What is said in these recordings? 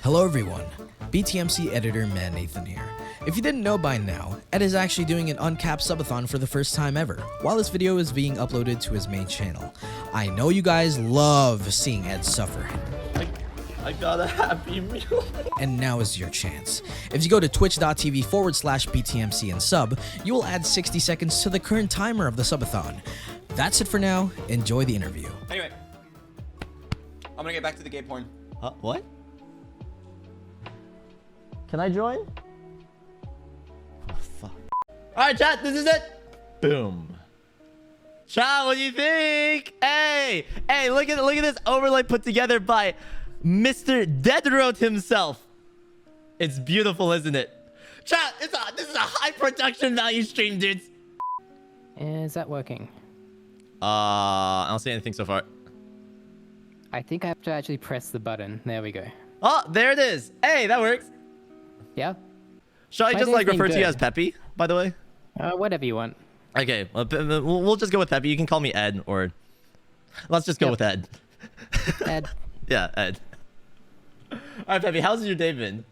Hello everyone, BTMC editor Man Nathan here. If you didn't know by now, Ed is actually doing an uncapped subathon for the first time ever, while this video is being uploaded to his main channel. I know you guys love seeing Ed suffer. I got a Happy Meal. And now is your chance. If you go to twitch.tv/BTMC and sub, you will add 60 seconds to the current timer of the subathon. That's it for now. Enjoy the interview. Anyway, I'm gonna get back to the gay porn. What? Can I join? Oh, fuck. Alright, chat, this is it. Boom. Chat, what do you think? Hey, look at this overlay put together by Mr. Deadroad himself. It's beautiful, isn't it? Chat, this is a high production value stream, dudes. Is that working? I don't see anything so far. I think I have to actually press the button. There we go. Oh, there it is. Hey, that works. Yeah? Shall I My just day's like been refer to you good. as Peppy, by the way? Whatever you want. Okay, well, we'll just go with Peppy. You can call me Ed, or let's just go Yep. with Ed. Ed. Yeah, Ed. All right, Peppy, how's your day been?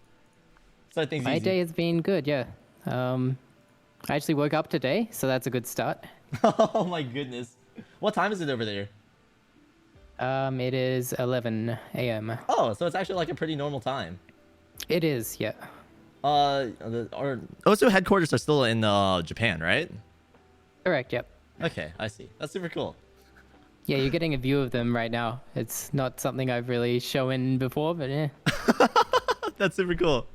Start things My easy. day has been good, yeah. I actually woke up today, so that's a good start. Oh my goodness. What time is it over there? It is 11 a.m. Oh, so it's actually like a pretty normal time. It is, yeah. Our OSU headquarters are still in Japan, right? Correct, yep. Okay, I see. That's super cool. Yeah, you're getting a view of them right now. It's not something I've really shown before, but yeah. That's super cool.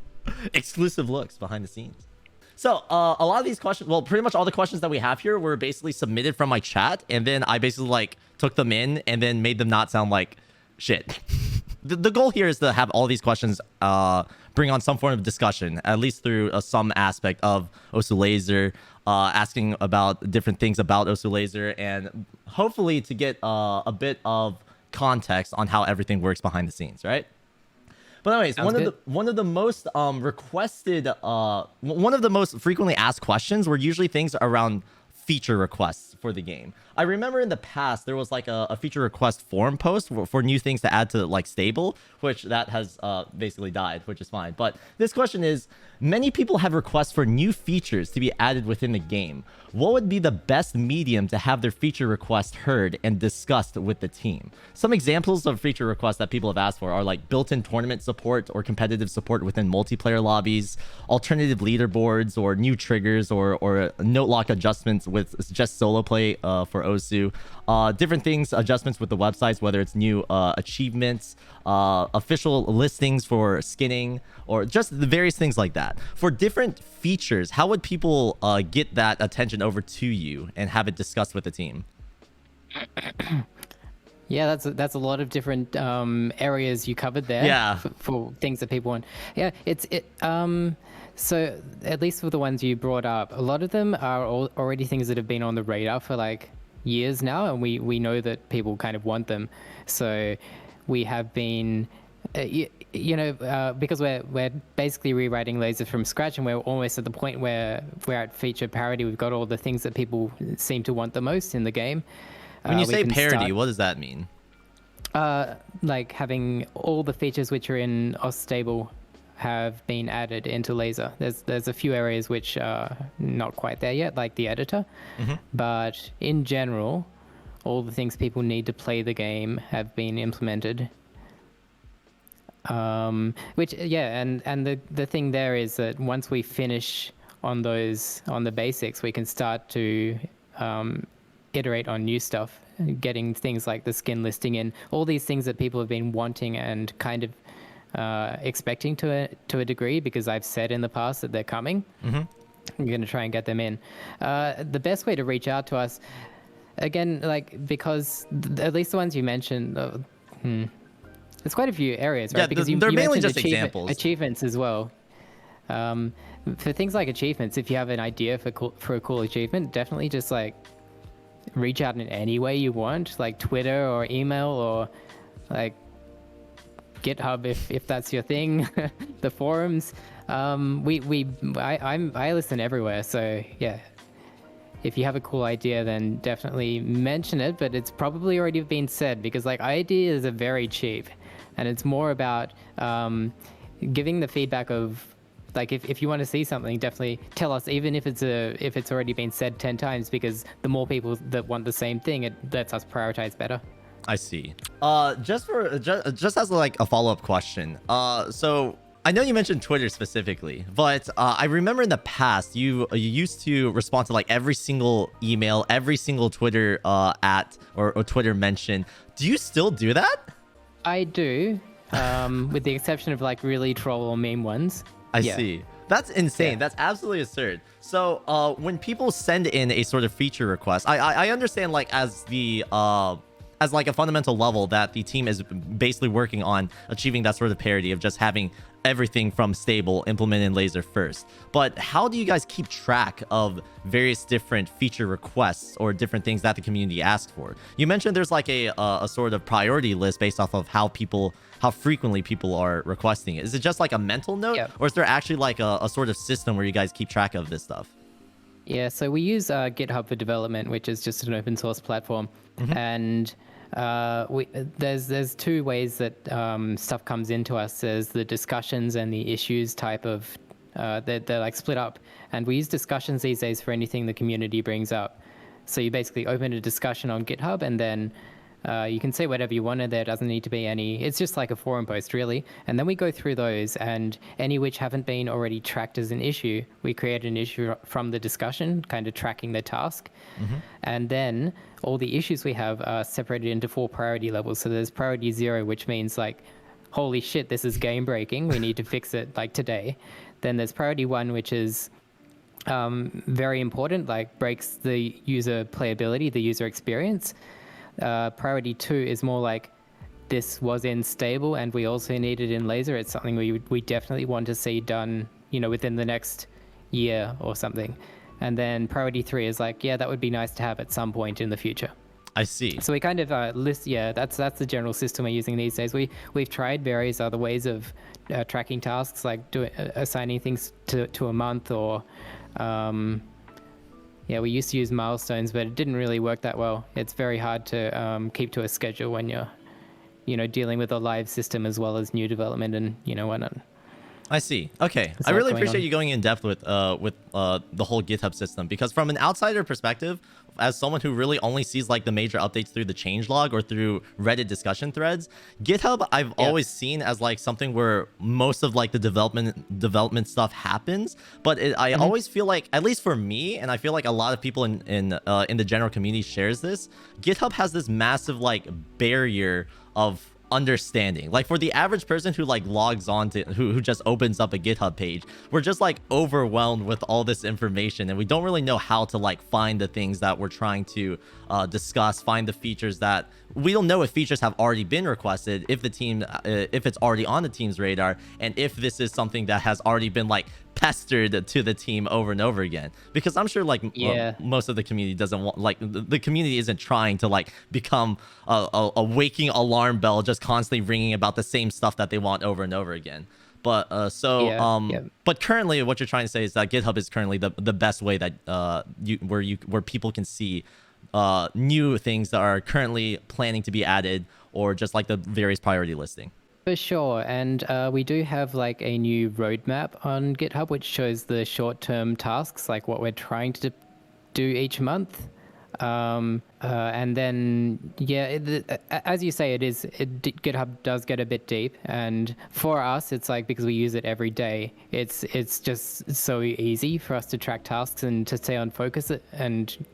Exclusive looks behind the scenes. So a lot of these questions, well, pretty much all the questions that we have here were basically submitted from my chat, and then I basically like took them in and then made them not sound like shit. The goal here is to have all these questions bring on some form of discussion, at least through some aspect of OSU Lazer, asking about different things about OSU Lazer, and hopefully to get a bit of context on how everything works behind the scenes, right? But anyways, one of the most requested, one of the most frequently asked questions were usually things around feature requests for the game. I remember in the past there was like a feature request forum post for new things to add to like stable, which that has basically died, which is fine. But this question is, many people have requests for new features to be added within the game. What would be the best medium to have their feature request heard and discussed with the team? Some examples of feature requests that people have asked for are like built-in tournament support or competitive support within multiplayer lobbies, alternative leaderboards or new triggers or note lock adjustments with just solo play for OSU, different things, adjustments with the websites, whether it's new achievements, official listings for skinning, or just the various things like that. For different features, how would people get that attention over to you and have it discussed with the team? Yeah, that's a lot of different areas you covered there. Yeah. For things that people want. Yeah, so at least for the ones you brought up, a lot of them are already things that have been on the radar for like years now, and we know that people kind of want them. So we have been, because we're basically rewriting Lazer from scratch, and we're almost at the point where we're at feature parity. We've got all the things that people seem to want the most in the game. When you say parity, what does that mean? Like having all the features which are in OS stable have been added into Lazer. There's a few areas which are not quite there yet, like the editor. Mm-hmm. But in general, all the things people need to play the game have been implemented. And the thing there is that once we finish on the basics, we can start to iterate on new stuff, getting things like the skin listing in, all these things that people have been wanting and kind of expecting to a degree, because I've said in the past that they're coming. Mm-hmm. I'm going to try and get them in. The best way to reach out to us, again, like, because at least the ones you mentioned, there's quite a few areas, right? Yeah, because they're you mainly mentioned just examples. Achievements as well. For things like achievements, if you have an idea for a cool achievement, definitely just like reach out in any way you want, like Twitter or email or like GitHub if that's your thing, the forums. I listen everywhere, so yeah. If you have a cool idea, then definitely mention it, but it's probably already been said, because like ideas are very cheap, and it's more about giving the feedback of like if you want to see something, definitely tell us, even if it's already been said 10 times, because the more people that want the same thing, it lets us prioritize better. I see. Just as like a follow-up question. So I know you mentioned Twitter specifically, but I remember in the past you used to respond to like every single email, every single Twitter or Twitter mention. Do you still do that? I do, with the exception of like really troll or meme ones. I see. That's insane. Yeah. That's absolutely absurd. So when people send in a sort of feature request, I understand like as like a fundamental level that the team is basically working on achieving that sort of parity of just having everything from stable implemented in Lazer first. But how do you guys keep track of various different feature requests or different things that the community asks for? You mentioned there's like a sort of priority list based off of how frequently people are requesting it. Is it just like a mental note, or is there actually like a sort of system where you guys keep track of this stuff? Yeah, so we use GitHub for development, which is just an open source platform, and there's two ways that stuff comes into us. There's the discussions and the issues type of they're like split up, and we use discussions these days for anything the community brings up. So you basically open a discussion on GitHub, and then you can say whatever you want in there. It doesn't need to be any, it's just like a forum post really. And then we go through those, and any which haven't been already tracked as an issue, we create an issue from the discussion, kind of tracking the task. And then all the issues we have are separated into 4 priority levels. So there's priority 0, which means like, holy shit, this is game breaking, we need to fix it like today. Then there's priority 1, which is very important, like breaks the user playability, the user experience. Priority 2 is more like, this was unstable and we also need it in Lazer. It's something we definitely want to see done, within the next year or something. And then priority 3 is like, yeah, that would be nice to have at some point in the future. I see. So we kind of list, that's the general system we're using these days. We've tried various other ways of tracking tasks, like assigning things to a month, or we used to use milestones, but it didn't really work that well. It's very hard to keep to a schedule when you're, dealing with a live system as well as new development and whatnot. I see. Okay. I really appreciate you going in depth with the whole GitHub system, because from an outsider perspective, as someone who really only sees like the major updates through the changelog or through Reddit discussion threads, GitHub I've always seen as like something where most of like the development stuff happens. But I always feel like, at least for me, and I feel like a lot of people in the general community shares this, GitHub has this massive like barrier of understanding. Like for the average person who like logs on to who just opens up a GitHub page, we're just like overwhelmed with all this information, and we don't really know how to like find the things that we're trying to discuss, find the features that we don't know if features have already been requested, if the team if it's already on the team's radar, and if this is something that has already been like pestered to the team over and over again. Because I'm sure like most of the community doesn't want, like the community isn't trying to like become a waking alarm bell just constantly ringing about the same stuff that they want over and over again. But but currently what you're trying to say is that GitHub is currently the best way that where people can see new things that are currently planning to be added, or just like the various priority listing. For sure, and we do have like a new roadmap on GitHub which shows the short-term tasks, like what we're trying to do each month. And then as you say, GitHub does get a bit deep, and for us it's like, because we use it every day, it's just so easy for us to track tasks and to stay on focus and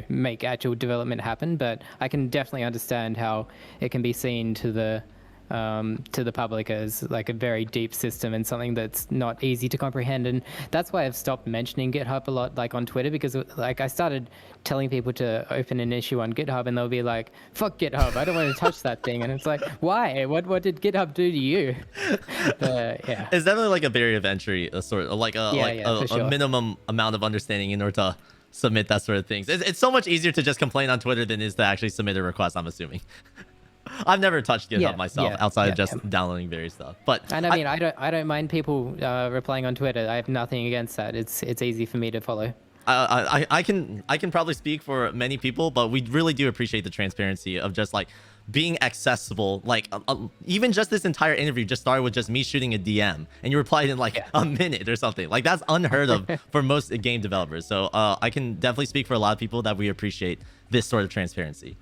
make actual development happen. But I can definitely understand how it can be seen to the public as like a very deep system and something that's not easy to comprehend. And that's why I've stopped mentioning GitHub a lot, like on Twitter, because like I started telling people to open an issue on GitHub and they'll be like, fuck GitHub, I don't want to touch that thing. And it's like, why? What did GitHub do to you? It's definitely like a barrier of entry, a sort of like a minimum amount of understanding in order to submit that sort of things. It's so much easier to just complain on Twitter than it is to actually submit a request, I'm assuming. I've never touched GitHub myself outside of just downloading various stuff. But and I mean, I don't mind people replying on Twitter. I have nothing against that. It's easy for me to follow. I can probably speak for many people, but we really do appreciate the transparency of just like being accessible. Like even just this entire interview just started with just me shooting a DM, and you replied in like a minute or something. Like that's unheard of for most game developers. So I can definitely speak for a lot of people that we appreciate this sort of transparency.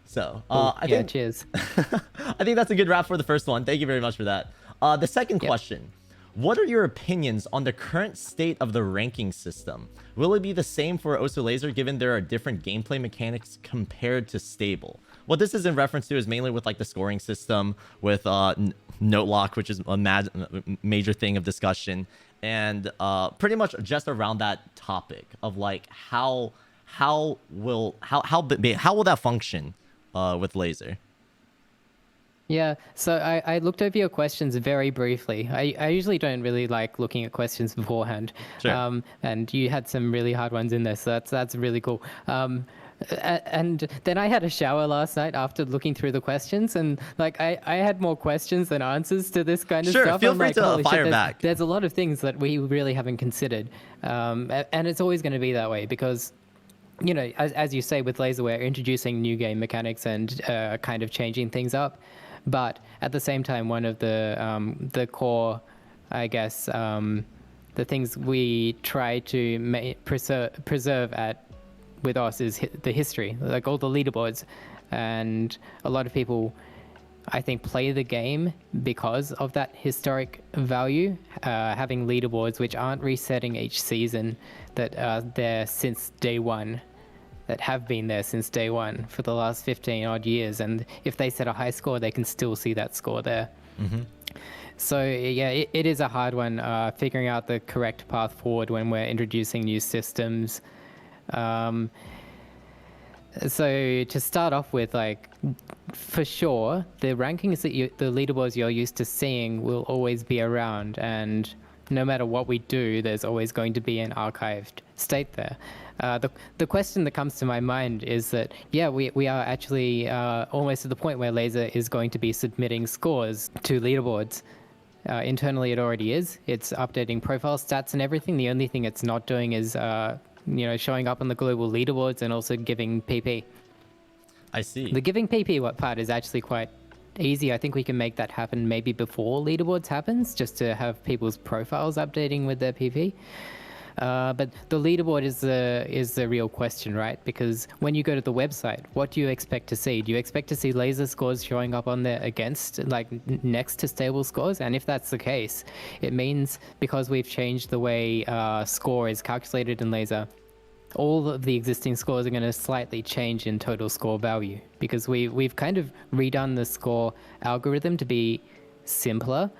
So I think cheers. I think that's a good wrap for the first one. Thank you very much for that. The second question. What are your opinions on the current state of the ranking system? Will it be the same for Osu Lazer given there are different gameplay mechanics compared to stable? What this is in reference to is mainly with like the scoring system, with note lock, which is a major thing of discussion, and pretty much just around that topic of like how will that function with Lazer? Yeah, so I looked over your questions very briefly. I usually don't really like looking at questions beforehand. Sure. And you had some really hard ones in there, so that's really cool. And then I had a shower last night after looking through the questions, and like I had more questions than answers to this kind of Sure, stuff. feel I'm free like, to holy fire shit, back. There's a lot of things that we really haven't considered, and it's always going to be that way because, you know, as you say with Lazer, we're introducing new game mechanics and kind of changing things up. But at the same time, one of the core, I guess, the things we try to preserve with us is the history, like all the leaderboards. And a lot of people, I think, play the game because of that historic value, having leaderboards which aren't resetting each season, that are there since day one. That have been there since day one for the last 15 odd years. And if they set a high score, they can still see that score there. Mm-hmm. So yeah, it is a hard one, figuring out the correct path forward when we're introducing new systems. So to start off with, like, for sure, the rankings that the leaderboards you're used to seeing will always be around, and no matter what we do, there's always going to be an archived state there. The question that comes to my mind is that, yeah, we are actually almost at the point where Lazer is going to be submitting scores to leaderboards. Internally, it already is. It's updating profile stats and everything. The only thing it's not doing is, showing up on the global leaderboards and also giving PP. I see. The giving PP part is actually quite easy. I think we can make that happen maybe before leaderboards happens, just to have people's profiles updating with their PP. But the leaderboard is the real question, right? Because when you go to the website, what do you expect to see? Do you expect to see Lazer scores showing up on there against, like, next to stable scores? And if that's the case, it means because we've changed the way score is calculated in Lazer, all of the existing scores are going to slightly change in total score value, because we've kind of redone the score algorithm to be simpler.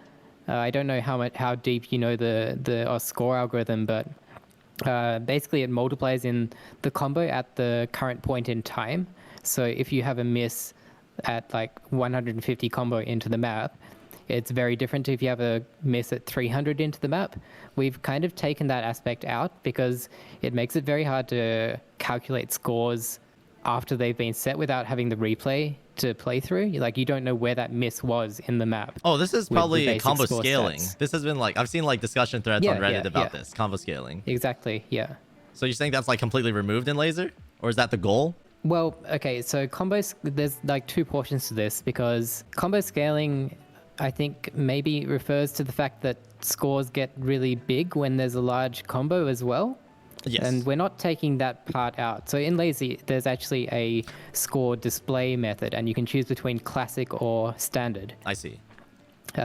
I don't know how deep you know the score algorithm, but basically it multiplies in the combo at the current point in time. So if you have a miss at like 150 combo into the map, it's very different to if you have a miss at 300 into the map. We've kind of taken that aspect out because it makes it very hard to calculate scores after they've been set without having the replay to play through. Like, you don't know where that miss was in the map. Oh, this is probably combo score scaling. stats. This has been like, I've seen like discussion threads on Reddit about this combo scaling. Exactly, yeah. So you're saying that's like completely removed in Lazer, or is that the goal? Well, okay, so there's like two portions to this, because combo scaling, I think, maybe refers to the fact that scores get really big when there's a large combo as well. Yes. And we're not taking that part out. So in Lazer, there's actually a score display method, and you can choose between classic or standard. I see.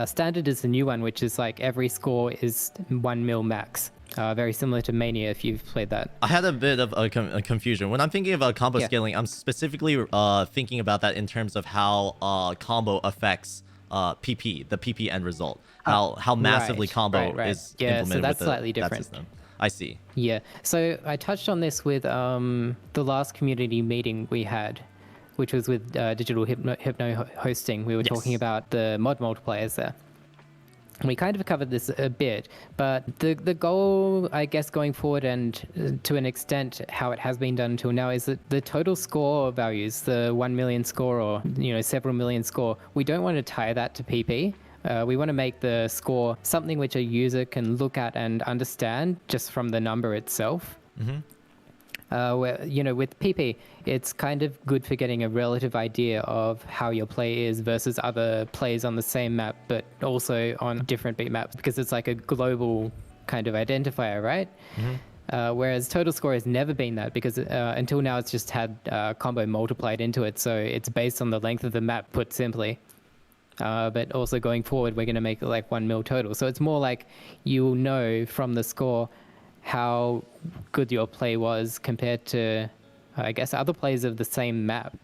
Standard is the new one, which is like every score is 1 mil max. Very similar to Mania, if you've played that. I had a bit of a confusion. When I'm thinking about combo scaling, I'm specifically thinking about that in terms of how combo affects PP, the PP end result. How massively combo is implemented so that's with slightly that different. system. I see. Yeah, so I touched on this with the last community meeting we had, which was with Digital Hypno hosting. We were talking about the mod multipliers there. We kind of covered this a bit, but the goal, I guess, going forward, and to an extent how it has been done until now, is that the total score values, the 1 million score or several million score, we don't want to tie that to PP. We want to make the score something which a user can look at and understand just from the number itself. Mm-hmm. Where, you know, with PP, it's kind of good for getting a relative idea of how your play is versus other plays on the same map, but also on different beat maps, because it's like a global kind of identifier, right? Whereas total score has never been that, because until now it's just had combo multiplied into it, so it's based on the length of the map, put simply. But also going forward, we're going to make it like 1 mil total. So it's more like you'll know from the score how good your play was compared to, I guess, other plays of the same map.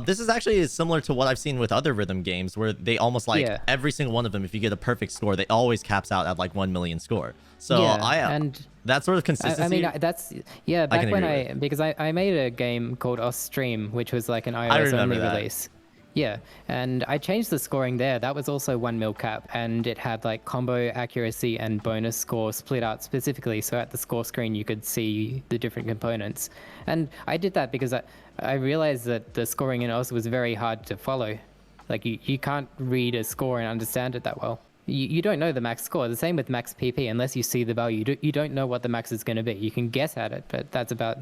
This is actually similar to what I've seen with other rhythm games, where they almost like Yeah. every single one of them, if you get a perfect score, they always caps out at like 1 million score. So Yeah, and that sort of consistency. I mean, that's, yeah, back can when agree with. because I made a game called Stream, which was like an iOS remember only that. release. Yeah, and I changed the scoring there. That was also 1 mil cap, and it had like combo accuracy and bonus score split out specifically. So at the score screen, you could see the different components. And I did that because I realized that the scoring in Oz was very hard to follow. Like you can't read a score and understand it that well. You don't know the max score. The same with max PP. Unless you see the value, you don't know what the max is going to be. You can guess at it, but that's about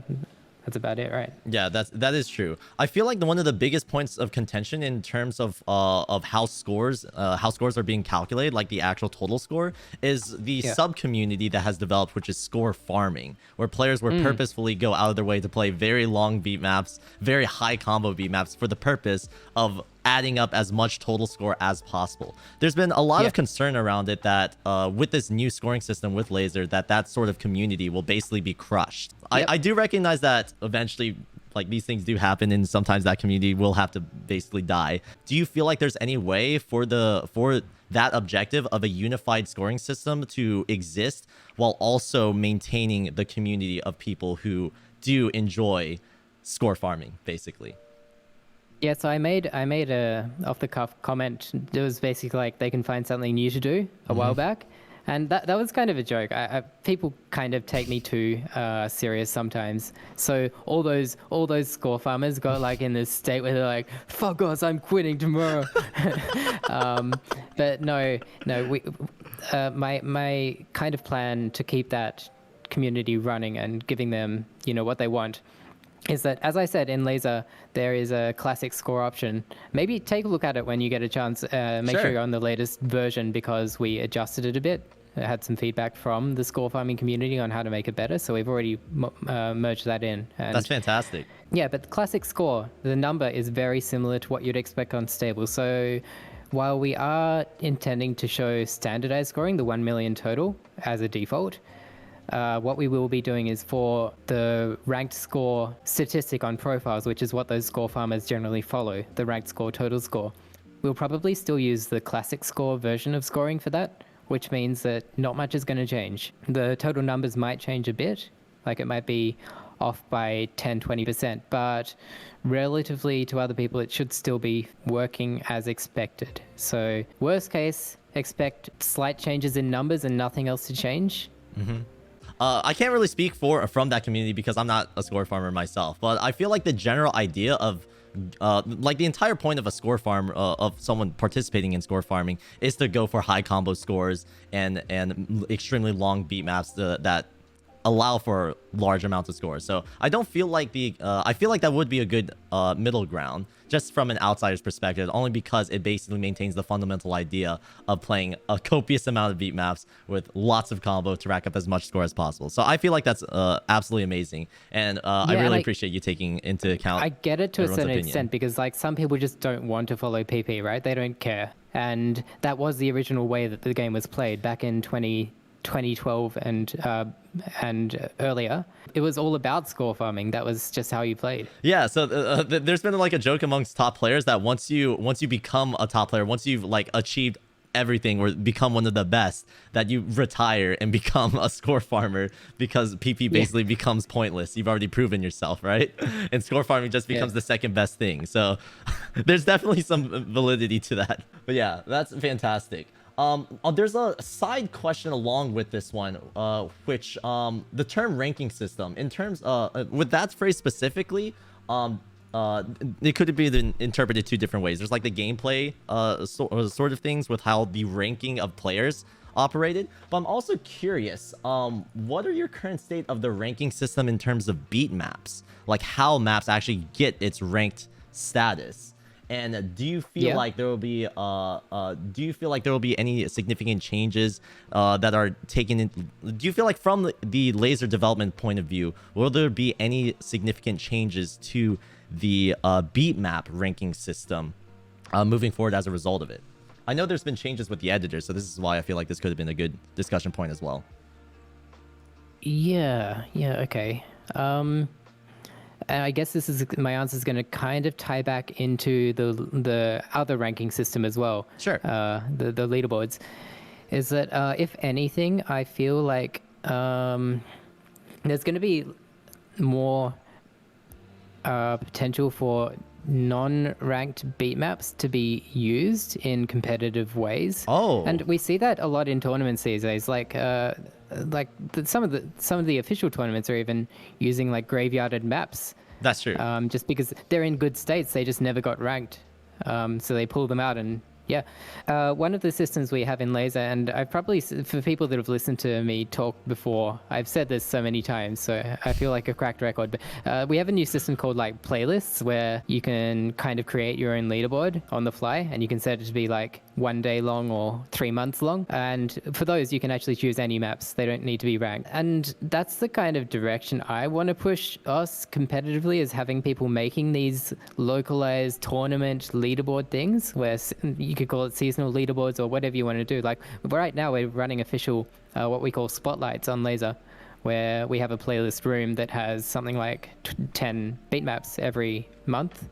it, right? Yeah, that is true. I feel like one of the biggest points of contention in terms of how scores are being calculated, like the actual total score, is the sub community that has developed, which is score farming, where players will purposefully go out of their way to play very long beat maps, very high combo beat maps, for the purpose of adding up as much total score as possible. There's been a lot of concern around it that with this new scoring system with Lazer, that sort of community will basically be crushed. I do recognize that eventually, like, these things do happen, and sometimes that community will have to basically die. Do you feel like there's any way for that objective of a unified scoring system to exist while also maintaining the community of people who do enjoy score farming, basically? Yeah, so I made a off the cuff comment. It was basically like they can find something new to do a while back, and that was kind of a joke. People kind of take me too serious sometimes. So all those score farmers got like in this state where they're like, "Fuck us, I'm quitting tomorrow." But no, my kind of plan to keep that community running and giving them, you know, what they want, is that, as I said, in Lazer, there is a classic score option. Maybe take a look at it when you get a chance. Make sure you're on the latest version, because we adjusted it a bit. I had some feedback from the score farming community on how to make it better, so we've already merged that in. And That's fantastic. yeah, but the classic score, the number is very similar to what you'd expect on stable. So while we are intending to show standardized scoring, the 1 million total as a default, what we will be doing is for the ranked score statistic on profiles, which is what those score farmers generally follow, the ranked score, total score. We'll probably still use the classic score version of scoring for that, which means that not much is going to change. The total numbers might change a bit, like it might be off by 10-20%, but relatively to other people, it should still be working as expected. So worst case, expect slight changes in numbers and nothing else to change. I can't really speak from that community because I'm not a score farmer myself, but I feel like the general idea of like the entire point of a score farm, of someone participating in score farming, is to go for high combo scores and extremely long beat maps that allow for large amounts of scores. So I don't feel like I feel like that would be a good middle ground, just from an outsider's perspective, only because it basically maintains the fundamental idea of playing a copious amount of beat maps with lots of combo to rack up as much score as possible. So I feel like that's absolutely amazing, and I really appreciate you taking into account. I get it to a certain opinion. extent, because like some people just don't want to follow PP, right? They don't care, and that was the original way that the game was played back in 2012 and earlier. It was all about score farming. That was just how you played. Yeah, so there's been like a joke amongst top players that once you become a top player, once you've like achieved everything or become one of the best, that you retire and become a score farmer, because PP basically becomes pointless. You've already proven yourself, right? And score farming just becomes the second best thing. So there's definitely some validity to that. But yeah, that's fantastic. There's a side question along with this one, which the term ranking system, in terms with that phrase specifically, it could be interpreted two different ways. There's like the gameplay sort of things with how the ranking of players operated. But I'm also curious, what are your current state of the ranking system in terms of beat maps? Like how maps actually get its ranked status? And do you feel like there will be any significant changes that are taken in? Do you feel like from the Lazer development point of view, will there be any significant changes to the Beatmap ranking system moving forward as a result of it? I know there's been changes with the editor, so this is why I feel like this could have been a good discussion point as well. Yeah, okay. I guess this is my answer is going to kind of tie back into the other ranking system as well. Sure. The leaderboards is that if anything, I feel like there's going to be more potential for non-ranked beat maps to be used in competitive ways. Oh. And we see that a lot in tournaments these days. Some of the official tournaments are even using like graveyarded maps. That's true. Just because they're in good states, they just never got ranked. So they pull them out and one of the systems we have in Lazer, and I've probably, for people that have listened to me talk before, I've said this so many times, so I feel like a cracked record, but we have a new system called like playlists where you can kind of create your own leaderboard on the fly, and you can set it to be like 1 day long or 3 months long. And for those, you can actually choose any maps. They don't need to be ranked. And that's the kind of direction I want to push us competitively, is having people making these localized tournament leaderboard things where you could call it seasonal leaderboards or whatever you want to do. Like right now we're running official what we call spotlights on Lazer, where we have a playlist room that has something like 10 beat maps every month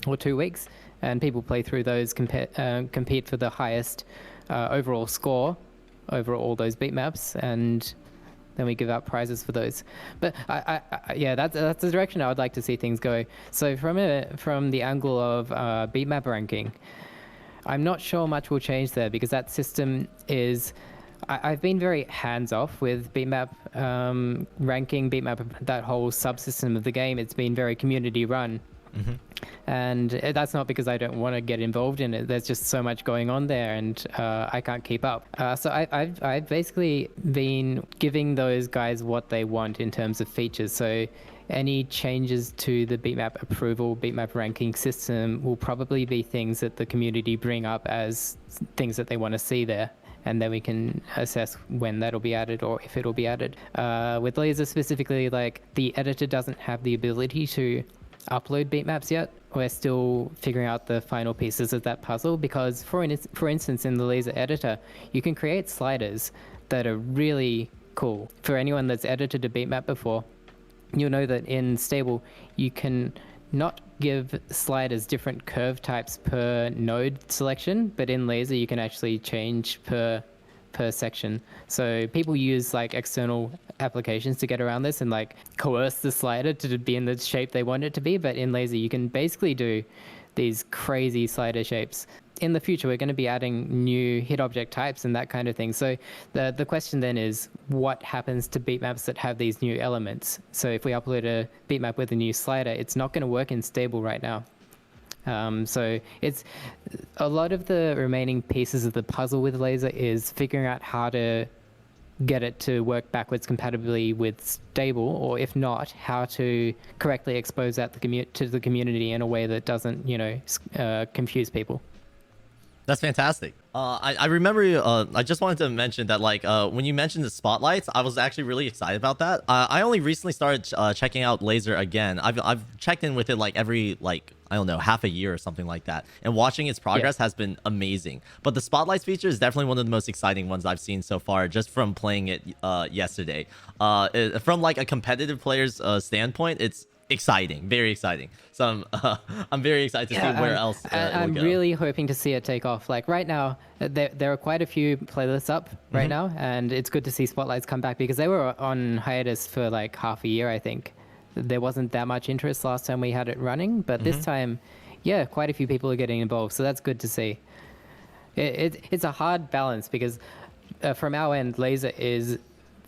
or 2 weeks, and people play through those, compete for the highest overall score over all those beat maps, and then we give out prizes for those. But that's the direction I would like to see things go. So from the angle of beat map ranking, I'm not sure much will change there, because that system is... I've been very hands-off with Beatmap ranking, Beatmap, that whole subsystem of the game. It's been very community-run. And that's not because I don't want to get involved in it. There's just so much going on there, and I can't keep up. So I've basically been giving those guys what they want in terms of features. So any changes to the Beatmap approval, Beatmap ranking system will probably be things that the community bring up as things that they want to see there. And then we can assess when that'll be added or if it'll be added. With Lazer specifically, like the editor doesn't have the ability to upload beatmaps yet. We're still figuring out the final pieces of that puzzle, because for instance, in the Lazer editor, you can create sliders that are really cool. For anyone that's edited a beatmap before, you'll know that in stable, you can not give sliders different curve types per node selection, but in Lazer you can actually change per section. So people use like external applications to get around this and like coerce the slider to be in the shape they want it to be, but in Lazer you can basically do these crazy slider shapes. In the future, we're going to be adding new hit object types and that kind of thing. So the question then is, what happens to beatmaps that have these new elements? So if we upload a beatmap with a new slider, it's not going to work in stable right now. So it's a lot of the remaining pieces of the puzzle with Lazer is figuring out how to get it to work backwards compatibly with stable, or if not, how to correctly expose that to the community in a way that doesn't, confuse people. That's fantastic. I remember I just wanted to mention that, like, when you mentioned the spotlights, I was actually really excited about that. I only recently started checking out Lazer again. I've checked in with it like every, like, I don't know, half a year or something like that. And watching its progress has been amazing. But the spotlights feature is definitely one of the most exciting ones I've seen so far, just from playing it yesterday. From like a competitive player's standpoint, it's exciting, very exciting. So I'm very excited to see where else I'm really hoping to see it take off. Like right now, there are quite a few playlists up right now, and it's good to see spotlights come back, because they were on hiatus for like half a year, I think. There wasn't that much interest last time we had it running, but this time, quite a few people are getting involved, so that's good to see. It's a hard balance, because from our end, Lazer is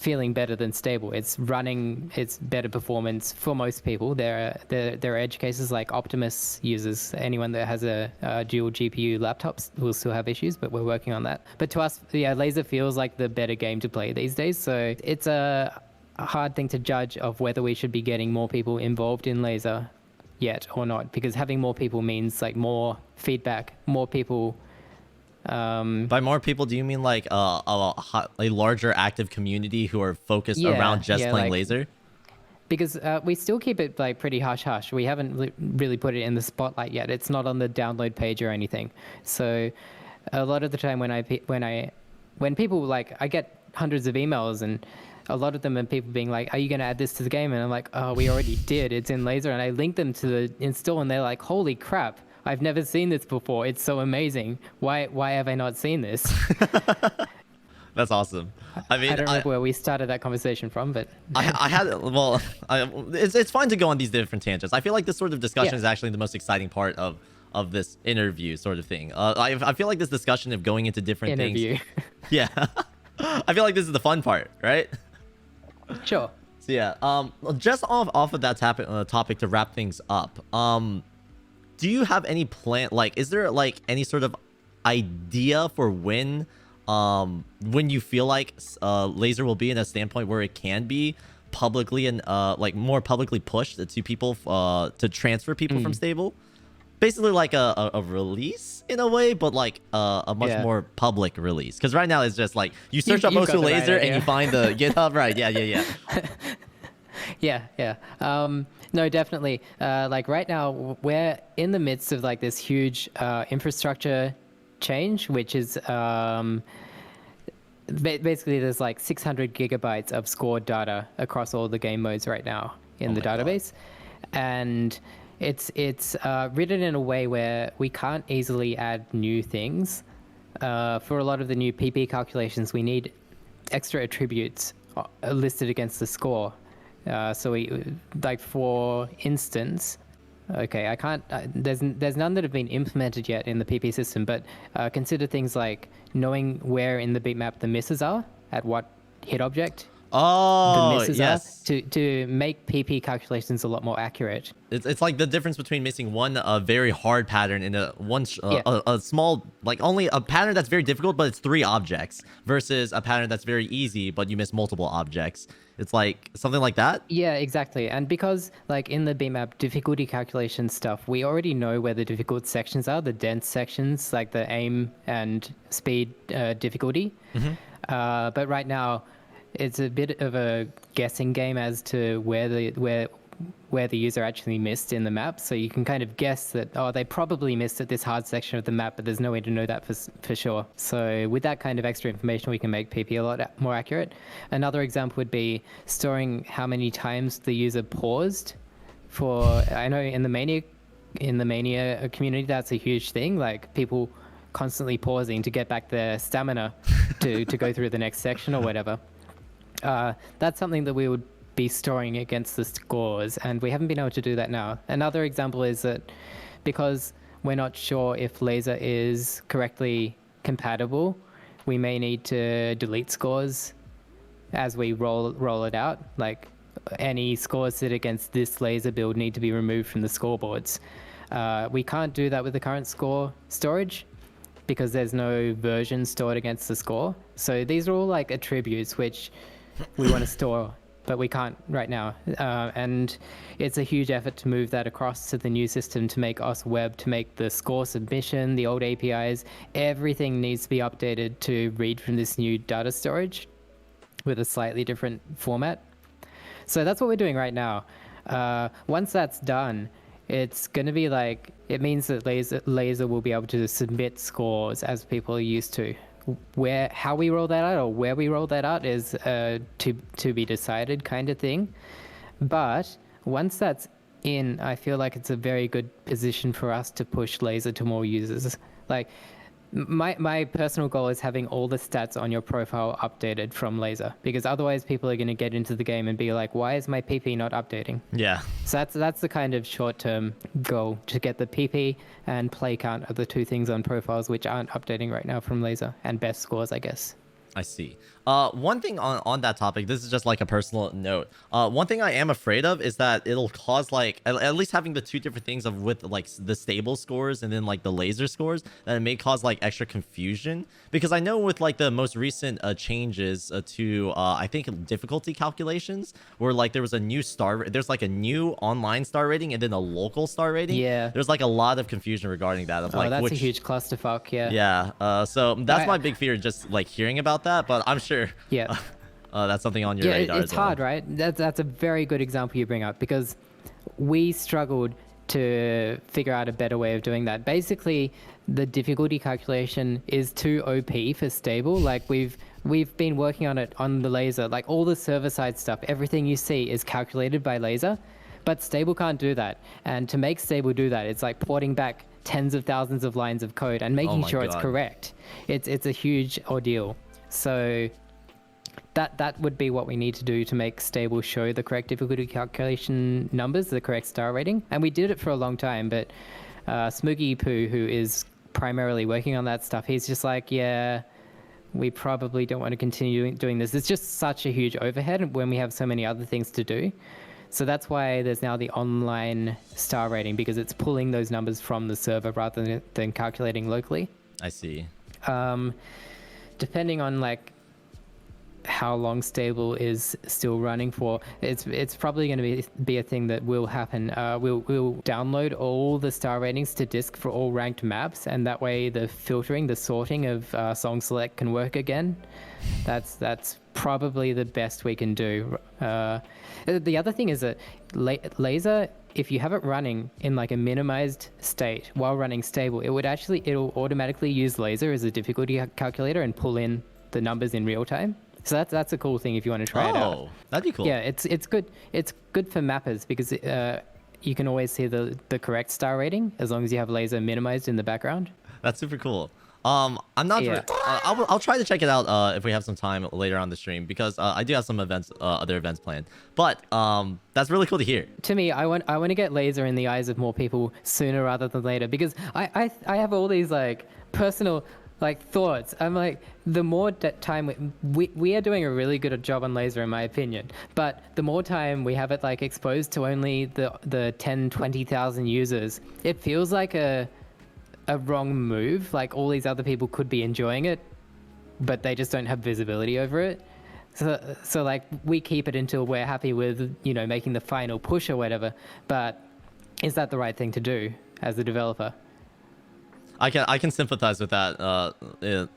feeling better than stable. It's running, it's better performance for most people. There are edge cases like Optimus users. Anyone that has a dual GPU laptops will still have issues, but we're working on that. But to us, yeah, Lazer feels like the better game to play these days. So it's a hard thing to judge of whether we should be getting more people involved in Lazer yet or not, because having more people means like more feedback, more people. By more people, do you mean like a larger active community who are focused around just playing like, Lazer? Because we still keep it like pretty hush hush. We haven't really put it in the spotlight yet. It's not on the download page or anything. So a lot of the time when people like, I get hundreds of emails, and a lot of them are people being like, are you going to add this to the game? And I'm like, oh, we already did. It's in Lazer. And I link them to the install, and they're like, holy crap. I've never seen this before. It's so amazing. Why have I not seen this? That's awesome. I mean, I don't remember where we started that conversation from, but it's fine to go on these different tangents. I feel like this sort of discussion Yeah. is actually the most exciting part of this interview sort of thing. I feel like this discussion of going into different interview. things. Yeah. I feel like this is the fun part, right? Sure. So yeah, just off of that topic to wrap things up. Do you have any plan? Like, is there like any sort of idea for when you feel like Lazer will be in a standpoint where it can be publicly and like more publicly pushed to people to transfer people from stable? Basically like a release in a way, but like a much more public release. Because right now it's just like you search up Mosu Lazer and you find the GitHub. Right? Yeah. Yeah. No, definitely. Like right now, we're in the midst of like this huge infrastructure change, which is basically there's like 600 gigabytes of scored data across all the game modes right now in the database, and it's written in a way where we can't easily add new things. For a lot of the new PP calculations, we need extra attributes listed against the score. So we, like for instance, okay, I can't, there's none that have been implemented yet in the PP system, but consider things like knowing where in the beatmap the misses are, at what hit object the misses yes. are, to make PP calculations a lot more accurate. It's like the difference between missing one very hard pattern in a small, like only a pattern that's very difficult, but it's 3 objects versus a pattern that's very easy, but you miss multiple objects. It's like something like that. Yeah, exactly. And because like in the Beatmap difficulty calculation stuff, we already know where the difficult sections are, the dense sections, like the aim and speed difficulty. But right now, it's a bit of a guessing game as to where the user actually missed in the map. So you can kind of guess that, oh, they probably missed at this hard section of the map, but there's no way to know that for sure. So with that kind of extra information, we can make PP a lot more accurate. Another example would be storing how many times the user paused for, I know in the Mania community, that's a huge thing. Like people constantly pausing to get back their stamina to go through the next section or whatever. That's something that we would be storing against the scores, and we haven't been able to do that now. Another example is that because we're not sure if Lazer is correctly compatible, we may need to delete scores as we roll it out. Like any scores set against this Lazer build need to be removed from the scoreboards. We can't do that with the current score storage because there's no version stored against the score. So these are all like attributes which we want to store, but we can't right now. And it's a huge effort to move that across to the new system, to make us web, to make the score submission, the old APIs, everything needs to be updated to read from this new data storage with a slightly different format. So that's what we're doing right now. Once that's done, it's going to be like, it means that Lazer will be able to submit scores as people are used to. How we roll that out or where we roll that out is to be decided kind of thing. But once that's in, I feel like it's a very good position for us to push Lazer to more users. Like my personal goal is having all the stats on your profile updated from Lazer, because otherwise people are going to get into the game and be like, why is my PP not updating? Yeah. So that's the kind of short-term goal, to get the PP and play count are the 2 things on profiles which aren't updating right now from Lazer, and best scores, I guess. I see. One thing on that topic, this is just like a personal note. One thing I am afraid of is that it'll cause like at least having the two different things of with like the stable scores and then like the laser scores, that it may cause like extra confusion, because I know with like the most recent changes to I think difficulty calculations, where like there was a new there's like a new online star rating and then a local star rating. Yeah. There's like a lot of confusion regarding that of like that's which a huge clusterfuck. Yeah. yeah. So that's I- my big fear, just like hearing about that. But I'm sure Yeah. that's something on your Yeah, radar it's as well. hard, right? That's a very good example you bring up, because we struggled to figure out a better way of doing that. Basically, the difficulty calculation is too OP for stable. Like we've been working on it on the Lazer, like all the server side stuff, everything you see is calculated by Lazer, but stable can't do that. And to make stable do that, it's like porting back tens of thousands of lines of code and making my sure it's God. correct. It's a huge ordeal. So that would be what we need to do to make stable show the correct difficulty calculation numbers, the correct star rating. And we did it for a long time, but Smoogie Poo, who is primarily working on that stuff, he's just like, yeah, we probably don't want to continue doing this. It's just such a huge overhead when we have so many other things to do. So that's why there's now the online star rating, because it's pulling those numbers from the server rather than calculating locally. I see. Depending on like how long stable is still running for, it's probably going to be a thing that will happen. We'll download all the star ratings to disk for all ranked maps, and that way the filtering, the sorting of song select can work again. That's probably the best we can do. The other thing is that Lazer, if you have it running in like a minimized state while running stable, it'll automatically use Lazer as a difficulty calculator and pull in the numbers in real time. So that's a cool thing if you want to try it out. Oh, that'd be cool. Yeah, it's good. It's good for mappers because you can always see the correct star rating as long as you have Lazer minimized in the background. That's super cool. I'm not. Yeah. I'll try to check it out if we have some time later on the stream, because I do have some events, other events planned. But that's really cool to hear. To me, I want to get Lazer in the eyes of more people sooner rather than later, because I have all these like personal like thoughts. I'm like, the more time we are doing a really good job on Lazer in my opinion, but the more time we have it like exposed to only the 10-20,000 users, it feels like a wrong move. Like all these other people could be enjoying it, but they just don't have visibility over it. So like we keep it until we're happy with, you know, making the final push or whatever. But is that the right thing to do as a developer? I can sympathize with that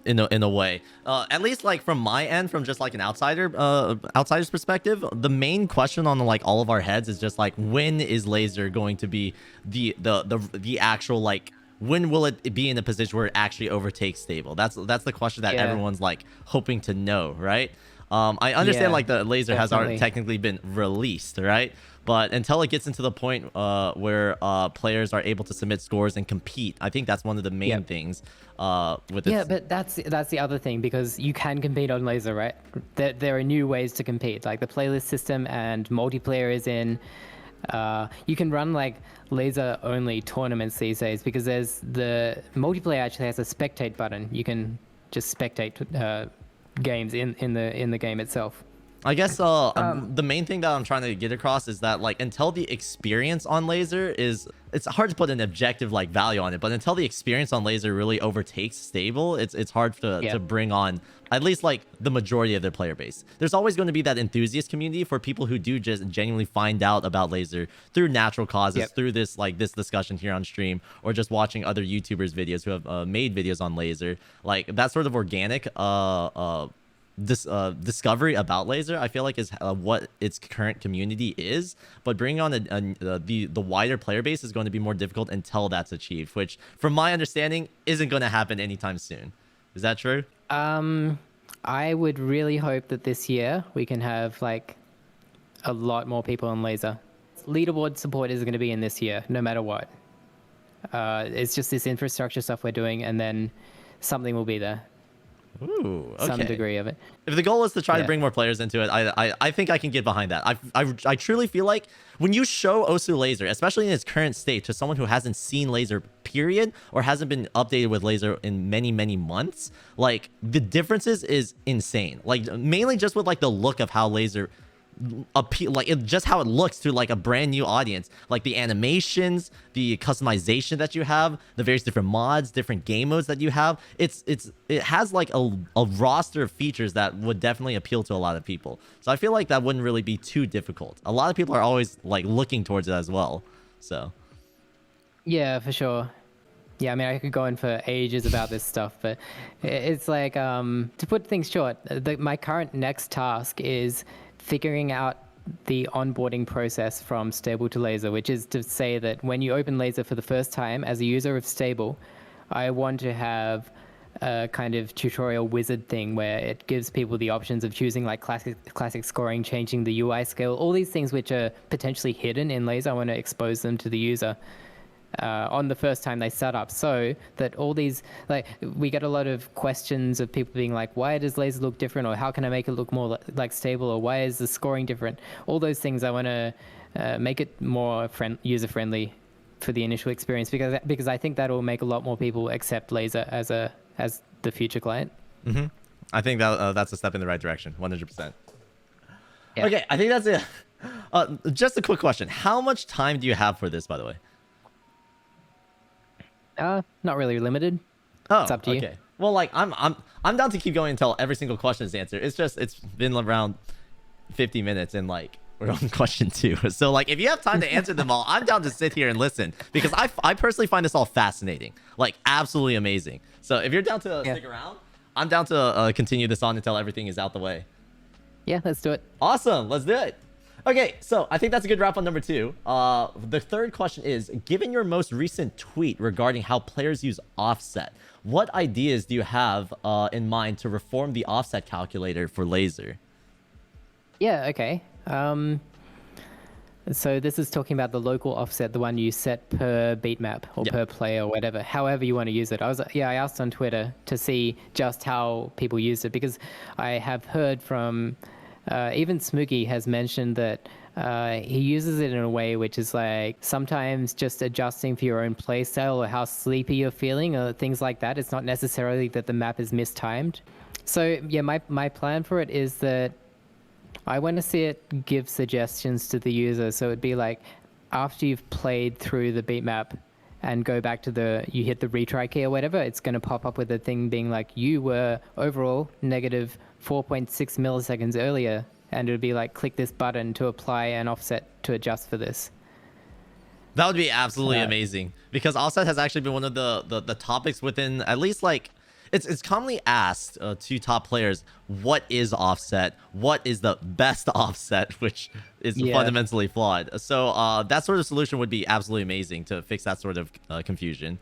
in a way. At least like from my end, from just like an outsider's perspective, the main question on like all of our heads is just like, when is Lazer going to be the actual like, when will it be in a position where it actually overtakes stable? That's the question that everyone's like hoping to know, right? I understand like the Lazer has already technically been released, right? But until it gets into the point where players are able to submit scores and compete, I think that's one of the main things with it. Yeah, but that's the other thing, because you can compete on Lazer, right? There are new ways to compete, like the playlist system and multiplayer is in. You can run like Lazer only tournaments these days, because there's the multiplayer actually has a spectate button. You can just spectate games in the game itself. I guess the main thing that I'm trying to get across is that like, until the experience on Lazer is, it's hard to put an objective like value on it, but until the experience on Lazer really overtakes stable, it's hard to bring on at least like the majority of their player base. There's always going to be that enthusiast community for people who do just genuinely find out about Lazer through natural causes, through this discussion here on stream, or just watching other YouTubers videos who have made videos on Lazer. Like that sort of organic discovery about Lazer, I feel like is what its current community is, but bringing on the wider player base is going to be more difficult until that's achieved, which from my understanding isn't going to happen anytime soon. Is that true? I would really hope that this year we can have like a lot more people on Lazer. Leaderboard support is going to be in this year no matter what. It's just this infrastructure stuff we're doing, and then something will be there. Ooh, okay. some degree of it. If the goal is to try to Yeah. bring more players into it, I think I can get behind that. I truly feel like when you show Osu Laser, especially in its current state, to someone who hasn't seen Laser period or hasn't been updated with Laser in many months, like the differences is insane. Like mainly just with like the look of how Laser appeal, like just how it looks to like a brand new audience, like the animations, the customization that you have, the various different mods, different game modes that you have. It has like a roster of features that would definitely appeal to a lot of people. So I feel like that wouldn't really be too difficult. A lot of people are always like looking towards it as well. So Yeah, for sure. Yeah, I mean, I could go on for ages about this stuff, but it's like, to put things short, my current next task is figuring out the onboarding process from Stable to Laser, which is to say that when you open Laser for the first time as a user of Stable, I want to have a kind of tutorial wizard thing where it gives people the options of choosing like classic scoring, changing the UI scale, all these things which are potentially hidden in Laser. I want to expose them to the user on the first time they set up, so that all these, like, we get a lot of questions of people being like, why does Laser look different, or how can I make it look more like Stable, or why is the scoring different? All those things I want to make it more user friendly for the initial experience, because I think that will make a lot more people accept Laser as the future client. I think that that's a step in the right direction, 100%. Yeah. Okay, I think that's it. Just a quick question: how much time do you have for this, by the way? Not really limited. Oh, It's up to you. okay. Well, like I'm down to keep going until every single question is answered. It's been around 50 minutes and like we're on question 2. So like if you have time to answer them all, I'm down to sit here and listen because I personally find this all fascinating, like absolutely amazing. So if you're down to stick around, I'm down to continue this on until everything is out the way. Yeah, let's do it. Awesome, let's do it. Okay, so I think that's a good wrap on number 2. The third question is, given your most recent tweet regarding how players use offset, what ideas do you have in mind to reform the offset calculator for Laser? Yeah, okay. So this is talking about the local offset, the one you set per beatmap or per player or whatever, however you want to use it. I asked on Twitter to see just how people use it, because I have heard from even Smoogie has mentioned that he uses it in a way which is like sometimes just adjusting for your own play style or how sleepy you're feeling or things like that. It's not necessarily that the map is mistimed. So yeah, my plan for it is that I want to see it give suggestions to the user. So it'd be like after you've played through the beatmap and go back to you hit the retry key or whatever, it's going to pop up with a thing being like, you were overall negative 4.6 milliseconds earlier, and it would be like, click this button to apply an offset to adjust for this. That would be absolutely amazing, because offset has actually been one of the topics within, at least like, it's commonly asked to top players, what is offset? What is the best offset, which is fundamentally flawed? So that sort of solution would be absolutely amazing to fix that sort of confusion.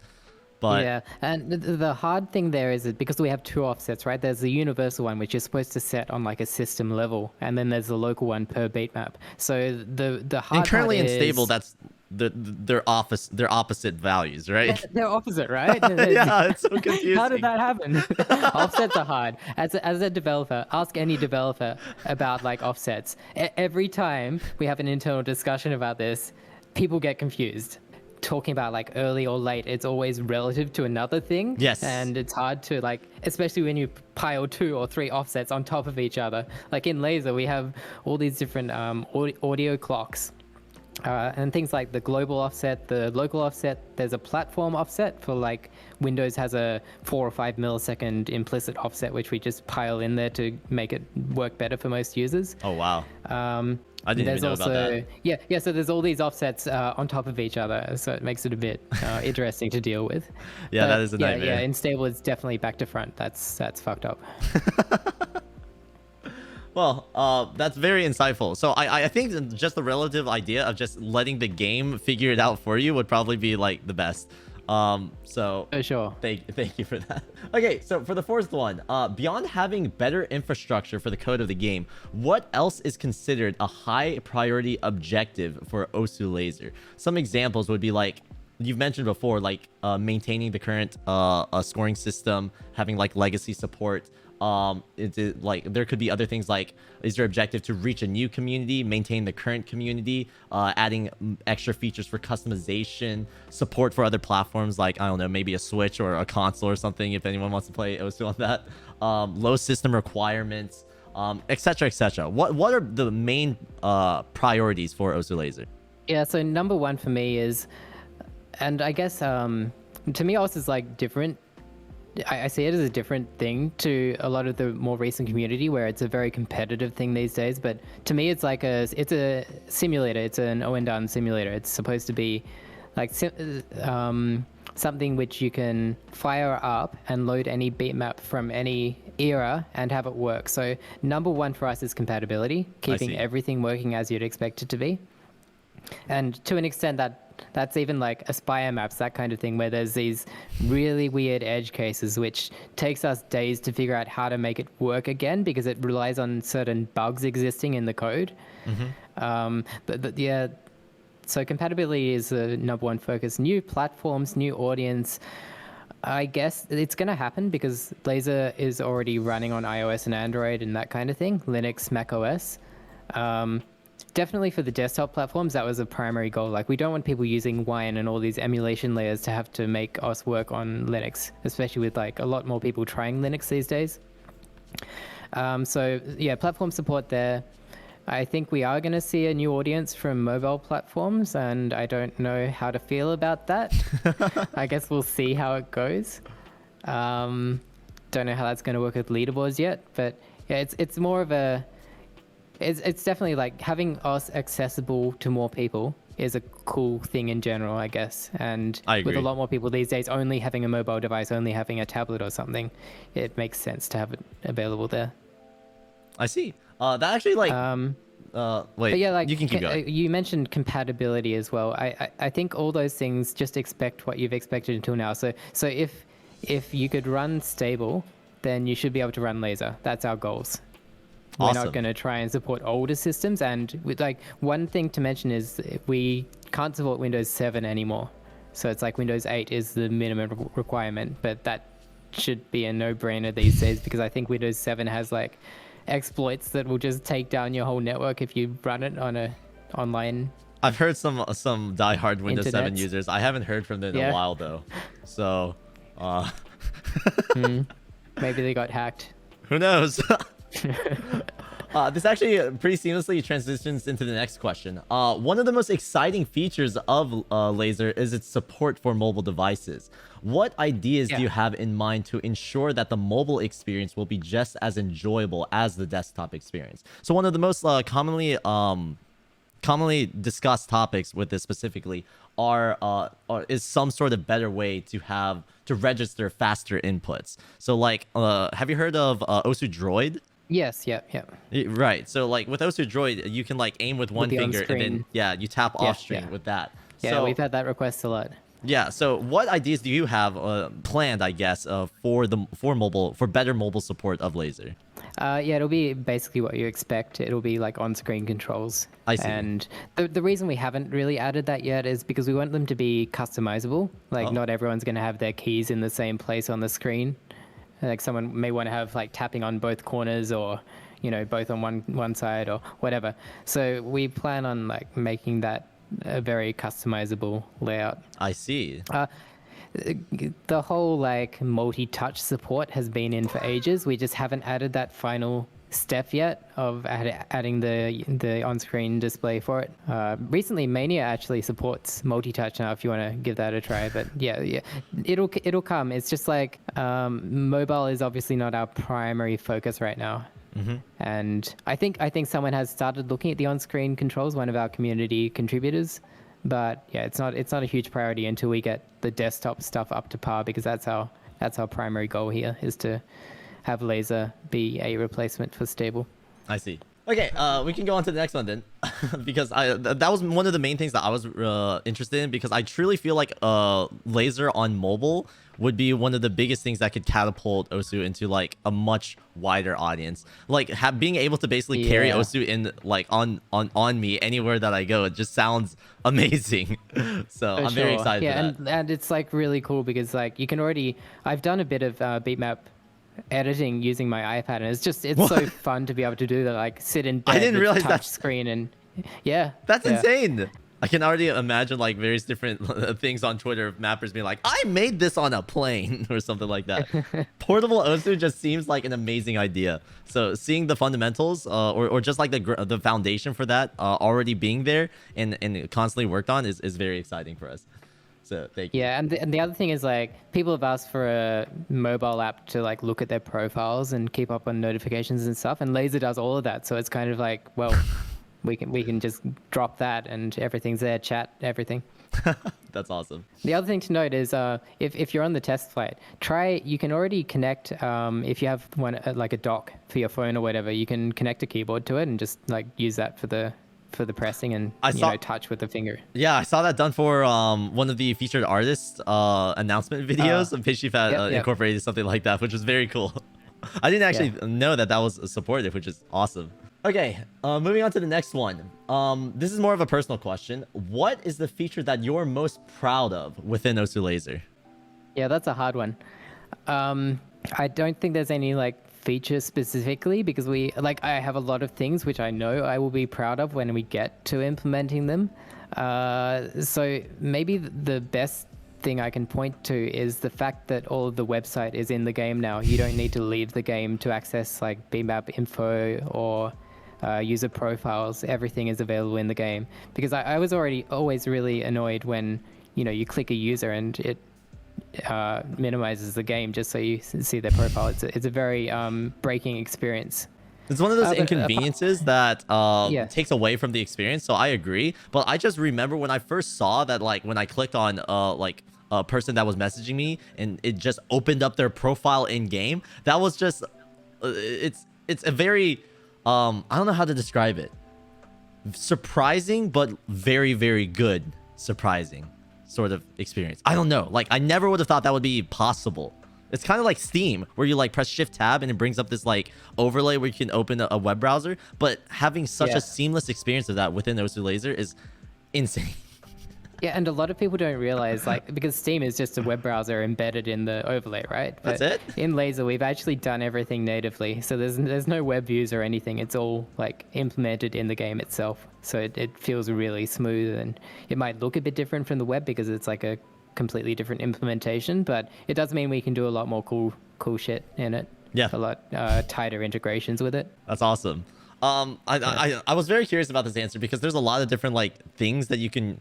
But yeah, and the hard thing there is that because we have 2 offsets, right? There's the universal one, which you're supposed to set on like a system level, and then there's the local one per beatmap. So the hard and currently part in Stable, that's their opposite values, right? they're opposite, right? Yeah, it's so confusing. How did that happen? Offsets are hard. As a developer, ask any developer about like offsets. Every time we have an internal discussion about this, people get confused. Talking about like early or late, it's always relative to another thing. Yes. And it's hard to like, especially when you pile 2 or 3 offsets on top of each other. Like in Laser, we have all these different audio clocks. And things like the global offset, the local offset. There's a platform offset for like Windows has a 4 or 5 millisecond implicit offset, which we just pile in there to make it work better for most users. Oh, wow. I didn't even know about that. Yeah. So there's all these offsets on top of each other, so it makes it a bit interesting to deal with. Yeah, that is a nightmare. Yeah, in Stable, it's definitely back to front. That's fucked up. Well, that's very insightful. So I think just the relative idea of just letting the game figure it out for you would probably be like the best. So For sure. Thank you for that. Okay, so for the 4th one, beyond having better infrastructure for the code of the game, what else is considered a high priority objective for Osu Laser? Some examples would be like you've mentioned before, like maintaining the current scoring system, having like legacy support. Like there could be other things like, is your objective to reach a new community, maintain the current community, adding extra features for customization, support for other platforms like, I don't know, maybe a Switch or a console or something if anyone wants to play OSU on that, low system requirements, etc, etc. What are the main priorities for OSU Lazer? Yeah, so number one for me is, and I guess to me also is like different. I see it as a different thing to a lot of the more recent community where it's a very competitive thing these days. But to me, it's like it's a simulator. It's an Owen Done simulator. It's supposed to be like something which you can fire up and load any beatmap from any era and have it work. So number one for us is compatibility, keeping everything working as you'd expect it to be. And to an extent that's even like Aspire maps, that kind of thing, where there's these really weird edge cases, which takes us days to figure out how to make it work again because it relies on certain bugs existing in the code. But yeah, so compatibility is the number one focus. New platforms, new audience. I guess it's going to happen because Lazer is already running on iOS and Android and that kind of thing, Linux, Mac OS. Definitely for the desktop platforms, that was a primary goal. Like, we don't want people using Wine and all these emulation layers to have to make us work on Linux, especially with like a lot more people trying Linux these days. So yeah, platform support there. I think we are going to see a new audience from mobile platforms, and I don't know how to feel about that. I guess we'll see how it goes. Don't know how that's going to work with leaderboards yet, but yeah, it's more of a... It's definitely like having us accessible to more people is a cool thing in general, I guess. And with a lot more people these days only having a mobile device, only having a tablet or something, it makes sense to have it available there. I see. That actually like... wait, yeah, like, you can keep going. You mentioned compatibility as well. I think all those things just expect what you've expected until now. So if you could run stable, then you should be able to run Lazer. That's our goals. We're not going to try and support older systems. And with like one thing to mention is we can't support Windows 7 anymore. So it's like Windows 8 is the minimum requirement, but that should be a no-brainer these days because I think Windows 7 has like exploits that will just take down your whole network if you run it on a online. I've heard some diehard Windows 7 users. I haven't heard from them in a while though. So maybe they got hacked. Who knows? This actually pretty seamlessly transitions into the next question. One of the most exciting features of Lazer is its support for mobile devices. What ideas do you have in mind to ensure that the mobile experience will be just as enjoyable as the desktop experience? So one of the most commonly discussed topics with this specifically is some sort of better way to register faster inputs. So like, have you heard of OSU Droid? Yes, yeah. Right. So like with OSU Droid, you can like aim with one finger and then you tap off screen with that. Yeah, so, we've had that request a lot. Yeah. So what ideas do you have planned, I guess, for better mobile support of Lazer? Yeah, it'll be basically what you expect. It'll be like on-screen controls. I see. And the reason we haven't really added that yet is because we want them to be customizable. Like not everyone's going to have their keys in the same place on the screen. Like someone may want to have like tapping on both corners or, both on one side or whatever. So we plan on like making that a very customizable layout. I see. The whole like multi-touch support has been in for ages. We just haven't added that final step yet of adding the on-screen display for it. Recently, Mania actually supports multi-touch now. If you want to give that a try, but yeah, it'll come. It's just like mobile is obviously not our primary focus right now. And I think someone has started looking at the on-screen controls. One of our community contributors. But yeah, it's not a huge priority until we get the desktop stuff up to par because that's our primary goal here is to have Lazer be a replacement for stable. I see. Okay, we can go on to the next one then, because that was one of the main things that I was interested in because I truly feel like Lazer on mobile would be one of the biggest things that could catapult Osu into like a much wider audience. Like being able to basically carry Osu in like on me anywhere that I go, it just sounds amazing. So I'm very excited for that. And it's like really cool because like you can already, I've done a bit of Beatmap editing using my iPad, and it's so fun to be able to do that, like sit in bed, I didn't realize touch screen, and that's insane. I can already imagine like various different things on Twitter of mappers being like, I made this on a plane or something like that. Portable Osu just seems like an amazing idea. So seeing the fundamentals or just like the foundation for that already being there and constantly worked on is very exciting for us. So thank you. Yeah, and the other thing is like people have asked for a mobile app to like look at their profiles and keep up on notifications and stuff, and Lazer does all of that. So it's kind of like, well, we can just drop that and everything's there, chat, everything. That's awesome. The other thing to note is if you're on the test flight, you can already connect, if you have one like a dock for your phone or whatever, you can connect a keyboard to it and just like use that for the pressing and touch with the finger. Yeah, I saw that done for one of the featured artists announcement videos. Peppy incorporated something like that, which was very cool. I didn't actually know that was supported, which is awesome. Okay, moving on to the next one. This is more of a personal question. What is the feature that you're most proud of within Osu Lazer? Yeah, that's a hard one. I don't think there's any like features specifically because I have a lot of things which I know I will be proud of when we get to implementing them. So maybe the best thing I can point to is the fact that all of the website is in the game now. You don't need to leave the game to access like Beatmap info or user profiles. Everything is available in the game, because I was always really annoyed when you click a user and it minimizes the game just so you see their profile. It's a very breaking experience. It's one of those inconveniences that takes away from the experience. So I agree, but I just remember when I first saw that, like when I clicked on like a person that was messaging me and it just opened up their profile in game. That was just it's a very I don't know how to describe it. Surprising, but very, very good surprising sort of experience. I don't know. Like I never would have thought that would be possible. It's kind of like Steam, where you like press Shift Tab and it brings up this like overlay where you can open a web browser. But having such a seamless experience of that within Osu Lazer is insane. Yeah, and a lot of people don't realize, like, because Steam is just a web browser embedded in the overlay, right? But that's it? In Lazer, we've actually done everything natively. So there's no web views or anything. It's all like implemented in the game itself. So it feels really smooth, and it might look a bit different from the web because it's like a completely different implementation, but it does mean we can do a lot more cool shit in it. Yeah. A lot tighter integrations with it. That's awesome. I was very curious about this answer because there's a lot of different like things that you can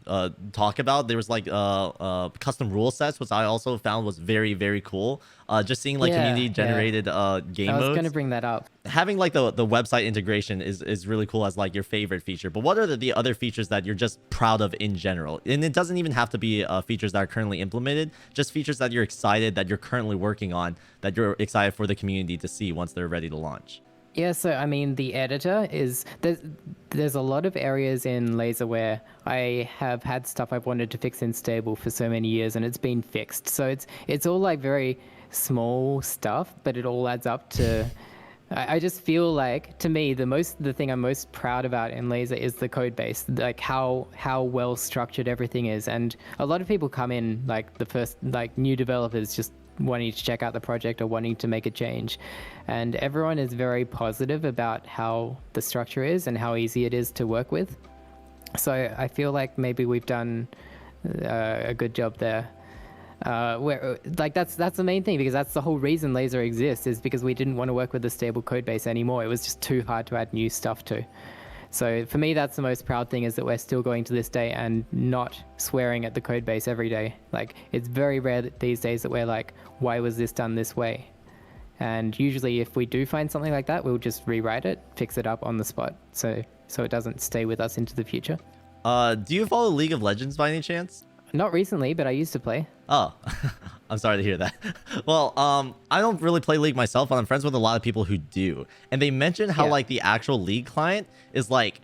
talk about. There was like custom rule sets, which I also found was very, very cool. Just seeing like community generated game modes. I was gonna bring that up. Having like the website integration is really cool as like your favorite feature. But what are the other features that you're just proud of in general? And it doesn't even have to be features that are currently implemented. Just features that you're excited that you're currently working on, that you're excited for the community to see once they're ready to launch. Yeah, so I mean, the editor is there's a lot of areas in Lazer where I have had stuff I've wanted to fix in stable for so many years, and it's been fixed. So it's all like very small stuff, but it all adds up to. I just feel like, to me, the thing I'm most proud about in Lazer is the code base, like how well structured everything is. And a lot of people come in like the first like new developers just wanting to check out the project or wanting to make a change, and everyone is very positive about how the structure is and how easy it is to work with. So I feel like maybe we've done a good job there. Where like that's the main thing, because that's the whole reason Lazer exists, is because we didn't want to work with a stable code base anymore. It was just too hard to add new stuff to. So for me, that's the most proud thing, is that we're still going to this day and not swearing at the code base every day. Like, it's very rare these days that we're like, why was this done this way? And usually if we do find something like that, we'll just rewrite it, fix it up on the spot, so it doesn't stay with us into the future. Do you follow League of Legends by any chance? Not recently, but I used to play. Oh, I'm sorry to hear that. Well, I don't really play League myself, but I'm friends with a lot of people who do. And they mentioned how like the actual League client is like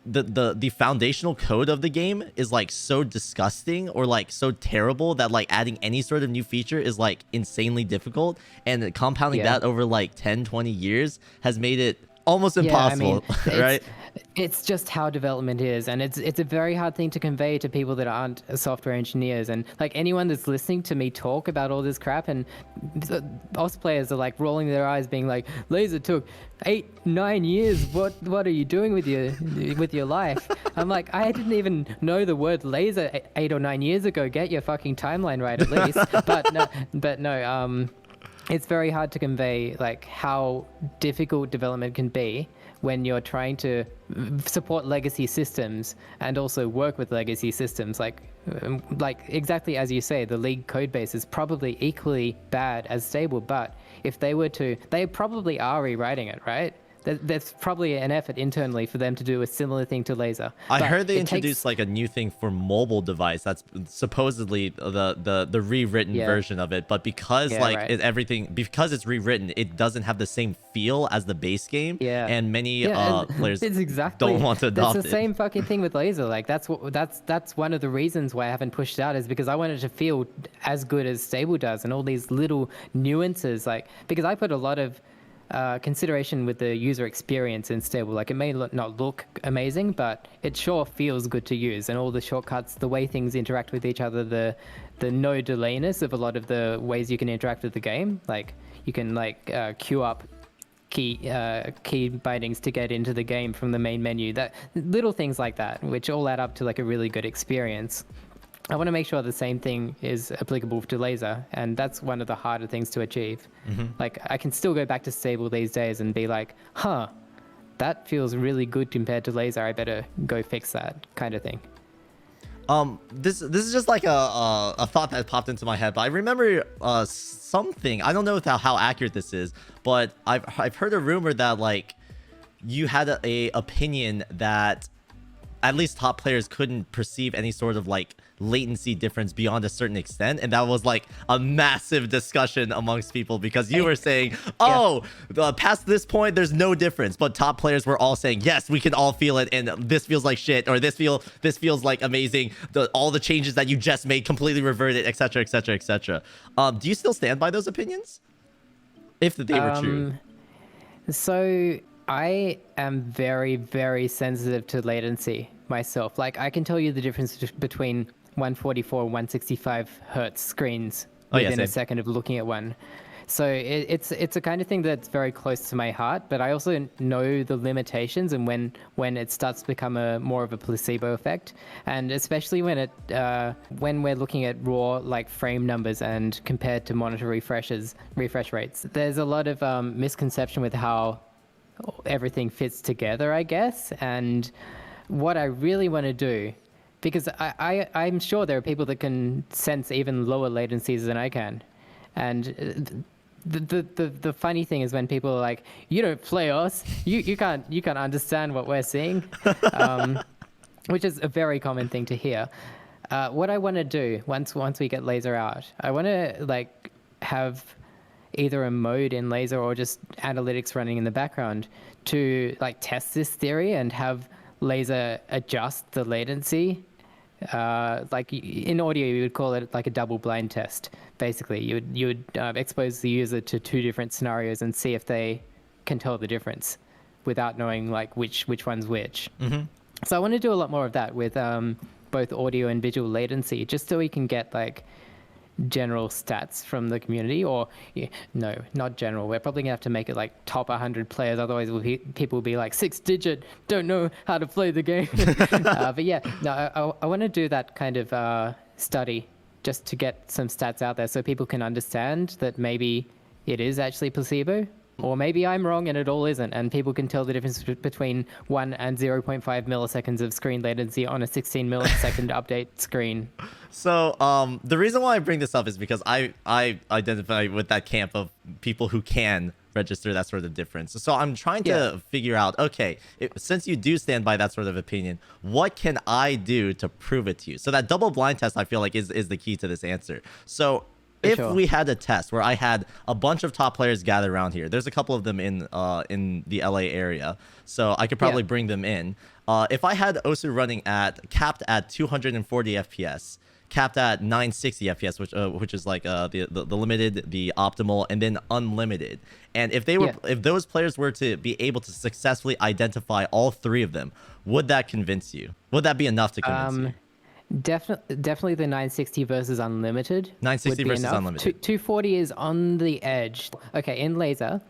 the foundational code of the game is like so disgusting or like so terrible that like adding any sort of new feature is like insanely difficult, and compounding that over like 10-20 years has made it almost impossible. Right? It's just how development is, and it's a very hard thing to convey to people that aren't software engineers. And like anyone that's listening to me talk about all this crap, and OS players are like rolling their eyes being like, Lazer took 8-9 years, what are you doing with your life? I'm like, I didn't even know the word laser 8 or 9 years ago. Get your fucking timeline right at least. but no, it's very hard to convey like how difficult development can be when you're trying to support legacy systems and also work with legacy systems. Like exactly as you say, the League code base is probably equally bad as stable, but if they were to, they probably are rewriting it, right? There's probably an effort internally for them to do a similar thing to Lazer. I heard they introduced like a new thing for mobile device that's supposedly the rewritten version of it, but because because it's rewritten, it doesn't have the same feel as the base game. And many players don't want to adopt it. It's the same fucking thing with Lazer. Like that's one of the reasons why I haven't pushed it out, is because I wanted to feel as good as stable does, and all these little nuances, like because I put a lot of consideration with the user experience in stable. Like it may not look amazing, but it sure feels good to use, and all the shortcuts, the way things interact with each other, the no delayness of a lot of the ways you can interact with the game. Like you can like queue up key bindings to get into the game from the main menu. That little things like that, which all add up to like a really good experience. I want to make sure the same thing is applicable to Lazer, and that's one of the harder things to achieve. Like I can still go back to stable these days and be like, that feels really good compared to Lazer, I better go fix that, kind of thing. This is just like a thought that popped into my head, but I remember something. I don't know how accurate this is, but I've heard a rumor that like you had a opinion that at least top players couldn't perceive any sort of like latency difference beyond a certain extent, and that was like a massive discussion amongst people, because you were saying, past this point there's no difference, but top players were all saying, yes, we can all feel it, and this feels like shit, or this feels like amazing, all the changes that you just made completely reverted, etc, etc, etc. Do you still stand by those opinions, if they were true? So I am very, very sensitive to latency myself. Like I can tell you the difference between 144 and 165 hertz screens within a second of looking at one. So it's a kind of thing that's very close to my heart, but I also know the limitations and when it starts to become more of a placebo effect, and especially when we're looking at raw like frame numbers and compared to monitor refresh rates. There's a lot of misconception with how everything fits together, I guess. And what I really want to do, because I'm sure there are people that can sense even lower latencies than I can, and the funny thing is when people are like, you don't play us, you can't understand what we're seeing, which is a very common thing to hear. What I want to do once we get Lazer out, I want to like have either a mode in Lazer or just analytics running in the background to like test this theory and have Lazer adjust the latency. Like in audio, you would call it like a double blind test. Basically, you would expose the user to two different scenarios and see if they can tell the difference without knowing like which one's which. So I want to do a lot more of that with both audio and visual latency, just so we can get like general stats from the community, or no, not general. We're probably gonna have to make it like top 100 players, otherwise people will be like 6-digit, don't know how to play the game. But yeah, no, I want to do that kind of study just to get some stats out there so people can understand that maybe it is actually placebo, or maybe I'm wrong and it all isn't, and people can tell the difference between 1 and 0.5 milliseconds of screen latency on a 16 millisecond update screen. So the reason why I bring this up is because I identify with that camp of people who can register that sort of difference. So I'm trying to figure out, okay, since you do stand by that sort of opinion, what can I do to prove it to you? So that double blind test, I feel like, is the key to this answer. So if sure. we had a test where I had a bunch of top players gathered around here, there's a couple of them in the LA area, so I could probably bring them in. If I had Osu running capped at 240 FPS, capped at 960 FPS, which is like the limited, the optimal, and then unlimited. And if those players were to be able to successfully identify all three of them, would that convince you? Would that be enough to convince you? Definitely the 960 versus unlimited. 960 versus enough. unlimited. 240 is on the edge. Okay, in Lazer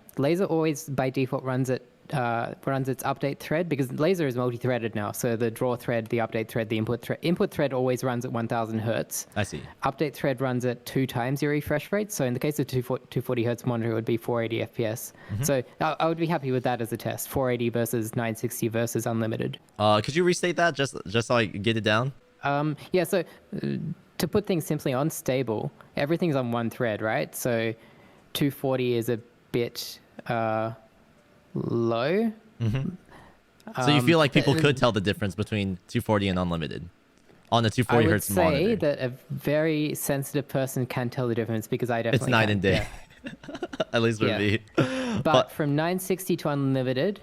always by default runs its update thread, because Lazer is multi-threaded now. So the draw thread, the update thread, the input thread always runs at 1000 hertz. I see. Update thread runs at 2 times your refresh rate. So in the case of 240 hertz monitor, it would be 480 FPS. So I would be happy with that as a test. 480 versus 960 versus unlimited. Could you restate that just so I get it down? Yeah, so to put things simply, on stable, everything's on one thread, right? So 240 is a bit low. So you feel like people could tell the difference between 240 and unlimited on the 240 hertz monitor? I would say that a very sensitive person can tell the difference, because I definitely It's night can. and day. Yeah. At least with me. But from 960 to unlimited,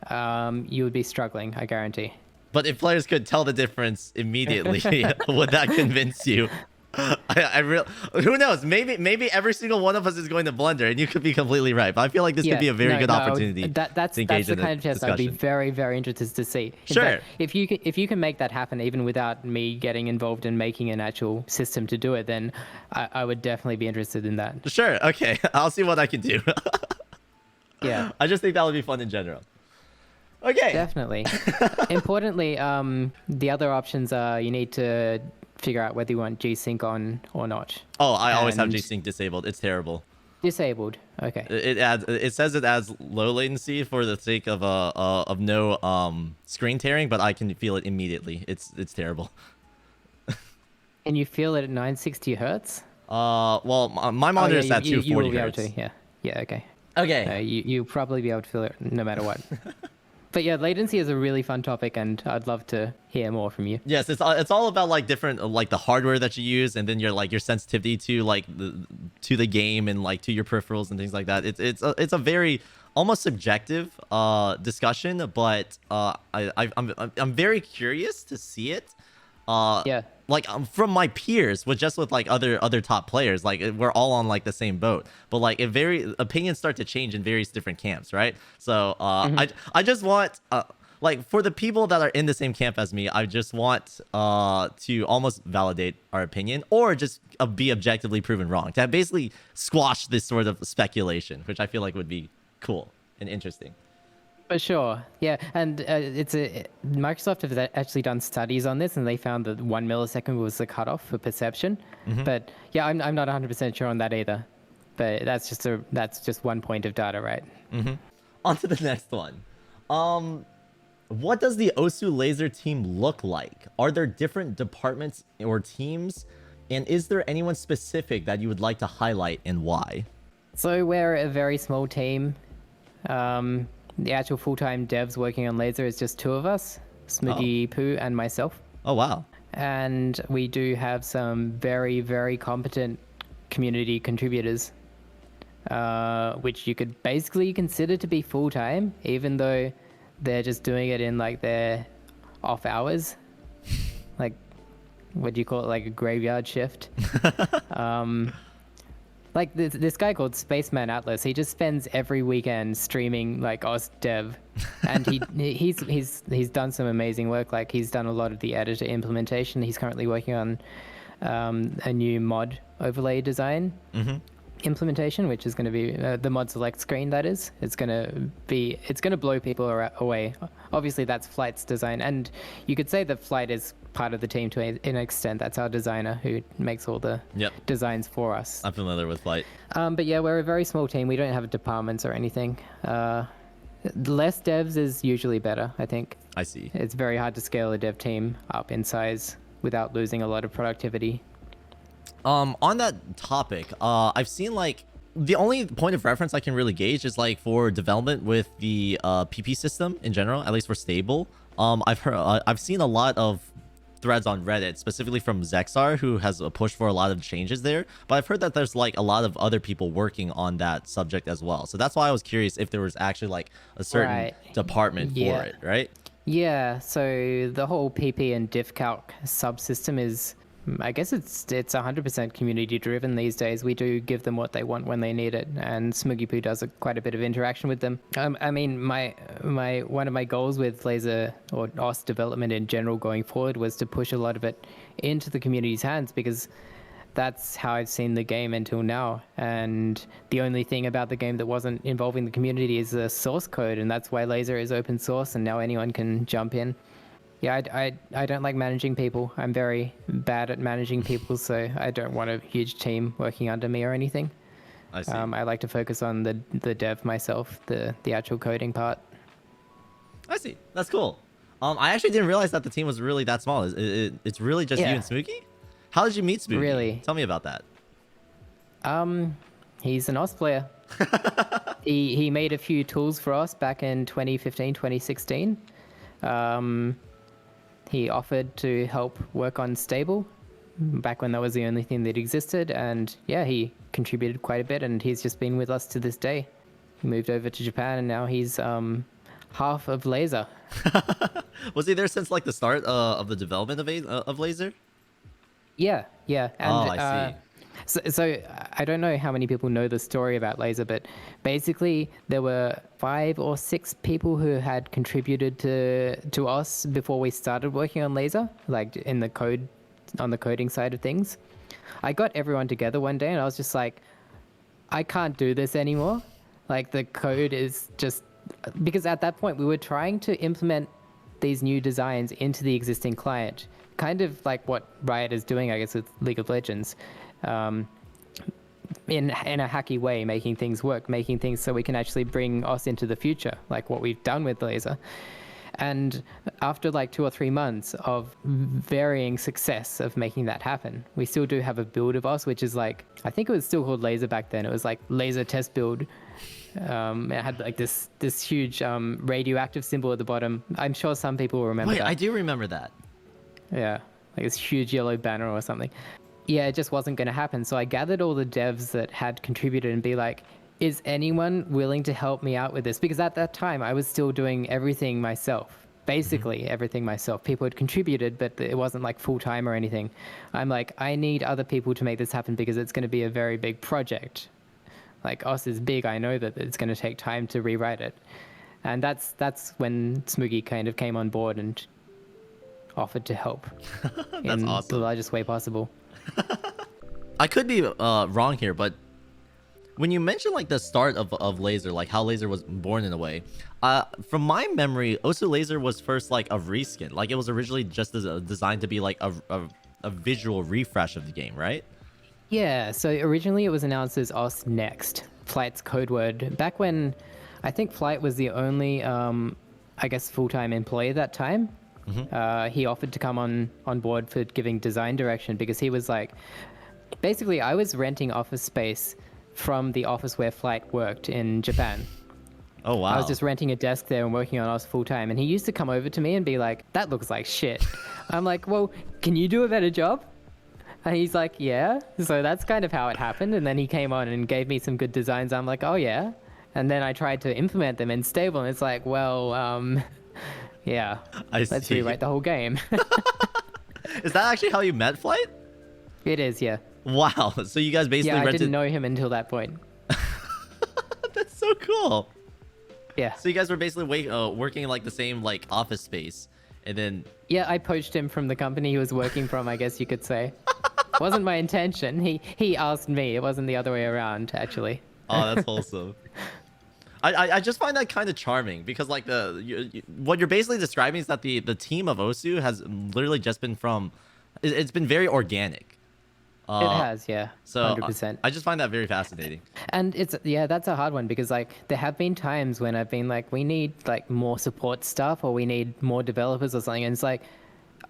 you would be struggling, I guarantee. But if players could tell the difference immediately, would that convince you? Who knows? Maybe every single one of us is going to blunder, and you could be completely right. But I feel like this could be a very good opportunity. That's to engage the in kind of test I'd be very, very interested to see. In fact, if you can make that happen even without me getting involved in making an actual system to do it, then I would definitely be interested in that. Sure. Okay. I'll see what I can do. Yeah. I just think that would be fun in general. Okay. Definitely. Importantly, the other options are you need to figure out whether you want G-Sync on or not. Oh, I always have G-Sync disabled. It's terrible. Disabled. Okay. It says it adds low latency for the sake of no screen tearing, but I can feel it immediately. It's terrible. And you feel it at 960 hertz? Well, my monitor is at 240 you will be hertz. able to, yeah. Yeah, okay. Okay. You'll probably be able to feel it no matter what. But yeah, latency is a really fun topic, and I'd love to hear more from you. Yes, it's all about like different like the hardware that you use, and then your sensitivity to like to the game and like to your peripherals and things like that. It's a very almost subjective discussion, but I'm very curious to see it. Yeah. Like from my peers with like other top players, like we're all on like the same boat, but like opinions start to change in various different camps, right? So I just want like for the people that are in the same camp as me, I just want to almost validate our opinion, or just be objectively proven wrong, to basically squash this sort of speculation, which I feel like would be cool and interesting. For sure, yeah, and Microsoft has actually done studies on this, and they found that 1 millisecond was the cutoff for perception. But yeah, I'm not 100% sure on that either. But that's just one point of data, right? On to the next one. What does the Osu Lazer team look like? Are there different departments or teams? And is there anyone specific that you would like to highlight, and why? So we're a very small team. The actual full-time devs working on Lazer is just 2 of us, Smoogie Poo and myself. Oh, wow. And we do have some very, very competent community contributors, which you could basically consider to be full-time, even though they're just doing it in like their off hours. Like, what do you call it? Like a graveyard shift. Like this guy called Spaceman Atlas, he just spends every weekend streaming like Oz Dev, and he's done some amazing work. Like he's done a lot of the editor implementation. He's currently working on a new mod overlay design implementation, which is going to be the mod select screen. That is, it's going to blow people away. Obviously, that's Flight's design, and you could say that Flight is part of the team to an extent. That's our designer who makes all the designs for us. I'm familiar with Flight. But yeah, we're a very small team. We don't have departments or anything. Less devs is usually better, I think. I see. It's very hard to scale a dev team up in size without losing a lot of productivity. On that topic, I've seen like the only point of reference I can really gauge is like for development with the PP system in general, at least for stable. I've seen a lot of threads on Reddit, specifically from Zexar, who has a push for a lot of changes there. But I've heard that there's like a lot of other people working on that subject as well. So that's why I was curious if there was actually like a certain department for it, right? Yeah, so the whole PP and diffcalc subsystem is, I guess it's 100% community driven these days. We do give them what they want when they need it, and Smoogie Poo does quite a bit of interaction with them. I mean, my one of my goals with Lazer or OS development in general going forward was to push a lot of it into the community's hands, because that's how I've seen the game until now. And the only thing about the game that wasn't involving the community is the source code, and that's why Lazer is open source and now anyone can jump in. Yeah, I don't like managing people. I'm very bad at managing people, so I don't want a huge team working under me or anything. I see. I like to focus on the dev myself, the actual coding part. I see. That's cool. I actually didn't realize that the team was really that small. It's really just you and Smoogie? How did you meet Smoogie? Really? Tell me about that. He's an OS player. He made a few tools for us back in 2015, 2016. He offered to help work on Stable back when that was the only thing that existed. And yeah, he contributed quite a bit, and he's just been with us to this day. He moved over to Japan, and now he's half of Lazer. Was he there since like the start of the development of Lazer? Yeah. And, I see. So I don't know how many people know the story about Lazer, but basically there were 5 or 6 people who had contributed to us before we started working on Lazer, like in the code, on the coding side of things. I got everyone together one day and I was just like, I can't do this anymore. Like the code is just, because at that point we were trying to implement these new designs into the existing client, kind of like what Riot is doing, I guess, with League of Legends. In a hacky way, making things work, making things so we can actually bring us into the future, like what we've done with Lazer. And after like 2 or 3 months of varying success of making that happen, we still do have a build of us, which is like, I think it was still called Lazer back then. It was like Lazer test build. It had like this huge radioactive symbol at the bottom. I'm sure some people will remember that. I do remember that. Yeah, like this huge yellow banner or something. Yeah, it just wasn't going to happen. So I gathered all the devs that had contributed and be like, is anyone willing to help me out with this? Because at that time, I was still doing everything myself, basically everything myself. People had contributed, but it wasn't like full-time or anything. I'm like, I need other people to make this happen because it's going to be a very big project. Like OS is big. I know that it's going to take time to rewrite it. And that's when Smoogie kind of came on board and offered to help in awesome. the largest way possible. I could be wrong here, but when you mentioned like the start of Lazer, like how Lazer was born in a way, from my memory, Osu Lazer was first like a reskin. Like it was originally just designed to be like a visual refresh of the game, right? Yeah, so originally it was announced as OS Next, Flight's code word. Back when I think Flight was the only, I guess, full-time employee at that time. He offered to come on board for giving design direction because he was like, basically I was renting office space from the office where Flight worked in Japan. Oh, wow. I was just renting a desk there and working on OS full time. And he used to come over to me and be like, that looks like shit. I'm like, well, can you do a better job? And he's like, yeah. So that's kind of how it happened. And then he came on and gave me some good designs. I'm like, oh yeah. And then I tried to implement them in Stable. And it's like, well, yeah, let's rewrite the whole game. Is that actually how you met Flight? It is, yeah. Wow. So you guys basically rented... I didn't know him until that point. That's so cool. Yeah. So you guys were basically working in like the same like office space, and then... Yeah, I poached him from the company he was working from, I guess you could say. Wasn't my intention. He asked me. It wasn't the other way around, actually. Oh, that's wholesome. I just find that kind of charming because like what you're basically describing is that the team of Osu has literally just been it's been very organic. It has, yeah. So 100%. I just find that very fascinating. And that's a hard one because like there have been times when I've been like, we need like more support stuff or we need more developers or something, and it's like,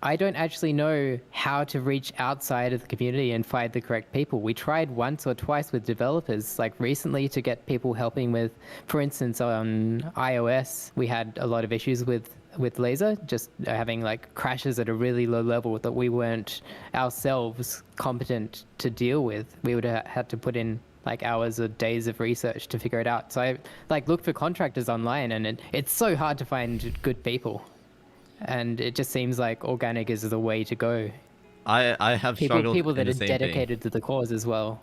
I don't actually know how to reach outside of the community and find the correct people. We tried once or twice with developers, like recently, to get people helping with, for instance, on iOS, we had a lot of issues with Lazer, just having like crashes at a really low level that we weren't ourselves competent to deal with. We would have had to put in like hours or days of research to figure it out. So I like looked for contractors online, and it's so hard to find good people. And it just seems like organic is the way to go. I have struggled People in that the are same dedicated to the cause as well.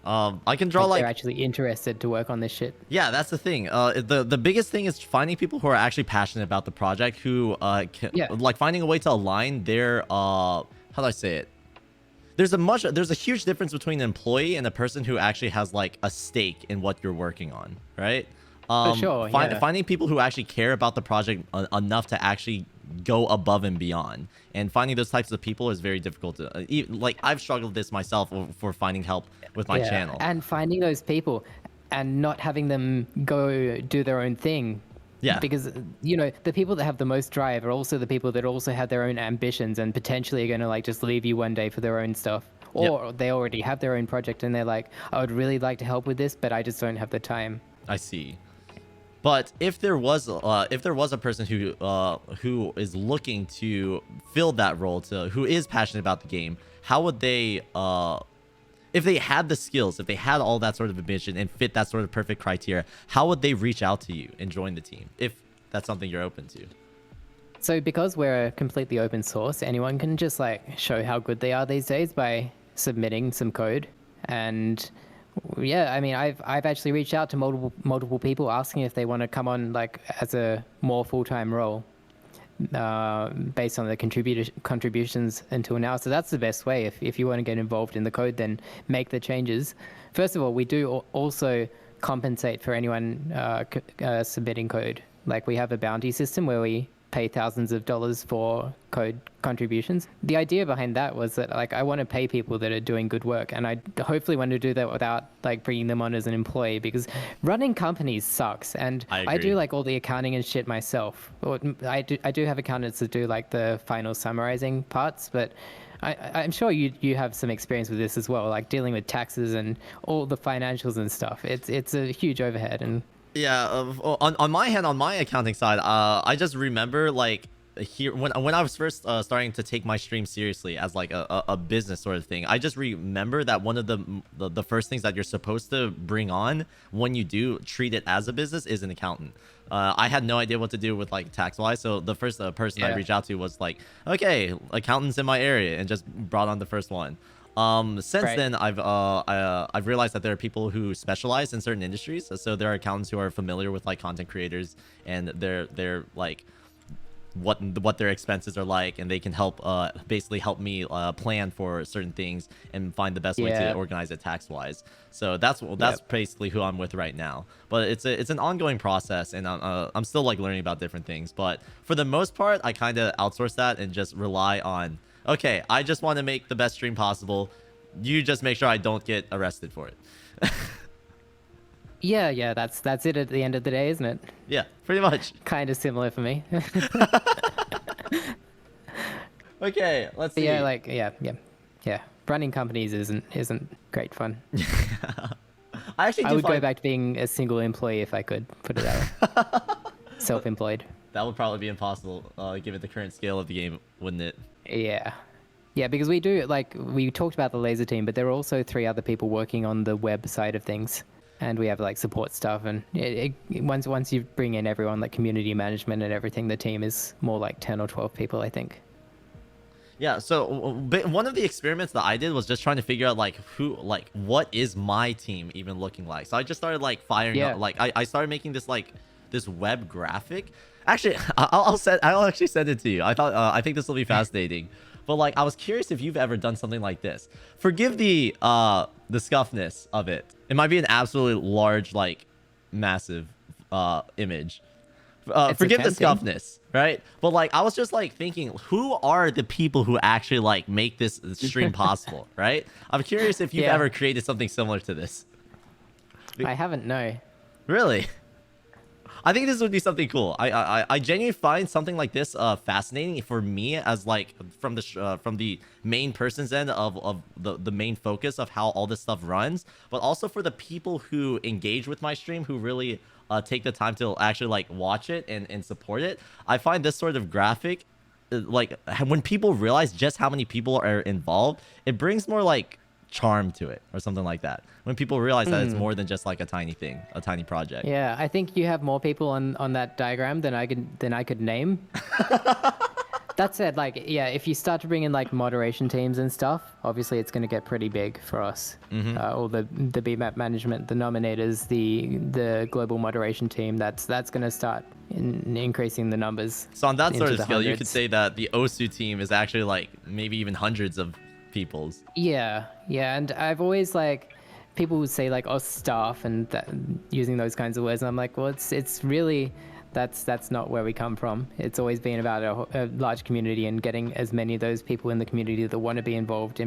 I can draw They're actually interested to work on this shit. yeah, that's the thing. The biggest thing is finding people who are actually passionate about the project, who like finding a way to align their how do I say it? There's a huge difference between an employee and a person who actually has like a stake in what you're working on, right? For sure, Finding people who actually care about the project enough to actually go above and beyond, and finding those types of people is very difficult to like I've struggled this myself for finding help with my channel, and finding those people and not having them go do their own thing. Yeah, because you know the people that have the most drive are also the people that also have their own ambitions and potentially are going to like just leave you one day for their own stuff, or they already have their own project and they're like, I would really like to help with this, but I just don't have the time. I see. But if there was a person who is looking to fill that role, who is passionate about the game, how would they if they had the skills, if they had all that sort of ambition and fit that sort of perfect criteria, how would they reach out to you and join the team if that's something you're open to? So because we're a completely open source, anyone can just like show how good they are these days by submitting some code. And yeah, I mean, I've actually reached out to multiple people asking if they want to come on like as a more full-time role, based on the contributions until now. So that's the best way. If you want to get involved in the code, then make the changes. First of all, we do also compensate for anyone submitting code. Like we have a bounty system where we pay thousands of dollars for code contributions. The idea behind that was that like I want to pay people that are doing good work, and I hopefully want to do that without like bringing them on as an employee, because running companies sucks, and I do like all the accounting and shit myself. I do have accountants that do like the final summarizing parts, but I'm sure you have some experience with this as well, like dealing with taxes and all the financials and stuff. It's a huge overhead. And yeah, on my hand, on my accounting side, I just remember like here when I was first starting to take my stream seriously as like a business sort of thing. I just remember that one of the first things that you're supposed to bring on when you do treat it as a business is an accountant. I had no idea what to do with like tax wise, so the first person I reached out to was like, okay, accountants in my area, and just brought on the first one. Since then, I've realized that there are people who specialize in certain industries. So there are accountants who are familiar with like content creators, and they're like what their expenses are like, and they can help basically help me plan for certain things and find the best way to organize it tax wise. So that's basically who I'm with right now. But it's an ongoing process, and I'm still like learning about different things. But for the most part, I kind of outsource that and just rely on, okay, I just want to make the best stream possible. You just make sure I don't get arrested for it. Yeah, that's it at the end of the day, isn't it? Yeah, pretty much. Kind of similar for me. Okay, let's see. Yeah. Running companies isn't great fun. I actually would go back to being a single employee if I could, put it that way. Self-employed. That would probably be impossible, given the current scale of the game, wouldn't it? Yeah, because we talked about the Lazer team, but there are also 3 other people working on the web side of things. And we have like support stuff, and once you bring in everyone, like community management and everything, the team is more like 10 or 12 people, I think. Yeah, so one of the experiments that I did was just trying to figure out like what is my team even looking like. So I just started like firing up, like I started making this web graphic. Actually, I'll actually send it to you. I think this will be fascinating. But like I was curious if you've ever done something like this. Forgive the scuffness of it. It might be an absolutely large, like massive image. Forgive the scuffness, right? But like I was just like thinking, who are the people who actually like make this stream possible, right? I'm curious if you've ever created something similar to this. I haven't, no. Really? I think this would be something cool. I genuinely find something like this fascinating for me as like from the main person's end of the main focus of how all this stuff runs, but also for the people who engage with my stream, who really take the time to actually like watch it and support it. I find this sort of graphic, like when people realize just how many people are involved, it brings more like charm to it or something like that. When people realize that it's more than just like a tiny thing, a tiny project. Yeah, I think you have more people on that diagram than I could name. That said, like, yeah, if you start to bring in like moderation teams and stuff, obviously it's going to get pretty big for us. All the Beatmap management, the nominators, the global moderation team, that's going to start increasing the numbers. So on that sort of into the scale, you could hundreds. say that the OSU team is actually like maybe even hundreds of peoples. Yeah, and I've always like, people would say like us staff and that, using those kinds of words, and I'm like, well, it's really, that's not where we come from. It's always been about a large community and getting as many of those people in the community that want to be involved.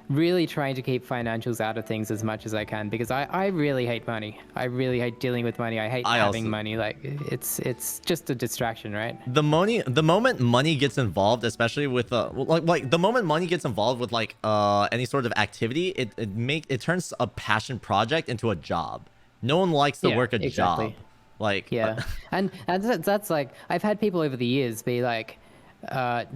Really trying to keep financials out of things as much as I can, because I really hate money. I really hate dealing with money. I hate having money. Like it's just a distraction, right? The moment money gets involved, especially with like the moment money gets involved with like any sort of activity, it turns a passion project into a job. No one likes to work a job. Like and that's like, I've had people over the years be like,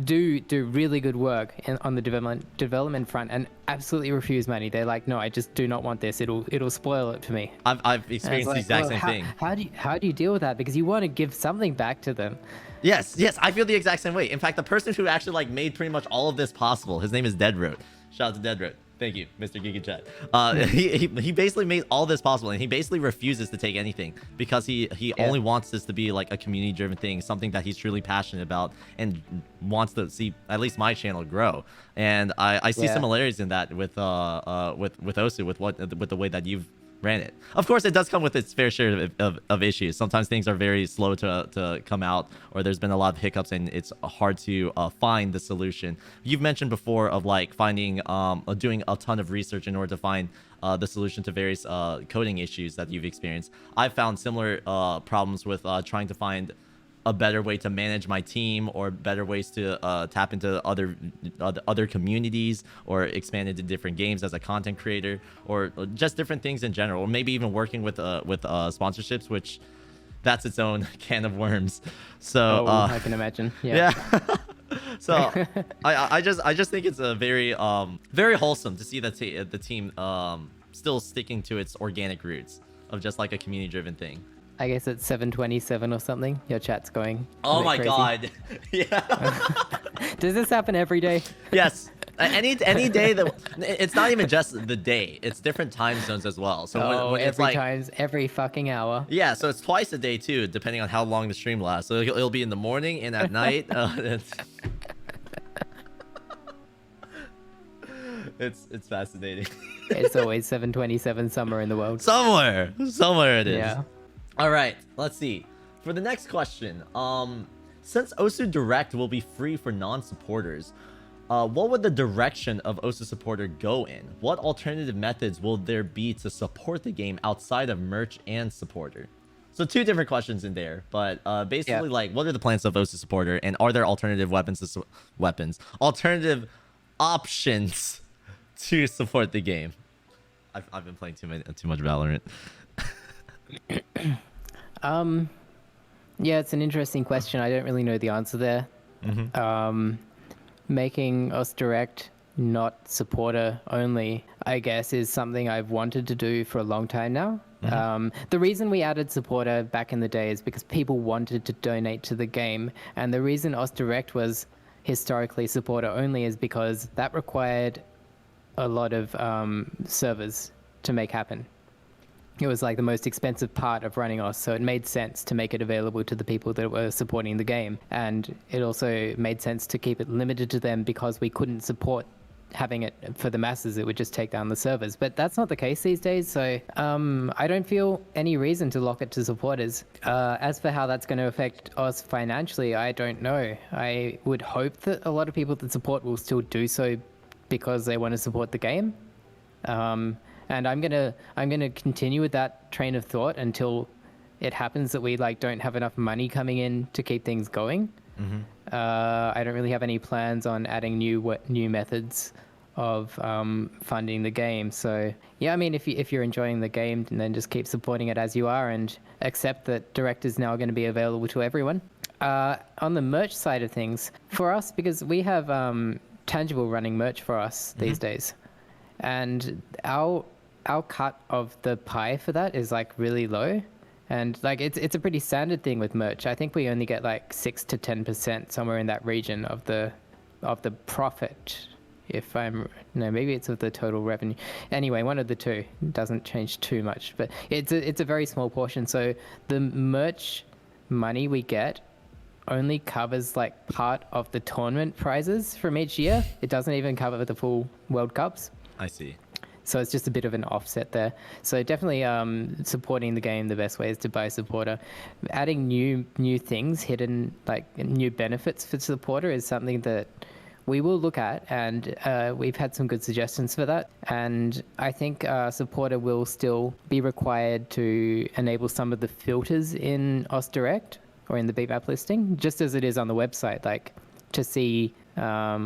do really good work on the development front and absolutely refuse money. They're like, no, I just do not want this. It'll spoil it for me. I've experienced the exact same thing. How do you deal with that? Because you want to give something back to them. Yes, I feel the exact same way. In fact, the person who actually like made pretty much all of this possible, his name is Deadroot. Shout out to Deadroot. Thank you, Mr. Giga Chat. He basically made all this possible, and he basically refuses to take anything because he only wants this to be like a community-driven thing, something that he's truly passionate about, and wants to see at least my channel grow. And I see similarities in that with Osu, with the way that you've ran it. Of course, it does come with its fair share of issues. Sometimes things are very slow to come out, or there's been a lot of hiccups and it's hard to find the solution. You've mentioned before of like finding doing a ton of research in order to find the solution to various coding issues that you've experienced. I've found similar problems with trying to find a better way to manage my team, or better ways to tap into other communities, or expand into different games as a content creator, or just different things in general, or maybe even working with sponsorships, which that's its own can of worms. So I can imagine. Yeah. So I just think it's a very very wholesome to see that the team still sticking to its organic roots of just like a community driven thing. I guess it's 7:27 or something. Your chat's going. Oh my crazy. god. Yeah. Does this happen every day? Yes. Any day that it's not even just the day. It's different time zones as well. So when it's like every fucking hour. Yeah, so it's twice a day too, depending on how long the stream lasts. So it'll be in the morning and at night. It's fascinating. It's always 7:27 somewhere in the world. Somewhere it is. Yeah. All right, let's see. For the next question, since Osu Direct will be free for non-supporters, what would the direction of Osu Supporter go in? What alternative methods will there be to support the game outside of merch and supporter? So two different questions in there, but basically, like, what are the plans of Osu Supporter, and are there alternative alternative options to support the game? I've been playing too much Valorant. Yeah, it's an interesting question. I don't really know the answer there. Making us direct not supporter only, I guess, is something I've wanted to do for a long time now. The reason we added supporter back in the day is because people wanted to donate to the game, and the reason us direct was historically supporter only is because that required a lot of servers to make happen. It was like the most expensive part of running OS, so it made sense to make it available to the people that were supporting the game. And it also made sense to keep it limited to them because we couldn't support having it for the masses. It would just take down the servers. But that's not the case these days, so I don't feel any reason to lock it to supporters. As for how that's going to affect us financially, I don't know. I would hope that a lot of people that support will still do so because they want to support the game. And I'm gonna continue with that train of thought until it happens that we like don't have enough money coming in to keep things going. I don't really have any plans on adding new methods of funding the game. So yeah, I mean, if you're enjoying the game, then just keep supporting it as you are, and accept that Direct is now going to be available to everyone. On the merch side of things, for us, because we have Tangible running merch for us these days, and our cut of the pie for that is like really low. And like it's a pretty standard thing with merch. I think we only get like 6 to 10%, somewhere in that region of the profit. If I'm no, maybe it's of the total revenue. Anyway, one of the two. It doesn't change too much, but it's a very small portion. So the merch money we get only covers like part of the tournament prizes from each year. It doesn't even cover the full World Cups. I see. So it's just a bit of an offset there. So definitely supporting the game, the best way is to buy a supporter. Adding new things, hidden like new benefits for supporter is something that we will look at, and we've had some good suggestions for that. And I think supporter will still be required to enable some of the filters in OS Direct or in the Beatmap listing, just as it is on the website, like to see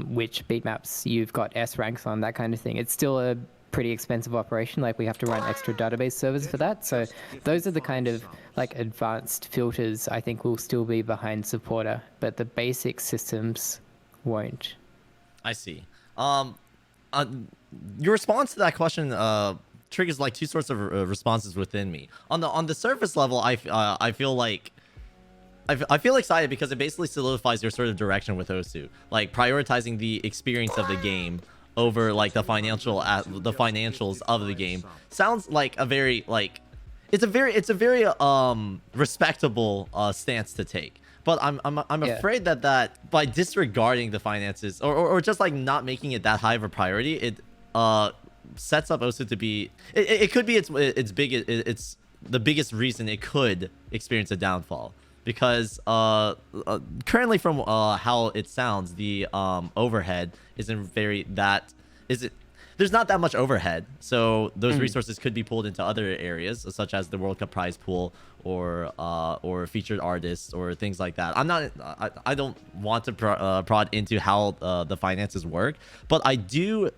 which beatmaps you've got S ranks on, that kind of thing. It's still a pretty expensive operation. Like we have to run extra database servers for that. So those are the kind of like advanced filters I think will still be behind supporter, but the basic systems won't. I see. Your response to that question triggers like two sorts of responses within me. On the surface level, I feel like I feel excited because it basically solidifies your sort of direction with Osu, like prioritizing the experience of the game over like the financials of the game. Sounds like a very like it's a very respectable stance to take. But I'm afraid that by disregarding the finances or just like not making it that high of a priority, it sets up Osu to be it could be it's the biggest reason it could experience a downfall. Because currently from how it sounds, the overhead isn't there's not that much overhead, so those resources could be pulled into other areas, such as the World Cup prize pool or featured artists or things like that. I don't want to prod into how the finances work, but I do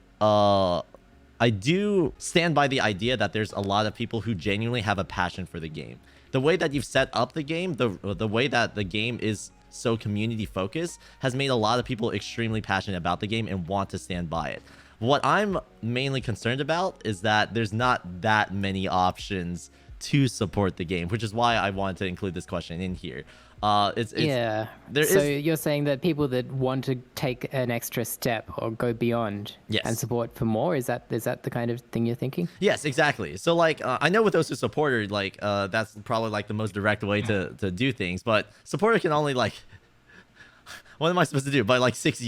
stand by the idea that there's a lot of people who genuinely have a passion for the game. The way that you've set up the game, the way that the game is so community focused, has made a lot of people extremely passionate about the game and want to stand by it. What I'm mainly concerned about is that there's not that many options to support the game, which is why I wanted to include this question in here. You're saying that people that want to take an extra step or go beyond and support for more, is that the kind of thing you're thinking? Yes, exactly. So like I know with Osu supporter, like that's probably like the most direct way to do things, but supporter can only like what am I supposed to do? Buy like 6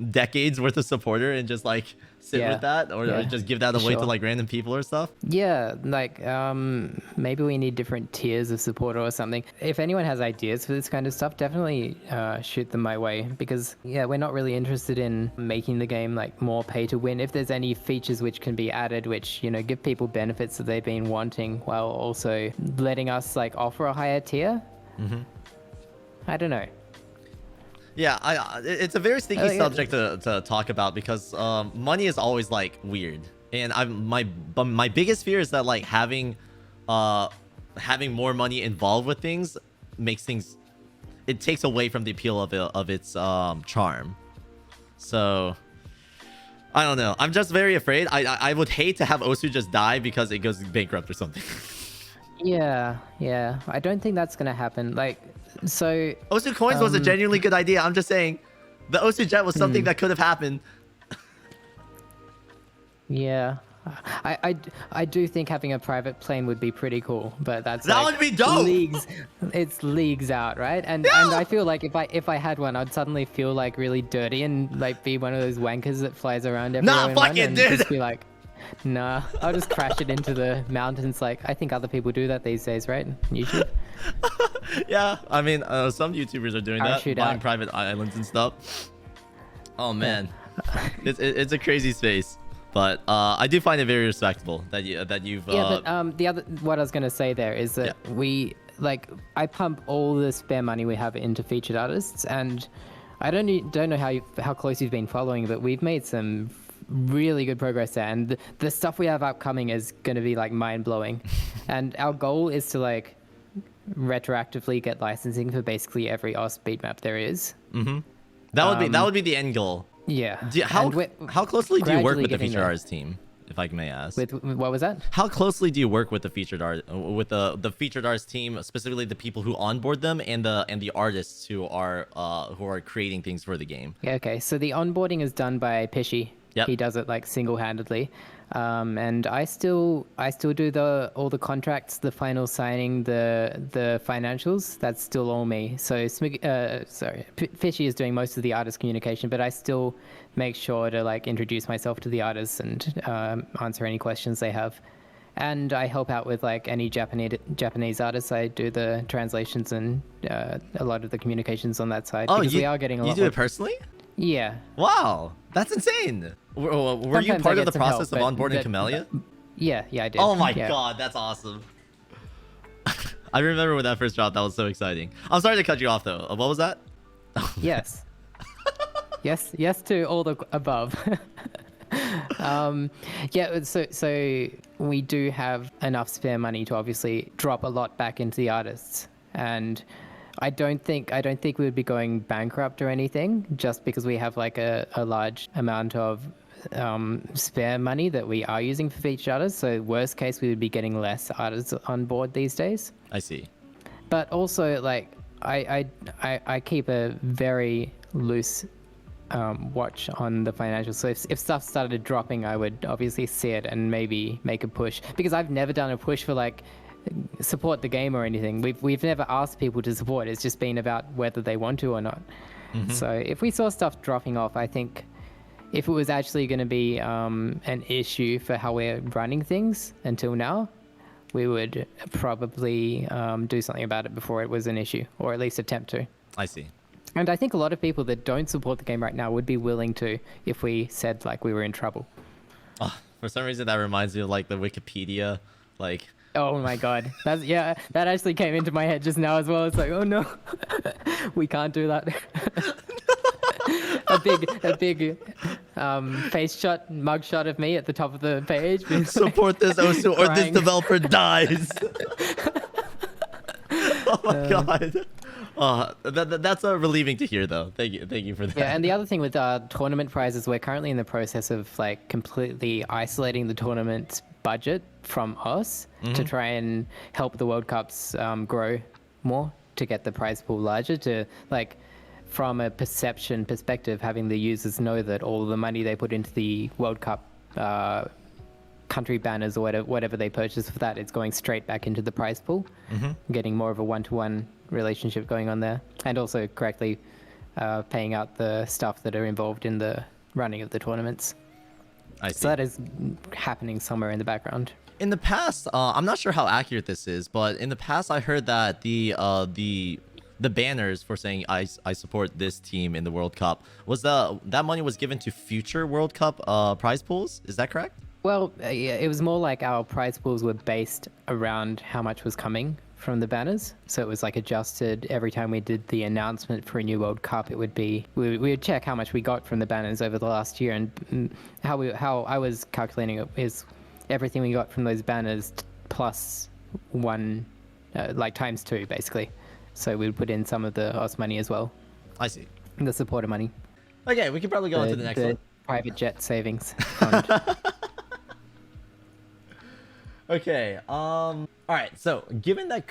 decades worth of supporter and just like sit with that, or just give that away to like random people or stuff? Yeah, like maybe we need different tiers of supporter or something. If anyone has ideas for this kind of stuff, definitely shoot them my way, because we're not really interested in making the game like more pay to win. If there's any features which can be added, which give people benefits that they've been wanting, while also letting us like offer a higher tier. I don't know. Yeah, it's a very sticky subject to talk about, because money is always like weird, and my biggest fear is that like having more money involved with things it takes away from the appeal of its charm. So I don't know. I'm just very afraid. I would hate to have Osu just die because it goes bankrupt or something. Yeah. I don't think that's gonna happen. Like. So Osu coins was a genuinely good idea. I'm just saying the Osu jet was something that could have happened. Yeah, I do think having a private plane would be pretty cool, but that would be dope. It's leagues out, right? And I feel like if I had one, I'd suddenly feel like really dirty and like be one of those wankers that flies around everywhere. Nah, fuck it, dude. Just be like, nah, I'll just crash it into the mountains. Like I think other people do that these days, right? YouTube. Yeah, I mean, some YouTubers are doing that, buying private islands and stuff. Oh man, it's a crazy space. But I do find it very respectable that you've. Yeah, but the other what I was gonna say there is that I pump all the spare money we have into featured artists, and I don't know how close you've been following, but we've made some really good progress there, and the stuff we have upcoming is going to be like mind blowing. And our goal is to like retroactively get licensing for basically every OS beatmap there is. That would be the end goal. Yeah. How closely do you work gradually with the getting featured there. artist team, if I may ask? With what was that? How closely do you work with the featured featured artist team, specifically the people who onboard them and the artists who are creating things for the game? Yeah, okay, so the onboarding is done by Peppy. Yep. He does it like single-handedly, and I still do all the contracts, the final signing, the financials. That's still all me. So Fishy is doing most of the artist communication, but I still make sure to like introduce myself to the artists and answer any questions they have. And I help out with like any Japanese artists. I do the translations and a lot of the communications on that side. Oh, because we are getting a lot. You do it personally? Yeah. Wow, that's insane. Were you Sometimes part I of the get some help, process of but onboarding Camellia? Yeah, I did. Oh my Yeah. god, that's awesome. I remember when that first dropped. That was so exciting. I'm sorry to cut you off though. What was that? Yes. yes to all the above. Yeah, so we do have enough spare money to obviously drop a lot back into the artists, and I don't think we would be going bankrupt or anything just because we have like a large amount of spare money that we are using for featured artists. So worst case, we would be getting less artists on board these days. I see. But also, like, I keep a very loose watch on the financials. So if stuff started dropping, I would obviously see it and maybe make a push, because I've never done a push for like support the game or anything. We've never asked people to support. It's just been about whether they want to or not. So if we saw stuff dropping off, I think if it was actually going to be an issue for how we're running things until now, we would probably do something about it before it was an issue, or at least attempt to. I see. And I think a lot of people that don't support the game right now would be willing to if we said like we were in trouble. Oh, for some reason, that reminds me of like the Wikipedia, like. Oh my god, that actually came into my head just now as well. It's like, oh no, we can't do that. a big face shot, mug shot of me at the top of the page. Support this Osu or this developer dies. Oh my god. That's relieving to hear though. Thank you for that. Yeah, and the other thing with tournament prizes, we're currently in the process of like completely isolating the tournament's budget from us to try and help the World Cups grow more, to get the prize pool larger, to like from a perception perspective, having the users know that all of the money they put into the World Cup country banners or whatever they purchase for that, it's going straight back into the prize pool, getting more of a one-to-one relationship going on there, and also correctly paying out the staff that are involved in the running of the tournaments. I see. So that is happening somewhere in the background. In the past, I'm not sure how accurate this is, but in the past I heard that the banners for saying I support this team in the World Cup was that money was given to future World Cup prize pools. Is that correct? Well, yeah, it was more like our prize pools were based around how much was coming from the banners. So it was like adjusted every time we did the announcement for a new World Cup. It would be we would check how much we got from the banners over the last year, and how I was calculating it is everything we got from those banners plus one, like times two basically. So we would put in some of the OS money as well. I see. The supporter money. Okay, we can probably go on to the next one. Private jet savings fund. Okay. All right. So, given that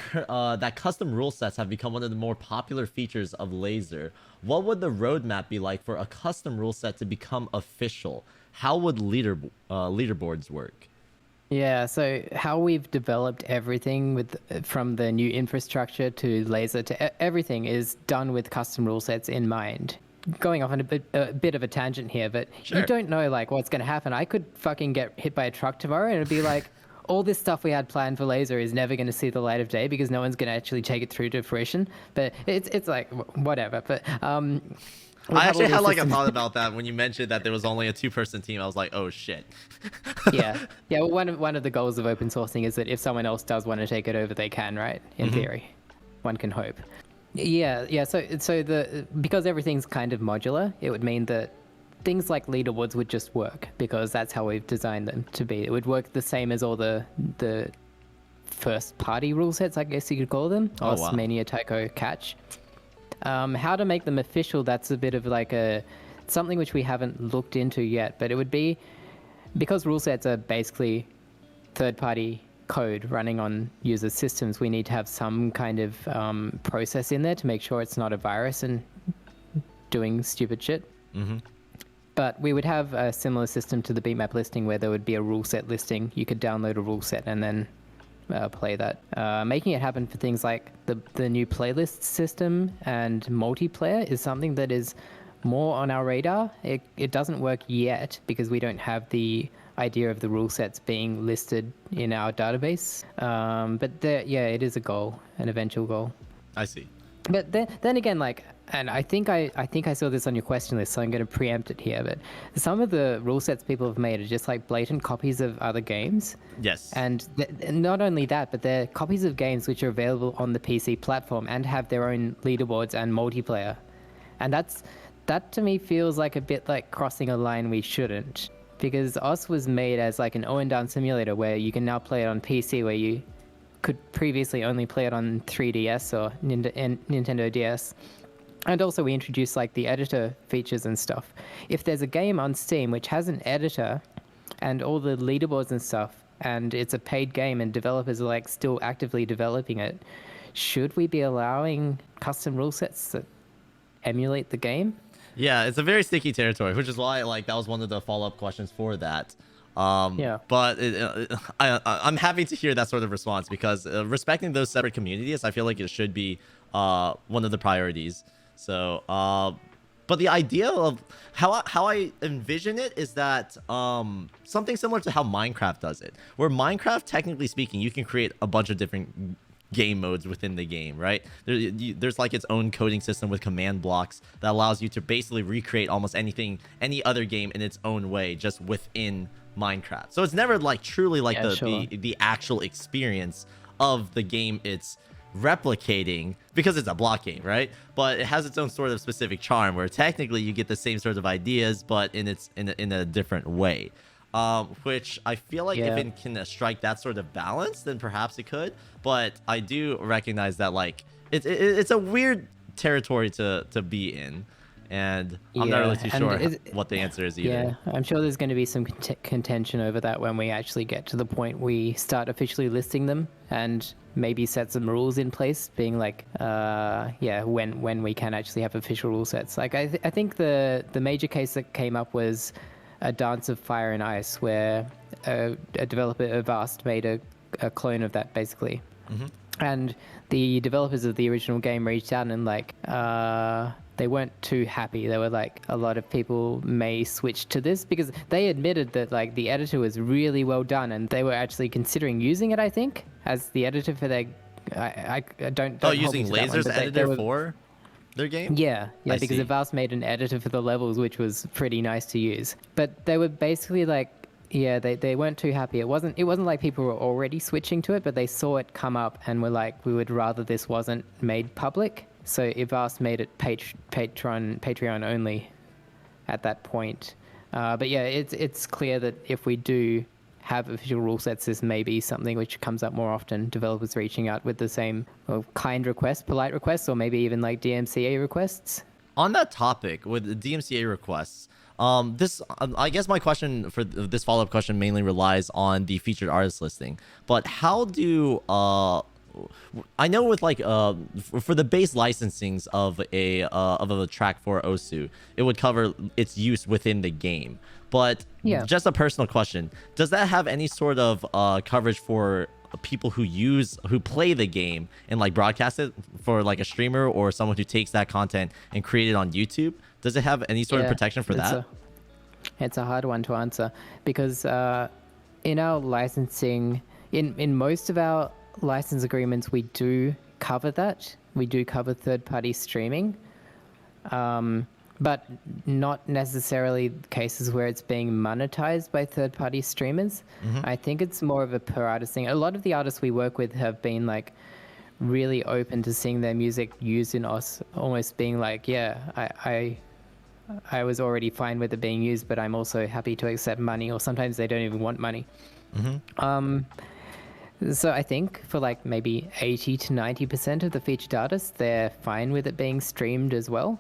that custom rule sets have become one of the more popular features of Lazer, what would the roadmap be like for a custom rule set to become official? How would leaderboards work? Yeah, so how we've developed everything from the new infrastructure to Lazer to everything is done with custom rule sets in mind. Going off on a bit of a tangent here, but Sure. You don't know like what's going to happen. I could fucking get hit by a truck tomorrow and it'd be like, all this stuff we had planned for Lazer is never going to see the light of day because no one's going to actually take it through to fruition. But it's like whatever. But I actually had like a thought about that when you mentioned that there was only a 2-person team. I was like, oh shit. yeah. Well, one of the goals of open sourcing is that if someone else does want to take it over, they can, right? In theory, one can hope. Yeah. So because everything's kind of modular, it would mean that things like leaderboards would just work because that's how we've designed them to be. It would work the same as all the first party rule sets, I guess you could call them. Oh, wow. Mania, Tycho, Catch. How to make them official, that's a bit of like something which we haven't looked into yet, but it would be, because rule sets are basically third-party code running on user systems, we need to have some kind of process in there to make sure it's not a virus and doing stupid shit. But we would have a similar system to the Beatmap listing where there would be a rule set listing. You could download a rule set and then play that. Making it happen for things like the new playlist system and multiplayer is something that is more on our radar. It doesn't work yet because we don't have the idea of the rule sets being listed in our database. But it is a goal, an eventual goal. I see. But then again, like, and I think I saw this on your question list, so I'm going to preempt it here. But some of the rule sets people have made are just like blatant copies of other games. Yes. And not only that, but they're copies of games which are available on the PC platform and have their own leaderboards and multiplayer. And that to me feels like a bit like crossing a line we shouldn't. Because OS was made as like an own down simulator where you can now play it on PC, where you could previously only play it on 3DS or Nintendo DS. And also we introduced like the editor features and stuff. If there's a game on Steam which has an editor and all the leaderboards and stuff, and it's a paid game and developers are like still actively developing it, should we be allowing custom rule sets that emulate the game? Yeah, it's a very sticky territory, which is why like that was one of the follow-up questions for that. But I'm happy to hear that sort of response because respecting those separate communities, I feel like it should be one of the priorities. So, but the idea of how I envision it is that something similar to how Minecraft does it, where Minecraft, technically speaking, you can create a bunch of different game modes within the game, right? There's like its own coding system with command blocks that allows you to basically recreate almost any other game in its own way, just within Minecraft. So it's never like truly like the actual experience of the game it's replicating, because it's a block game, right? But it has its own sort of specific charm where technically you get the same sort of ideas, but in a different way. Which I feel like if it can strike that sort of balance, then perhaps it could. But I do recognize that like it's a weird territory to be in, and I'm not really too sure what the answer is either. Yeah, I'm sure there's going to be some contention over that when we actually get to the point we start officially listing them and maybe set some rules in place, being like, when we can actually have official rule sets. Like I think the major case that came up was a Dance of Fire and Ice, where a developer, Avast, made a clone of that, basically. And the developers of the original game reached out and like they weren't too happy. They were like, a lot of people may switch to this, because they admitted that like the editor was really well done and they were actually considering using it, I think, as the editor for their I don't using Lazer's editor for their game? Yeah, because Avast made an editor for the levels, which was pretty nice to use. But they were basically like, they weren't too happy. It wasn't like people were already switching to it, but they saw it come up and were like, we would rather this wasn't made public. So Avast made it Patreon only at that point. But yeah, it's clear that if we do have official rule sets, this may be something which comes up more often. Developers reaching out with the same kind requests, polite requests, or maybe even like DMCA requests. On that topic, with the DMCA requests, I guess my question for this follow-up question mainly relies on the featured artist listing. But how do I know with like for the base licensings of a track for Osu, it would cover its use within the game. But just a personal question, does that have any sort of coverage for people who play the game and like broadcast it for like a streamer or someone who takes that content and create it on YouTube? Does it have any sort of protection for that? It's a hard one to answer, because in our licensing, in most of our license agreements, we do cover that. We do cover third-party streaming, but not necessarily cases where it's being monetized by third-party streamers. I think it's more of a per artist thing. A lot of the artists we work with have been like really open to seeing their music used in us, almost being like, yeah, I was already fine with it being used, but I'm also happy to accept money, or sometimes they don't even want money. So I think for like maybe 80 to 90% of the featured artists, they're fine with it being streamed as well.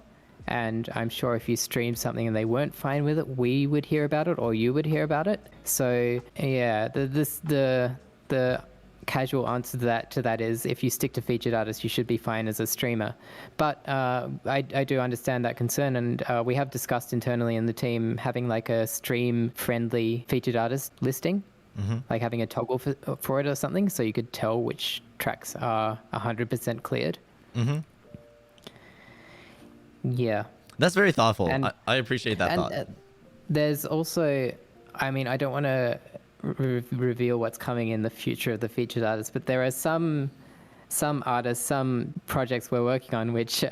And I'm sure if you streamed something and they weren't fine with it, we would hear about it, or you would hear about it. So yeah, the casual answer to that is, if you stick to featured artists, you should be fine as a streamer. But I do understand that concern, and we have discussed internally in the team having like a stream-friendly featured artist listing, like having a toggle for it or something, so you could tell which tracks are 100% cleared. Yeah. That's very thoughtful. And, I appreciate that thought. There's also, I mean, I don't want to reveal what's coming in the future of the featured artists, but there are some artists, some projects we're working on which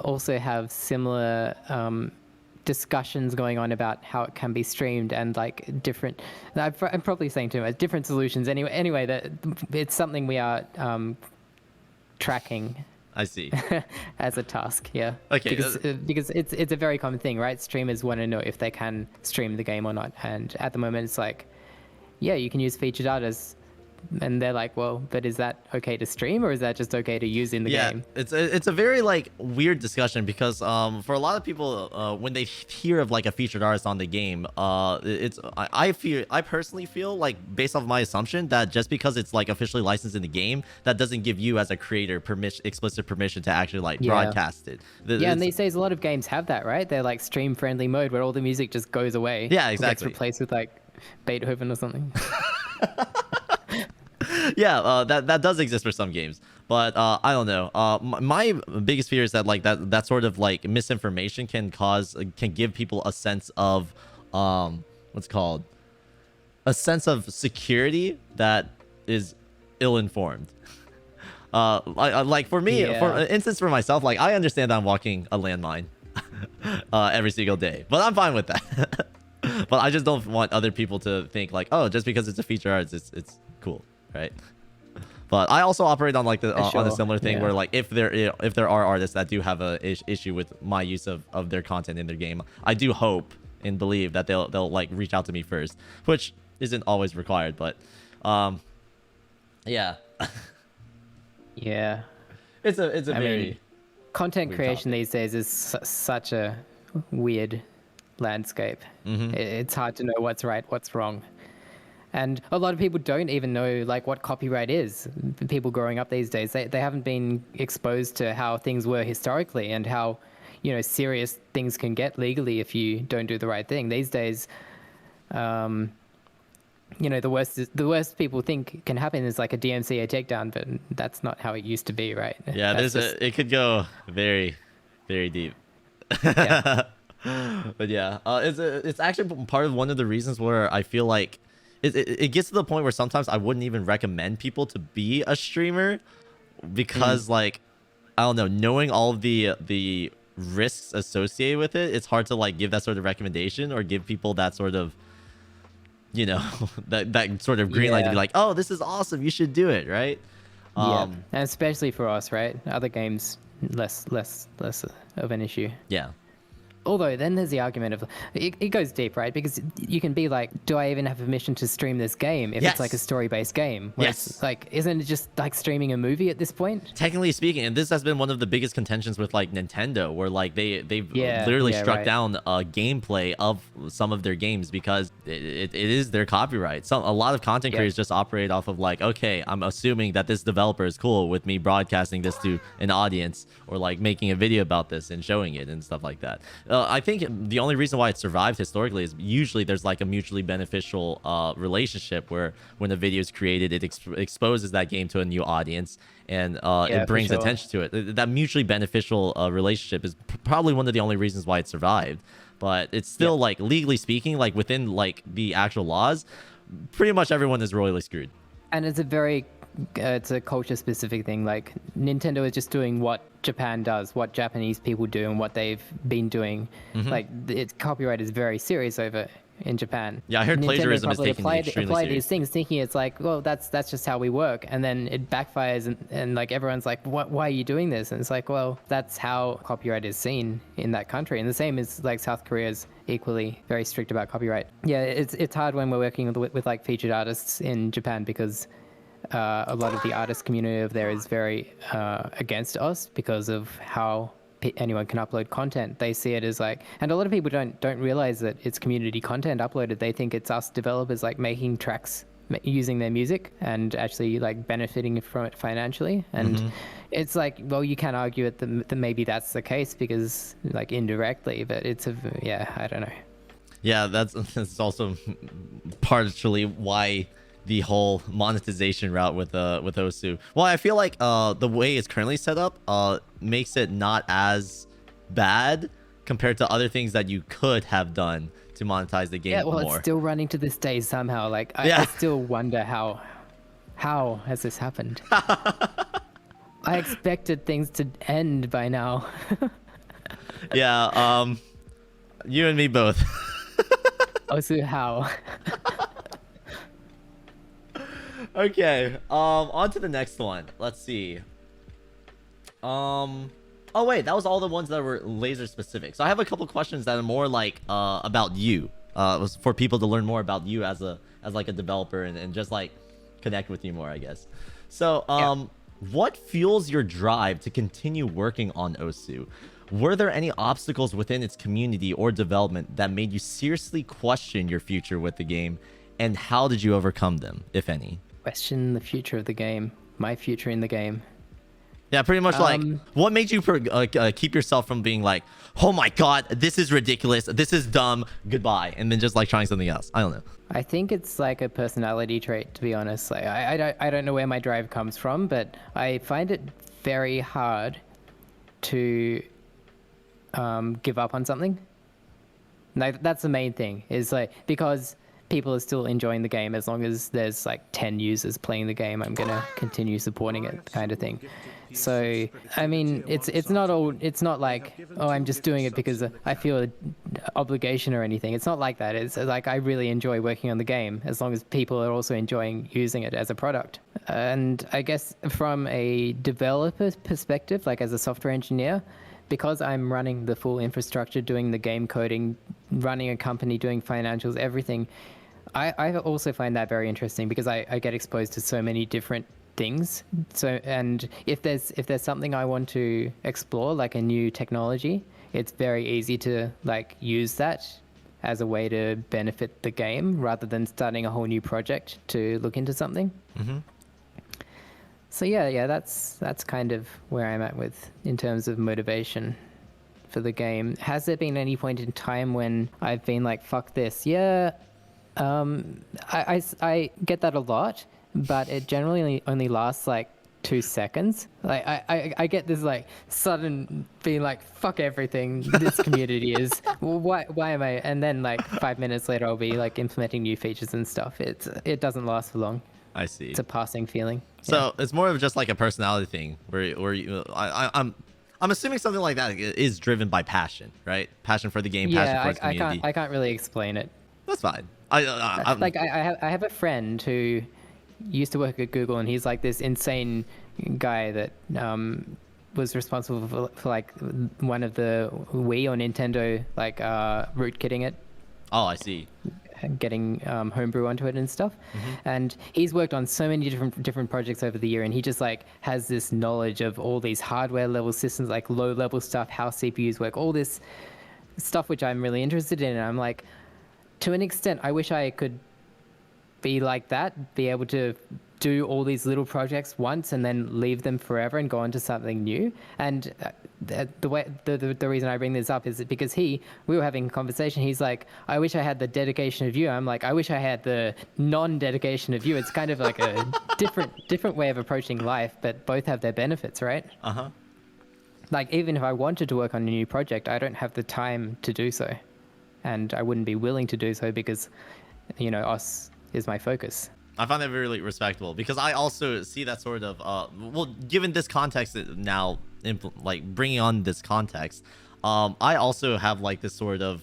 also have similar discussions going on about how it can be streamed, and like different, I'm probably saying too much, different solutions anyway, that it's something we are tracking. I see. As a task, yeah. Okay. Because it's a very common thing, right? Streamers want to know if they can stream the game or not, and at the moment it's like, yeah, you can use featured artists, and they're like, well, but is that okay to stream, or is that just okay to use in the game? It's a very like weird discussion, because for a lot of people, when they hear of like a featured artist on the game, I personally feel like, based off my assumption, that just because it's like officially licensed in the game, that doesn't give you as a creator explicit permission to actually like broadcast it. And these days a lot of games have that, right? They're like stream friendly mode where all the music just goes away. Yeah, exactly. Gets replaced with like Beethoven or something. Yeah, that does exist for some games, but I don't know. My biggest fear is that like that sort of like misinformation can give people a sense of what's called a sense of security that is ill-informed. Like for me, for instance, for myself, like I understand that I'm walking a landmine every single day, but I'm fine with that. But I just don't want other people to think like, oh, just because it's a feature artist, it's cool. Right, but I also operate on like on a similar thing where like if there are artists that do have a issue with my use of their content in their game, I do hope and believe that they'll like reach out to me first, which isn't always required, but yeah. Yeah, it's a very content weird creation topic these days is such a weird landscape. It's hard to know what's right, what's wrong. And a lot of people don't even know like what copyright is. People growing up these days, they haven't been exposed to how things were historically, and how, you know, serious things can get legally if you don't do the right thing. These days, you know, the worst people think can happen is like a DMCA takedown, but that's not how it used to be, right? Yeah, it could go very, very deep. Yeah. But yeah, it's actually part of one of the reasons where I feel like it gets to the point where sometimes I wouldn't even recommend people to be a streamer, because like, I don't know, knowing all of the risks associated with it, it's hard to like give that sort of recommendation or give people that sort of, you know, that sort of green light to be like, oh, this is awesome, you should do it, right? And especially for us, right? Other games, less of an issue. Yeah. Although then there's the argument of it goes deep, right? Because you can be like, do I even have permission to stream this game if it's like a story-based game? Where it's like, isn't it just like streaming a movie at this point? Technically speaking, and this has been one of the biggest contentions with like Nintendo, where like they've literally struck down gameplay of some of their games because it is their copyright. A lot of content creators just operate off of like, okay, I'm assuming that this developer is cool with me broadcasting this to an audience, or like making a video about this and showing it and stuff like that. I think the only reason why it survived historically is usually there's like a mutually beneficial relationship where when a video is created, it exposes that game to a new audience, and it brings attention to it. That mutually beneficial relationship is probably one of the only reasons why it survived. But it's still like, legally speaking, like within like the actual laws, pretty much everyone is royally screwed. And it's a culture specific thing. Like Nintendo is just doing what Japan does, what Japanese people do, and what they've been doing. Like its copyright is very serious over in Japan. Yeah, I heard Nintendo plagiarism is probably taken extremely apply serious. these things thinking it's like, well, that's just how we work, and then it backfires, and like everyone's like, why are you doing this? And it's like, well, that's how copyright is seen in that country. And the same is like South Korea's equally very strict about copyright. Yeah, it's hard when we're working with like featured artists in Japan, because a lot of the artist community over there is very against us because of how anyone can upload content. They see it as like, and a lot of people don't realize that it's community content uploaded. They think it's us developers like making tracks using their music and actually like benefiting from it financially. And it's like, well, you can argue it that maybe that's the case because like indirectly, but it's I don't know. Yeah, that's also partially why the whole monetization route with Osu. Well, I feel like the way it's currently set up makes it not as bad compared to other things that you could have done to monetize the game Yeah, well, more. it's still running to this day somehow. Like I still wonder how has this happened? I expected things to end by now. Yeah, you and me both. Also, how? Okay, on to the next one. Let's see. Oh wait, that was all the ones that were Lazer specific. So I have a couple questions that are more like about you. Was for people to learn more about you as like a developer and just like connect with you more, I guess. So what fuels your drive to continue working on Osu? Were there any obstacles within its community or development that made you seriously question your future with the game? And how did you overcome them, if any? Question the future of the game. My future in the game. Yeah, pretty much like, what made you keep yourself from being like, oh my god, this is ridiculous, this is dumb, goodbye, and then just like trying something else? I don't know. I think it's like a personality trait, to be honest. Like I don't know where my drive comes from, but I find it very hard to give up on something. Like that's the main thing, is like, because people are still enjoying the game, as long as there's like 10 users playing the game, I'm gonna continue supporting it, kind of thing. So I mean, it's not like, oh, I'm just doing it because I feel an obligation or anything. It's not like that. It's like I really enjoy working on the game, as long as people are also enjoying using it as a product. And I guess from a developer's perspective, like as a software engineer, because I'm running the full infrastructure, doing the game coding, running a company, doing financials, everything, I also find that very interesting, because I get exposed to so many different things. So, and if there's something I want to explore, like a new technology, it's very easy to like use that as a way to benefit the game, rather than starting a whole new project to look into something. So yeah, that's kind of where I'm at with in terms of motivation for the game. Has there been any point in time when I've been like, fuck this? Yeah, I get that a lot, but it generally only lasts like 2 seconds. Like I get this like sudden being like, fuck everything this community is. Why am I? And then like 5 minutes later, I'll be like implementing new features and stuff. It doesn't last for long. I see. It's a passing feeling. So it's more of just like a personality thing, where you, I'm assuming something like that is driven by passion, right? Passion for the game, passion for its community. I can't really explain it. That's fine. I have a friend who used to work at Google, and he's like this insane guy that was responsible for like one of the Wii or Nintendo like rootkitting it. Oh, I see. Getting homebrew onto it and stuff. And he's worked on so many different projects over the year, and he just like has this knowledge of all these hardware level systems, like low level stuff, how CPUs work, all this stuff which I'm really interested in. And I'm like, to an extent, I wish I could be like that, be able to do all these little projects once and then leave them forever and go on to something new. And the reason I bring this up is because we were having a conversation. He's like, I wish I had the dedication of you. I'm like, I wish I had the non-dedication of you. It's kind of like a different way of approaching life, but both have their benefits, right? Like, even if I wanted to work on a new project, I don't have the time to do so, and I wouldn't be willing to do so because, you know, us is my focus. I find that really respectable because I also see that sort of well, given this context now, like bringing on this context, I also have like this sort of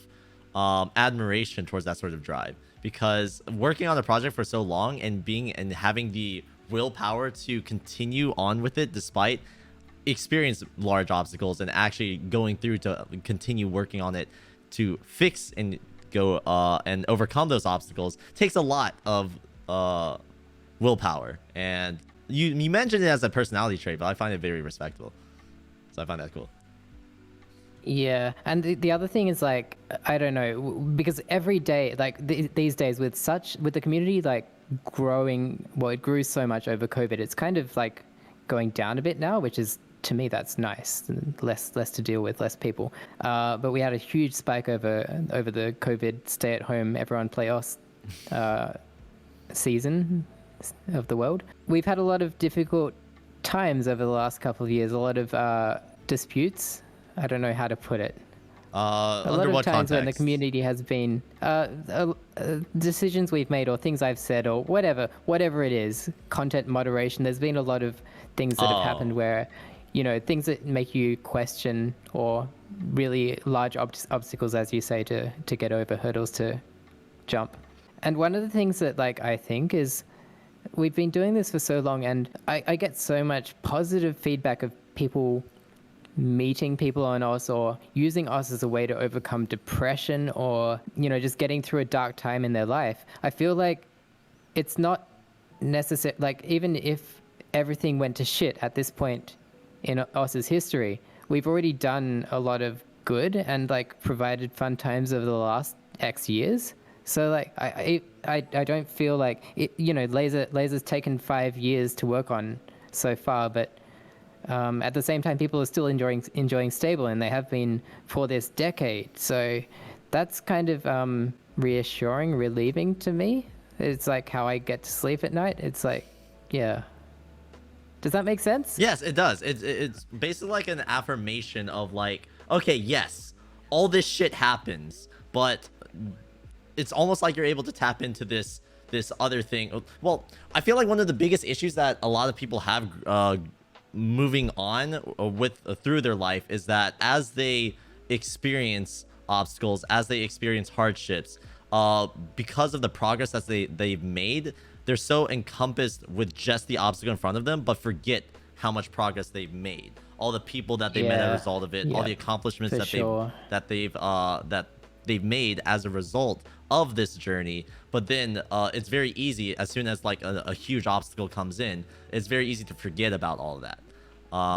admiration towards that sort of drive, because working on a project for so long and having the willpower to continue on with it despite experience large obstacles and actually going through to continue working on it to fix and go and overcome those obstacles takes a lot of willpower. And you mentioned it as a personality trait, but I find it very respectable, so I find that cool. Yeah, and the other thing is like, I don't know, because every day, like these days with the community like growing, well, it grew so much over COVID, it's kind of like going down a bit now, which is, to me, that's nice. Less to deal with, less people. But we had a huge spike over the COVID stay-at-home, everyone play OS season of the world. We've had a lot of difficult times over the last couple of years, a lot of disputes. I don't know how to put it. A lot of times when the community has been decisions we've made or things I've said or whatever it is, content moderation. There's been a lot of things that have happened where, you know, things that make you question, or really large obstacles, as you say, to get over, hurdles to jump. And one of the things that like I think is, we've been doing this for so long, and I get so much positive feedback of people meeting people on OS or using OS as a way to overcome depression, or, you know, just getting through a dark time in their life. I feel like it's not necessary, like even if everything went to shit at this point in OS's history, we've already done a lot of good and like provided fun times over the last X years. So like I don't feel like it, you know, Lazer's taken 5 years to work on so far, but at the same time, people are still enjoying stable, and they have been for this decade. So that's kind of reassuring, relieving to me. It's like how I get to sleep at night. It's like, yeah. Does that make sense? Yes, it does. It's basically like an affirmation of like, okay, yes, all this shit happens, but it's almost like you're able to tap into this other thing. Well, I feel like one of the biggest issues that a lot of people have moving on through their life is that as they experience obstacles, as they experience hardships, because of the progress that they've made, they're so encompassed with just the obstacle in front of them, but forget how much progress they've made, all the people that they met as a result of it, all the accomplishments that they've made as a result of this journey. But then it's very easy, as soon as like a huge obstacle comes in, it's very easy to forget about all of that.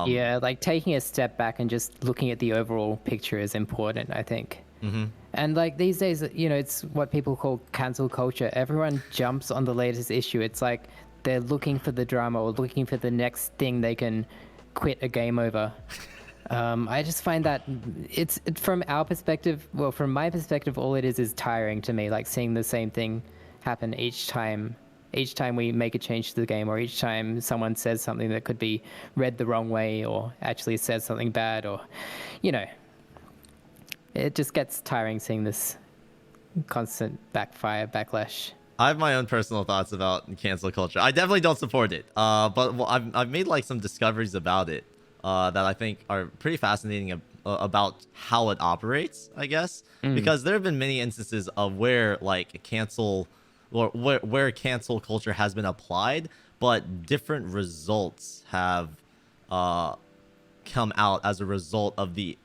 Yeah, like taking a step back and just looking at the overall picture is important, I think. Mm-hmm. And like these days, you know, it's what people call cancel culture. Everyone jumps on the latest issue. It's like they're looking for the drama or looking for the next thing they can quit a game over. I just find that it's from our perspective, well, from my perspective, all it is tiring to me, like seeing the same thing happen each time we make a change to the game, or each time someone says something that could be read the wrong way, or actually says something bad, or, you know, it just gets tiring seeing this constant backlash. I have my own personal thoughts about cancel culture. I definitely don't support it, but well, I've made like some discoveries about it that I think are pretty fascinating about how it operates, I guess. Because there have been many instances of where like cancel culture has been applied, but different results have come out as a result of the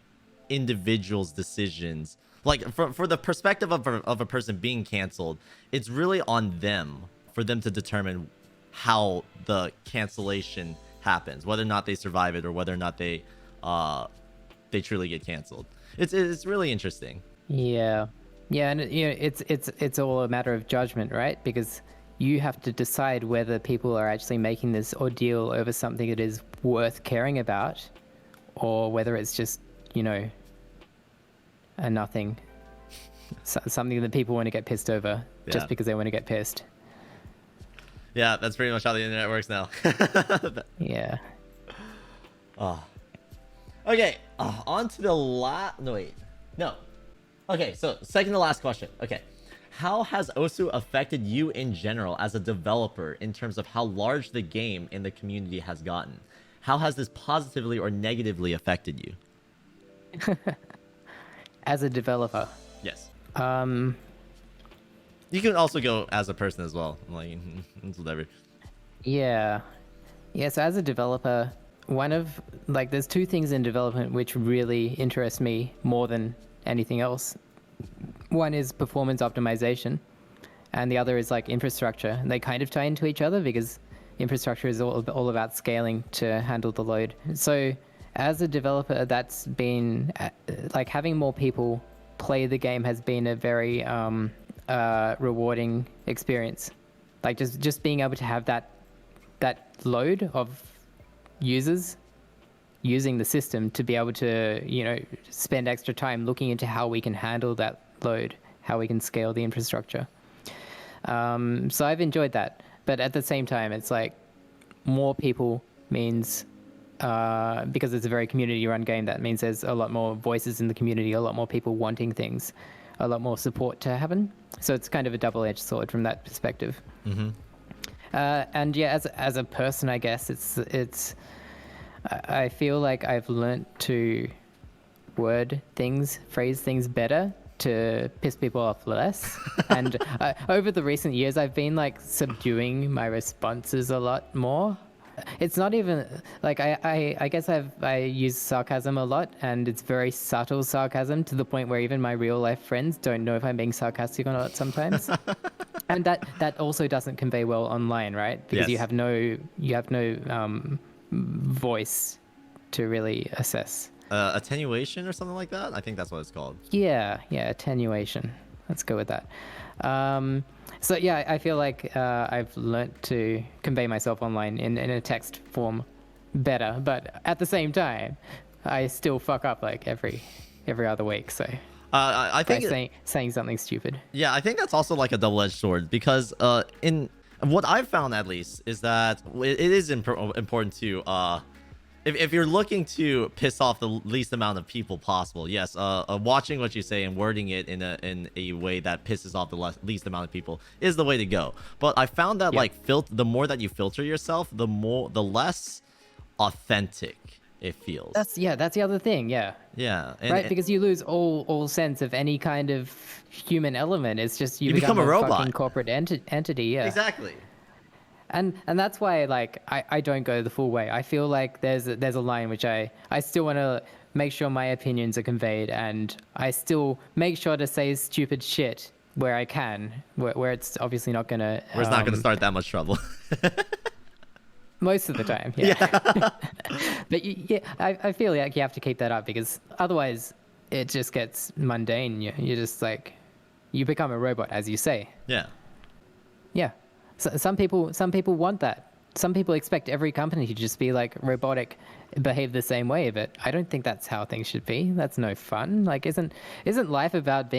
individual's decisions. Like for the perspective of a person being canceled, it's really on them, for them to determine how the cancellation happens, whether or not they survive it, or whether or not they truly get canceled. It's really interesting. Yeah, and you know, it's all a matter of judgment, right? Because you have to decide whether people are actually making this ordeal over something that is worth caring about, or whether it's just, you know, a nothing, something that people want to get pissed over just because they want to get pissed. Yeah, that's pretty much how the internet works now. Yeah. Oh. Okay, on to the Okay, so second to last question. Okay. How has Osu affected you in general as a developer in terms of how large the game and the community has gotten? How has this positively or negatively affected you? As a developer, Yes. um, You can also go as a person as well. Like, it's whatever. yeah, yeah. So as a developer, one of like there's two things in development which really interest me more than anything else. One is performance optimization, and the other is like infrastructure. And they kind of tie into each other because infrastructure is all about scaling to handle the load. So as a developer, that's been like having more people play the game has been a very rewarding experience. Like just being able to have that load of users using the system to be able to, you know, spend extra time looking into how we can handle that load, how we can scale the infrastructure. So I've enjoyed that. But at the same time, it's like more people means, because it's a very community-run game, that means there's a lot more voices in the community, a lot more people wanting things, a lot more support to happen. So it's kind of a double-edged sword from that perspective. Mm-hmm. And yeah, as a person, I guess it's I feel like I've learnt to phrase things better to piss people off less. And over the recent years, I've been like subduing my responses a lot more. It's not even like I guess I use sarcasm a lot, and it's very subtle sarcasm to the point where even my real life friends don't know if I'm being sarcastic or not sometimes. And that also doesn't convey well online, right? Because Yes. you have no voice to really assess. Attenuation or something like that? I think that's what it's called. Yeah, attenuation. Let's go with that. So yeah, I feel like I've learnt to convey myself online in a text form better, but at the same time, I still fuck up like every other week. So I by think saying something stupid. yeah, I think that's also like a double-edged sword because in what I've found at least is that it is important to if you're looking to piss off the least amount of people possible, yes, watching what you say and wording it in a way that pisses off the least amount of people is the way to go. But I found that like the more that you filter yourself, the less authentic it feels. That's the other thing. Yeah. Yeah. Right, because you lose all sense of any kind of human element. It's just you become a robot. fucking corporate entity. Yeah. Exactly. And that's why like I don't go the full way. I feel like there's a line which I still want to make sure my opinions are conveyed, and I still make sure to say stupid shit where I can, where it's obviously not gonna. Where it's not gonna start that much trouble. Most of the time, yeah. But I feel like you have to keep that up because otherwise it just gets mundane. You're just like you become a robot, as you say. Yeah. Yeah. So some people want that. Some people expect every company to just be like robotic, behave the same way, but I don't think that's how things should be. That's no fun. Like isn't life about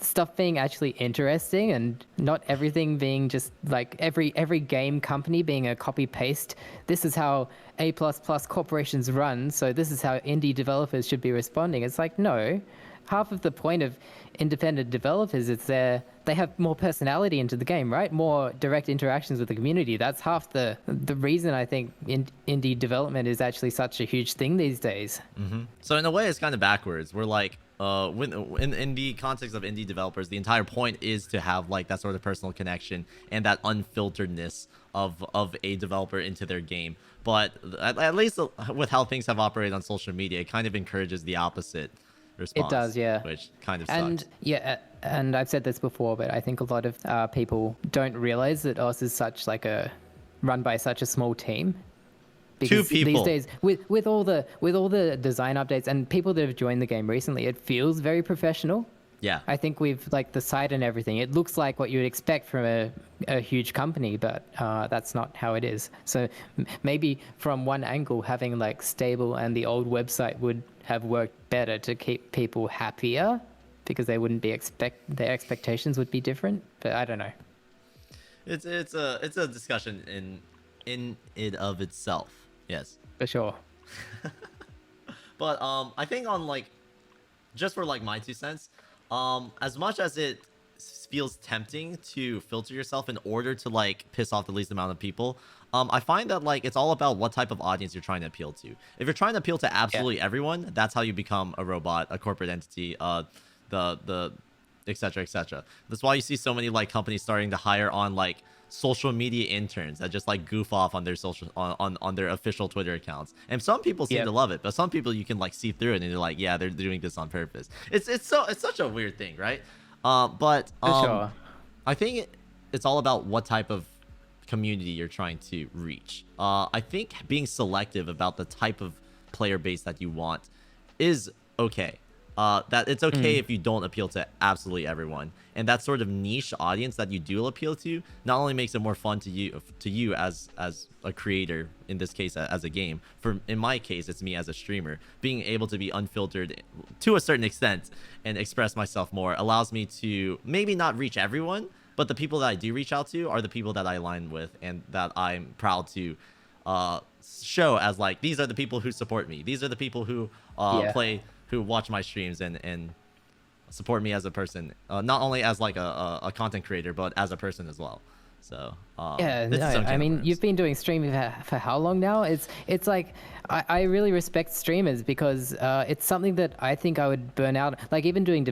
stuff being actually interesting and not everything being just like every game company being a copy paste. This is how A++ corporations run, so this is how indie developers should be responding. It's like no. Half of the point of independent developers is they have more personality into the game, right? More direct interactions with the community. That's half the reason I think indie development is actually such a huge thing these days. Mm-hmm. So in a way, it's kind of backwards. We're like, in the context of indie developers, the entire point is to have like that sort of personal connection and that unfilteredness of a developer into their game. But at least with how things have operated on social media, it kind of encourages the opposite response. It does, yeah. Which kind of sucks. And yeah, and I've said this before, but I think a lot of people don't realize that Oz is run by such a small team. Because Two people. these days, with all the design updates and people that have joined the game recently, it feels very professional. Yeah. I think we've like the site and everything. It looks like what you would expect from a huge company, but that's not how it is. So maybe from one angle, having like stable and the old website would have worked better to keep people happier because they wouldn't be their expectations would be different. But I don't know. It's a discussion in it of itself. Yes. For sure. But I think on like just for like my 2 cents, as much as it feels tempting to filter yourself in order to like piss off the least amount of people. I find that like it's all about what type of audience you're trying to appeal to. If you're trying to appeal to absolutely everyone, that's how you become a robot, a corporate entity, the etc etc. That's why you see so many like companies starting to hire on like social media interns that just like goof off on their social on their official Twitter accounts. And some people seem to love it, but some people you can like see through it and they're like, yeah, they're doing this on purpose. It's such a weird thing, right? But sure. I think it's all about what type of community you're trying to reach. I think being selective about the type of player base that you want is okay. That it's okay if you don't appeal to absolutely everyone, and that sort of niche audience that you do appeal to not only makes it more fun to you as a creator, in this case as a game. In my case, it's me as a streamer. Being able to be unfiltered to a certain extent and express myself more allows me to maybe not reach everyone, but the people that I do reach out to are the people that I align with and that I'm proud to show as like, these are the people who support me. These are the people who who watch my streams and support me as a person, not only as like a content creator, but as a person as well. So I mean, you've been doing streaming for how long now? It's like I really respect streamers because it's something that I think I would burn out. Like even doing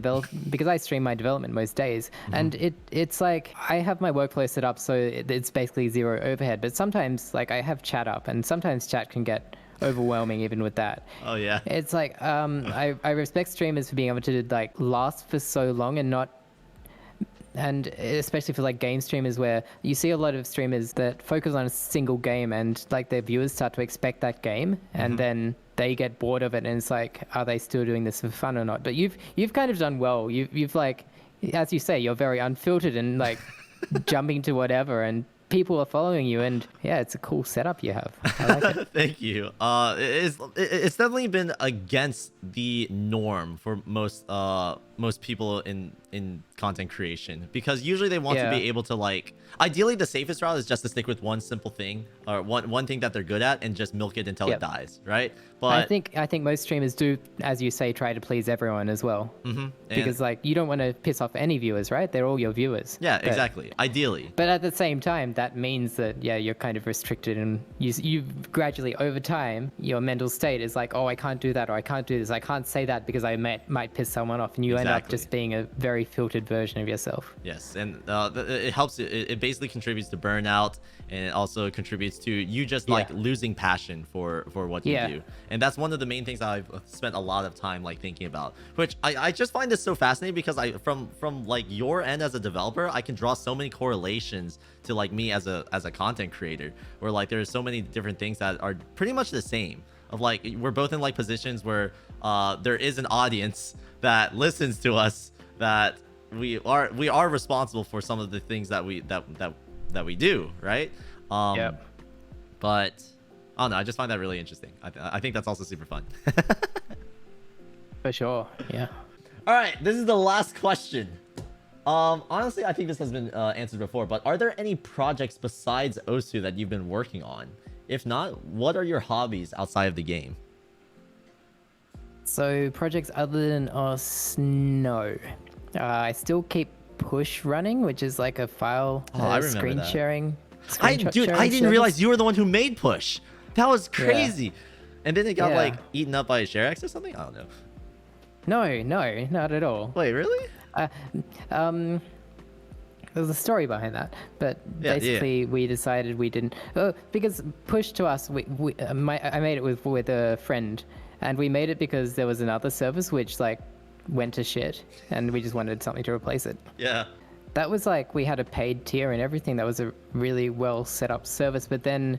because I stream my development most days, and it's like I have my workflow set up so it's basically zero overhead. But sometimes like I have chat up, and sometimes chat can get overwhelming even with that. Oh yeah. It's like I respect streamers for being able to like last for so long and especially for like game streamers where you see a lot of streamers that focus on a single game and like their viewers start to expect that game and then they get bored of it and it's like, are they still doing this for fun or not? But you've kind of done well. You've like, as you say, you're very unfiltered and like jumping to whatever, and people are following you, and yeah, it's a cool setup you have. I like it. Thank you. It's definitely been against the norm for most people in content creation, because usually they want to be able to like, ideally the safest route is just to stick with one simple thing or one thing that they're good at and just milk it until it dies, right? But I think most streamers do, as you say, try to please everyone as well. Because like you don't want to piss off any viewers, right? They're all your viewers. Yeah, exactly. Ideally. But at the same time, that means that you're kind of restricted, and you gradually over time your mental state is like, oh, I can't do that, or I can't do this, I can't say that because I might piss someone off, and you end up just being a very filtered version of yourself. Yes, and it helps. It basically contributes to burnout, and it also contributes to you just like losing passion for what you do. And that's one of the main things that I've spent a lot of time like thinking about, which I just find this so fascinating because from like your end as a developer, I can draw so many correlations to like me as a content creator, where like there's so many different things that are pretty much the same. Of like, we're both in like positions where there is an audience that listens to us, that we are responsible for some of the things that we do, right? But I don't know, I just find that really interesting. I think that's also super fun. For sure. Yeah. All right, this is the last question. Honestly, I think this has been answered before, but are there any projects besides Osu that you've been working on? If not, what are your hobbies outside of the game? So projects other than us, no. I still keep Push running, which is like a file screen sharing. I didn't realize you were the one who made Push. That was crazy. And then it got like eaten up by ShareX or something. I don't know. No, not at all. Wait, really? There's a story behind that, but basically we decided we didn't, because Push to us, I made it with a friend, and we made it because there was another service which like went to shit, and we just wanted something to replace it. Yeah. That was like, we had a paid tier and everything. That was a really well set up service, but then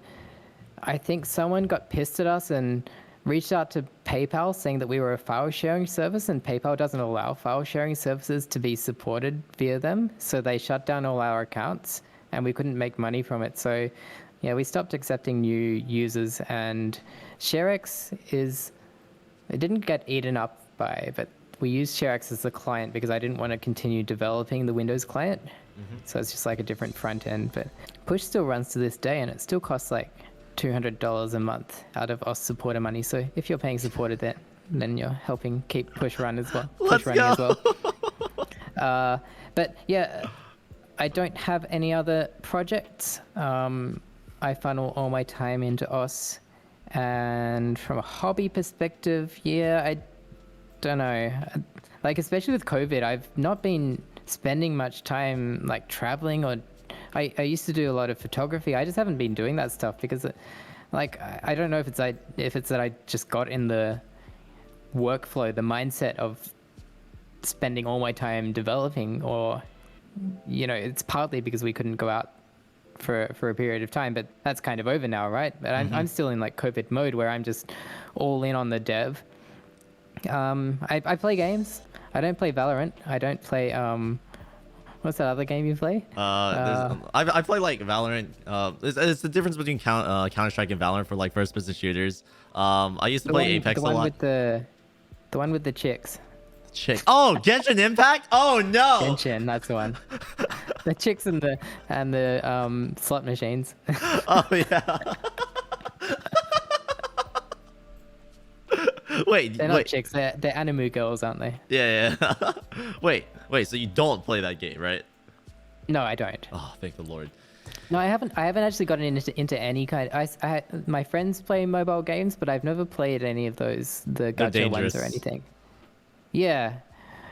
I think someone got pissed at us and reached out to PayPal saying that we were a file sharing service, and PayPal doesn't allow file sharing services to be supported via them. So they shut down all our accounts and we couldn't make money from it. So yeah, we stopped accepting new users, and ShareX it didn't get eaten up by, but we used ShareX as the client because I didn't want to continue developing the Windows client. So it's just like a different front end, but Push still runs to this day, and it still costs like $200 a month out of us supporter money. So if you're paying supporter, then you're helping keep Push run as well. Let's Push running go. as well. But yeah, I don't have any other projects. I funnel all my time into OS. And from a hobby perspective, yeah, I don't know. Like, especially with COVID, I've not been spending much time like traveling, or I used to do a lot of photography. I just haven't been doing that stuff because like I don't know if it's that I just got in the workflow, the mindset of spending all my time developing, or it's partly because we couldn't go out for a period of time, but that's kind of over now, right? But I'm still in like COVID mode where I'm just all in on the dev. I play games. I don't play Valorant. I don't play what's that other game you play? I play like Valorant. It's the difference between Counter-Strike and Valorant for like first-person shooters. I used to play Apex a lot. The one with the chicks. Oh, Genshin Impact? Oh no. Genshin, that's the one. The chicks and the slot machines. Oh yeah. They're not chicks. They're anime girls, aren't they? Yeah. Wait. So you don't play that game, right? No, I don't. Oh, thank the Lord. No, I haven't actually gotten into any kind. My friends play mobile games, but I've never played any of those, the gacha ones or anything. Yeah.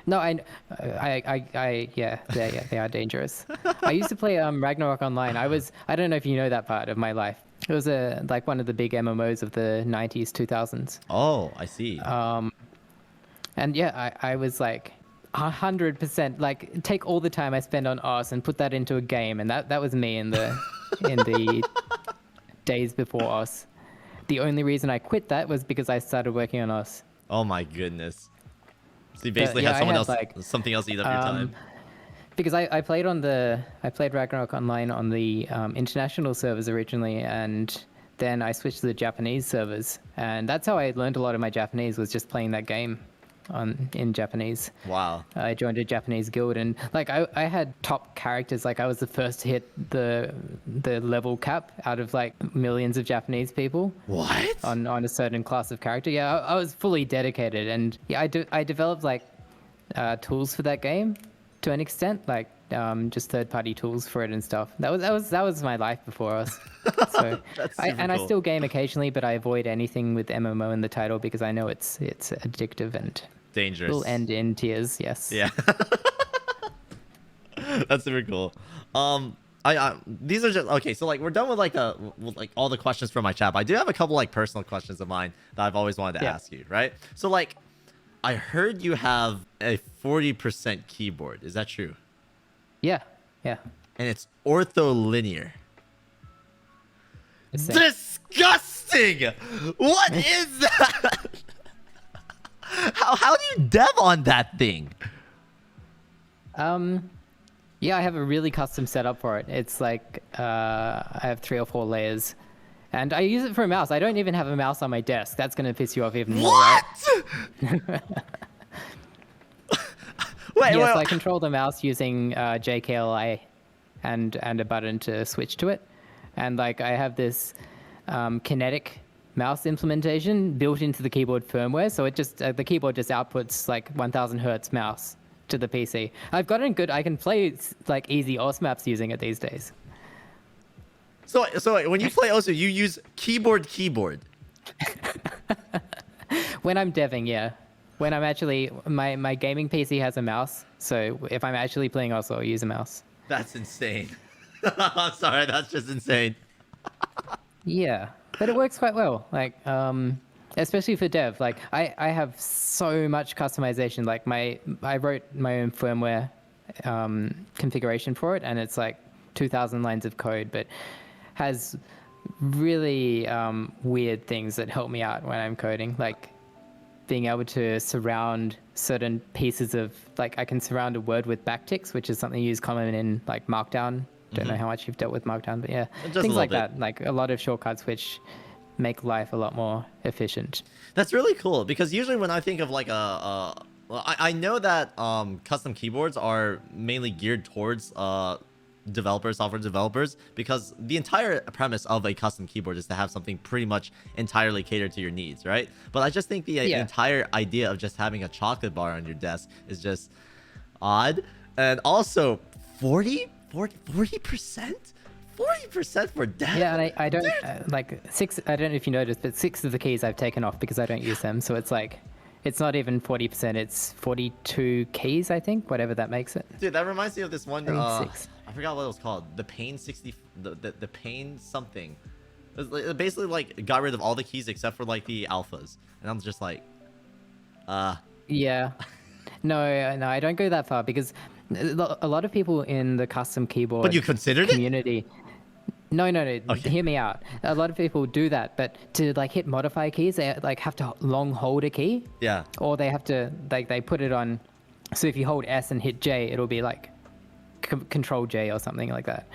No, yeah, they are dangerous. I used to play Ragnarok Online. I don't know if you know that part of my life. It was like one of the big MMOs of the 90s, 2000s. Oh, I see. And yeah, I was like 100%, like take all the time I spend on OS and put that into a game, and that was me in the days before OS. The only reason I quit that was because I started working on OS. Oh my goodness. So you basically had someone else, something else eat up your time. Because I played Ragnarok Online on the international servers originally, and then I switched to the Japanese servers, and that's how I learned a lot of my Japanese, was just playing that game in Japanese. Wow. I joined a Japanese guild, and like I had top characters. Like I was the first to hit the level cap out of like millions of Japanese people. What? On a certain class of character. Yeah, I was fully dedicated, and yeah, I developed like tools for that game to an extent, like just third-party tools for it and stuff. That was my life before us. So cool. I still game occasionally, but I avoid anything with MMO in the title because I know it's addictive and dangerous. Will end in tears. Yes. Yeah. That's super cool. These are just okay. So like we're done with like all the questions from my chat. But I do have a couple like personal questions of mine that I've always wanted to ask you. Right. So like, I heard you have a 40% keyboard. Is that true? Yeah. And it's ortholinear. Disgusting! What is that? How do you dev on that thing? Yeah, I have a really custom setup for it. It's like I have 3 or 4 layers. And I use it for a mouse. I don't even have a mouse on my desk. That's going to piss you off even more, right? Wait. So I control the mouse using JKLI and a button to switch to it. And like I have this kinetic mouse implementation built into the keyboard firmware. So it just the keyboard just outputs like 1000 hertz mouse to the PC. I've gotten good. I can play like easy OS maps using it these days. So when you play also, you use keyboard. When I'm deving, yeah. When I'm actually, my gaming PC has a mouse, so if I'm actually playing also, I'll use a mouse. That's insane. I'm sorry, that's just insane. Yeah, but it works quite well. Like, especially for dev. Like, I have so much customization. Like, I wrote my own firmware configuration for it, and it's like 2,000 lines of code, but has really weird things that help me out when I'm coding, like being able to surround certain pieces of, like I can surround a word with backticks, which is something used common in like Markdown. Don't know how much you've dealt with Markdown, but yeah, things like that, like a lot of shortcuts which make life a lot more efficient. That's really cool, because usually when I think of like well, I know that custom keyboards are mainly geared towards software developers, because the entire premise of a custom keyboard is to have something pretty much entirely catered to your needs, right? But I just think the entire idea of just having a chocolate bar on your desk is just odd. And also 40% 40% for death. Yeah, and I don't like 6. I don't know if you noticed, but 6 of the keys I've taken off because I don't use them. So it's like, it's not even 40%. It's 42 keys, I think, whatever that makes it. Dude, that reminds me of this one. I think 6. I forgot what it was called. The Pain 60. The Pain something. It basically like got rid of all the keys except for like the alphas, and I'm just like, Yeah. No, I don't go that far because a lot of people in the custom keyboard But you considered community. No. Okay. Hear me out. A lot of people do that, but to like hit modify keys, they like have to long hold a key. Yeah. Or they have to like they put it on. So if you hold S and hit J, it'll be like Control J or something like that.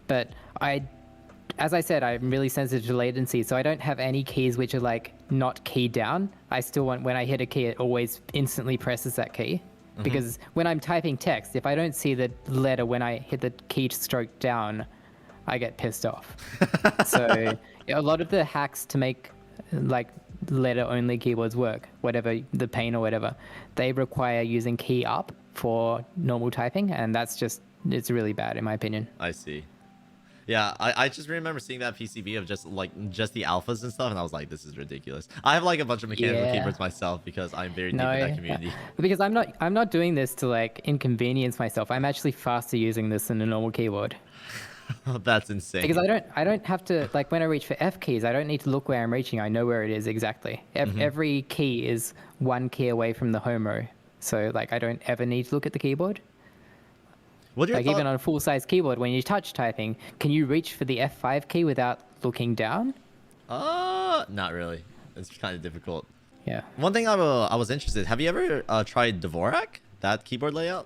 But as I said, I'm really sensitive to latency, so I don't have any keys which are like not keyed down. I still want, when I hit a key, it always instantly presses that key. Because when I'm typing text, if I don't see the letter when I hit the keystroke down, I get pissed off. So a lot of the hacks to make like letter-only keyboards work, whatever the Pain or whatever, they require using key up for normal typing, and that's just, it's really bad in my opinion. I see. Yeah, I just remember seeing that PCB of just the alphas and stuff, and I was like, this is ridiculous. I have like a bunch of mechanical keyboards myself because I'm very deep in that community. Because I'm not doing this to like inconvenience myself. I'm actually faster using this than a normal keyboard. That's insane. Because I don't have to, like when I reach for F keys, I don't need to look where I'm reaching. I know where it is exactly. Every key is one key away from the home row. So like I don't ever need to look at the keyboard. Like even on a full-size keyboard, when you touch typing, can you reach for the F5 key without looking down? Not really. It's kind of difficult. Yeah. One thing I was interested. Have you ever tried Dvorak? That keyboard layout?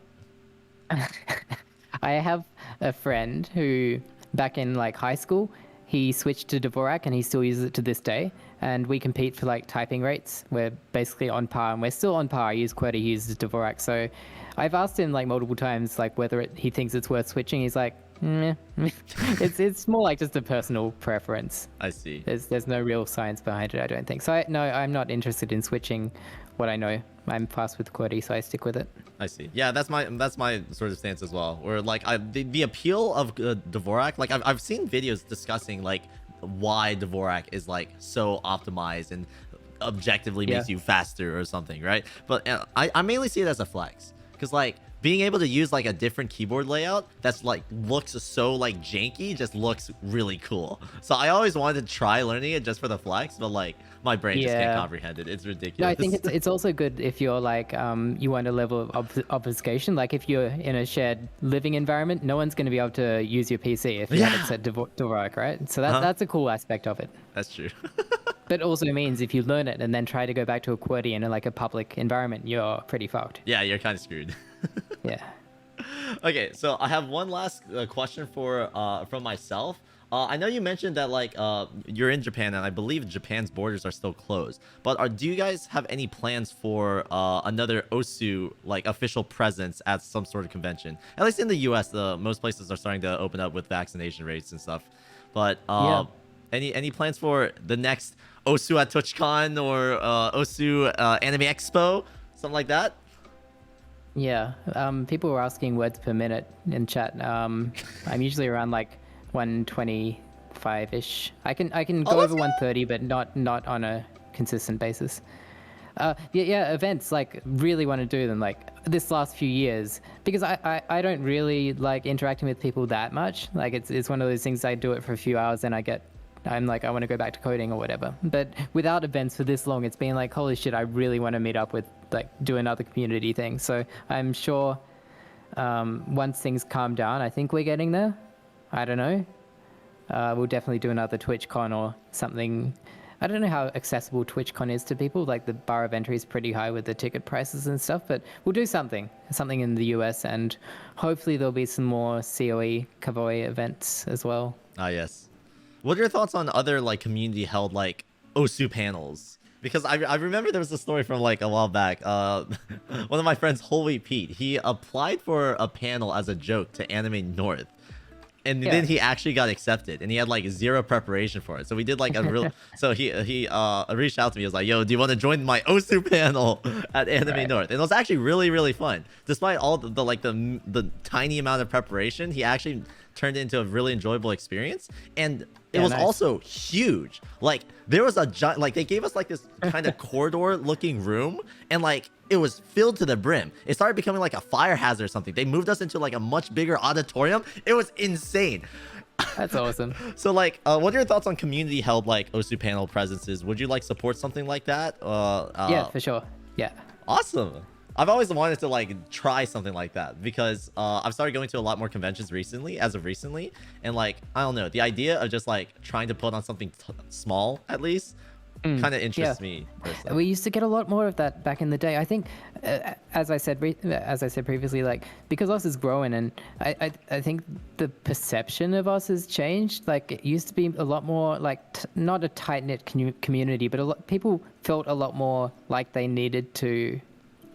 I have a friend who, back in like high school, he switched to Dvorak and he still uses it to this day. And we compete for like typing rates. We're basically on par, and we're still on par. I use QWERTY, he uses Dvorak. So I've asked him like multiple times, like whether he thinks it's worth switching. He's like, meh. It's more like just a personal preference. I see. There's no real science behind it, I don't think. So I'm not interested in switching what I know. I'm fast with QWERTY, so I stick with it. I see. Yeah, that's my sort of stance as well. Or like the appeal of Dvorak, like I've seen videos discussing like why Dvorak is like so optimized and objectively makes you faster or something, right? But I mainly see it as a flex, because like being able to use like a different keyboard layout that's like looks so like janky just looks really cool. So I always wanted to try learning it just for the flex, but like my brain just can't comprehend it. It's ridiculous. No, I think it's also good if you're like you want a level of obfuscation. Like if you're in a shared living environment, no one's going to be able to use your PC if you have it set to Dvorak, right? So that's a cool aspect of it. That's true. But it also means if you learn it and then try to go back to a QWERTY in like a public environment, you're pretty fucked. Yeah, you're kind of screwed. Yeah. Okay, so I have one last question from myself. I know you mentioned that like you're in Japan, and I believe Japan's borders are still closed. But do you guys have any plans for another OSU like official presence at some sort of convention? At least in the U.S., most places are starting to open up with vaccination rates and stuff. But any plans for the next OSU at TwitchCon or OSU Anime Expo, something like that? Yeah. People were asking words per minute in chat. I'm usually around like 125-ish. I can go over 130, but not on a consistent basis. Events, like really want to do them like this last few years, because I don't really like interacting with people that much. Like it's one of those things, I do it for a few hours and I'm like, I want to go back to coding or whatever. But without events for this long, it's been like, holy shit, I really want to meet up with, like, do another community thing. So I'm sure once things calm down, I think we're getting there. I don't know. We'll definitely do another TwitchCon or something. I don't know how accessible TwitchCon is to people. Like the bar of entry is pretty high with the ticket prices and stuff, but we'll do something in the US, and hopefully there'll be some more COE Kavoi events as well. Ah, yes. What are your thoughts on other like community held like OSU panels? Because I remember there was a story from like a while back. One of my friends, Holy Pete, he applied for a panel as a joke to Anime North. and Yeah. then he actually got accepted, and he had like zero preparation for it. So we did like a real. So he reached out to me. He was like, "Yo, do you want to join my OSU panel at Anime Right. North?" And it was actually really fun. Despite all the like the tiny amount of preparation, he actually turned it into a really enjoyable experience, and it Yeah, was nice. also huge. Like there was a giant, like they gave us like this kind of corridor looking room, and like it was filled to the brim. It started becoming like a fire hazard or something. They moved us into like a much bigger auditorium. It was insane. That's awesome. So like, what are your thoughts on community held like OSU panel presences? Would you like support something like that? Yeah, for sure. Yeah. Awesome. I've always wanted to like try something like that because I've started going to a lot more conventions recently, and like I don't know, the idea of just like trying to put on something small at least kind of interests me personally. We used to get a lot more of that back in the day. I think, as I said previously, like because us is growing, and I think the perception of us has changed. Like it used to be a lot more like not a tight knit community, but people felt a lot more like they needed to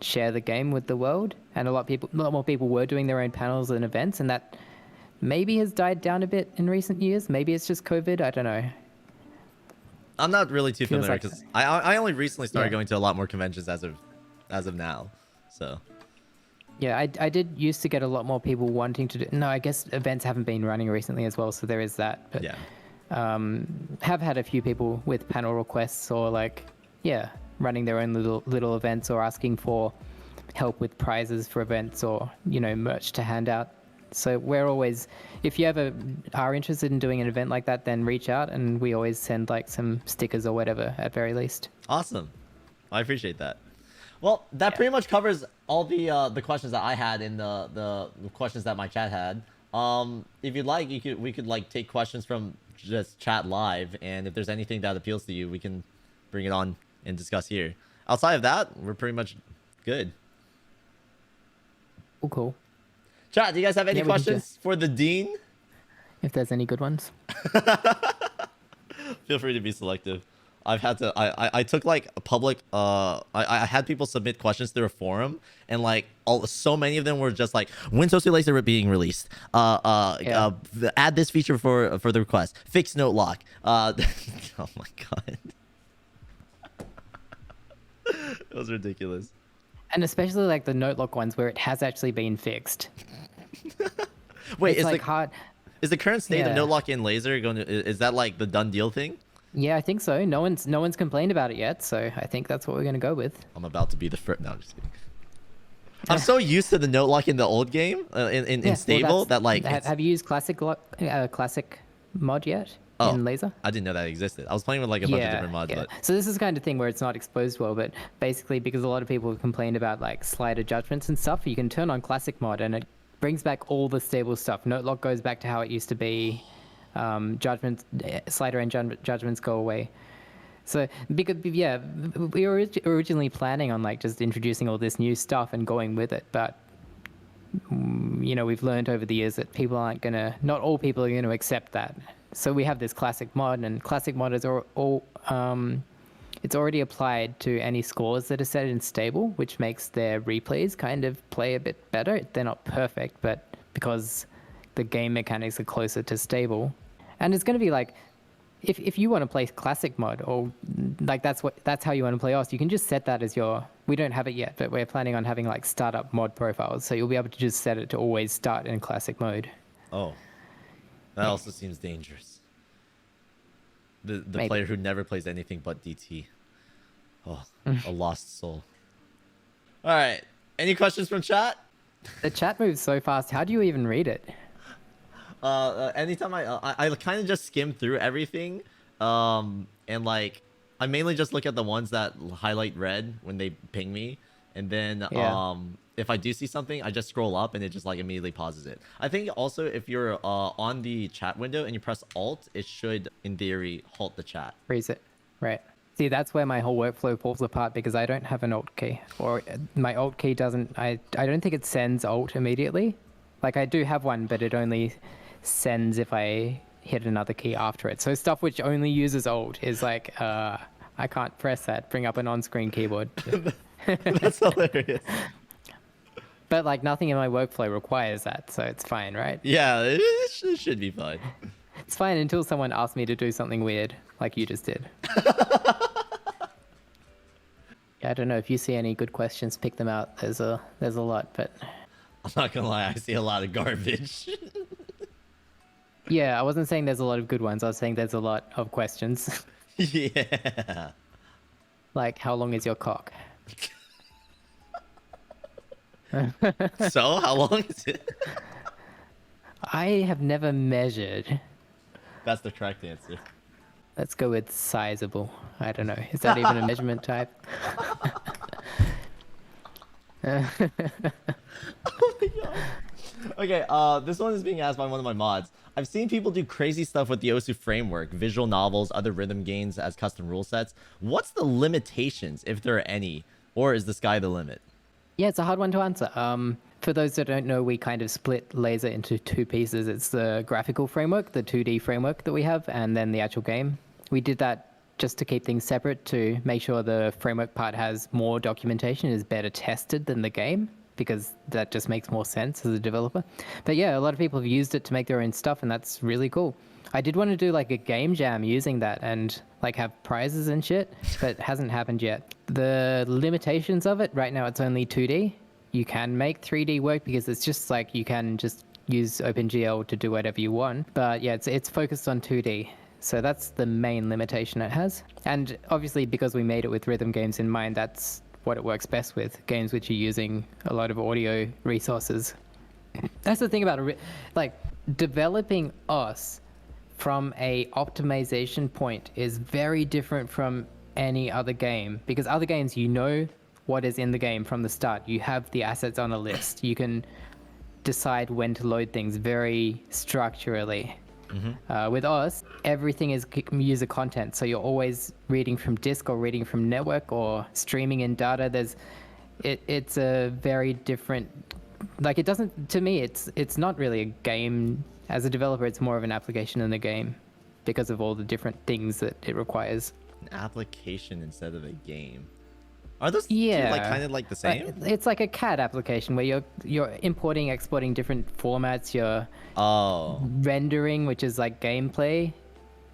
share the game with the world, and a lot more people were doing their own panels and events, and that maybe has died down a bit in recent years. Maybe it's just COVID. I don't know. I'm not really too Feels familiar like- because I only recently started Yeah. going to a lot more conventions as of now. So Yeah, I did used to get a lot more people wanting to do. No, I guess events haven't been running recently as well, so there is that. But yeah. have had a few people with panel requests or like, yeah, running their own little events or asking for help with prizes for events or merch to hand out. So we're always, if you ever are interested in doing an event like that, then reach out, and we always send like some stickers or whatever at very least. Awesome. I appreciate that. Well, that pretty much covers all the questions that I had in the questions that my chat had. If you'd like, we could like take questions from just chat live, and if there's anything that appeals to you, we can bring it on and discuss here. Outside of that, we're pretty much good. Oh, cool. Chat, do you guys have any Yeah, we can questions for the dean? If there's any good ones. Feel free to be selective. I've had to I took like a public I had people submit questions through a forum, and like so many of them were just like, when's Lazer being released? Add this feature for the request. Fix note lock. Oh my god. It was ridiculous. And especially like the note lock ones where it has actually been fixed. Wait, It's is like the hard. is the current state of Yeah. note lock in Lazer going to, is that like the done deal thing? Yeah, I think so. No one's complained about it yet, so I think that's what we're gonna go with. I'm about to be the first. No, I'm just kidding. I'm so used to the note lock in the old game in Yeah, stable well, that like have you used classic mod yet in Lazer? I didn't know that existed. I was playing with like a bunch of different mods, but So this is the kind of thing where it's not exposed well, but basically because a lot of people have complained about like slider judgments and stuff, you can turn on classic mod and it brings back all the stable stuff. Note lock goes back to how it used to be. Judgments, slider and judgments go away. So because we were originally planning on like just introducing all this new stuff and going with it, but we've learned over the years that not all people are gonna accept that. So we have this classic mod, and classic mod is it's already applied to any scores that are set in stable, which makes their replays kind of play a bit better. They're not perfect, but because the game mechanics are closer to stable, and it's going to be like, if you want to play classic mod, or like that's how you want to play us, you can just set that as your. We don't have it yet, but we're planning on having like startup mod profiles, so you'll be able to just set it to always start in classic mode. oh, that also seems dangerous. The Maybe. player who never plays anything but DT. Oh, a lost soul. All right. Any questions from chat? The chat moves so fast. How do you even read it? Anytime I kind of just skim through everything, and like I mainly just look at the ones that highlight red when they ping me, and then Yeah. if I do see something, I just scroll up and it just like immediately pauses it. I think also if you're on the chat window and you press Alt, it should in theory halt the chat. Freeze it. Right. See, that's where my whole workflow falls apart because I don't have an Alt key, or my Alt key doesn't. I don't think it sends Alt immediately. Like I do have one, but it only sends if I hit another key after it. So stuff which only uses Alt is like, I can't press that. Bring up an on-screen keyboard. That's hilarious. But like nothing in my workflow requires that, so it's fine, right? Yeah, it should be fine. It's fine until someone asks me to do something weird, like you just did. I don't know if you see any good questions, pick them out. There's a lot, but I'm not gonna lie, I see a lot of garbage. yeah, I wasn't saying there's a lot of good ones. I was saying there's a lot of questions. Yeah. Like, how long is your cock? So, how long is it? I have never measured. That's the correct answer. Let's go with sizable. I don't know. Is that even a measurement type? Oh my god. Okay, this one is being asked by one of my mods. I've seen people do crazy stuff with the OSU framework, visual novels, other rhythm games as custom rule sets. What's the limitations, if there are any, or is the sky the limit? Yeah, it's a hard one to answer. For those that don't know, we kind of split Lazer into two pieces. It's the graphical framework, the 2D framework that we have, and then the actual game. We did that just to keep things separate, to make sure the framework part has more documentation, is better tested than the game, because that just makes more sense as a developer. But yeah, a lot of people have used it to make their own stuff, and that's really cool. I did want to do like a game jam using that and like have prizes and shit, but it hasn't happened yet. The limitations of it, right now it's only 2D. You can make 3D work because it's just like you can just use OpenGL to do whatever you want. But yeah, it's focused on 2D. So that's the main limitation it has. And obviously because we made it with rhythm games in mind, that's what it works best with, games which are using a lot of audio resources. That's the thing about like developing OS from a optimization point is very different from any other game, because other games, you know what is in the game from the start. You have the assets on a list. You can decide when to load things very structurally. With us, everything is user content, so you're always reading from disk or reading from network or streaming in data. It's a very different, like it doesn't, to me, it's not really a game. As a developer, it's more of an application than a game because of all the different things that it requires. An application instead of a game. Are those Yeah, two like kind of like the same? It's like a CAD application where you're importing, exporting different formats. You're rendering, which is like gameplay.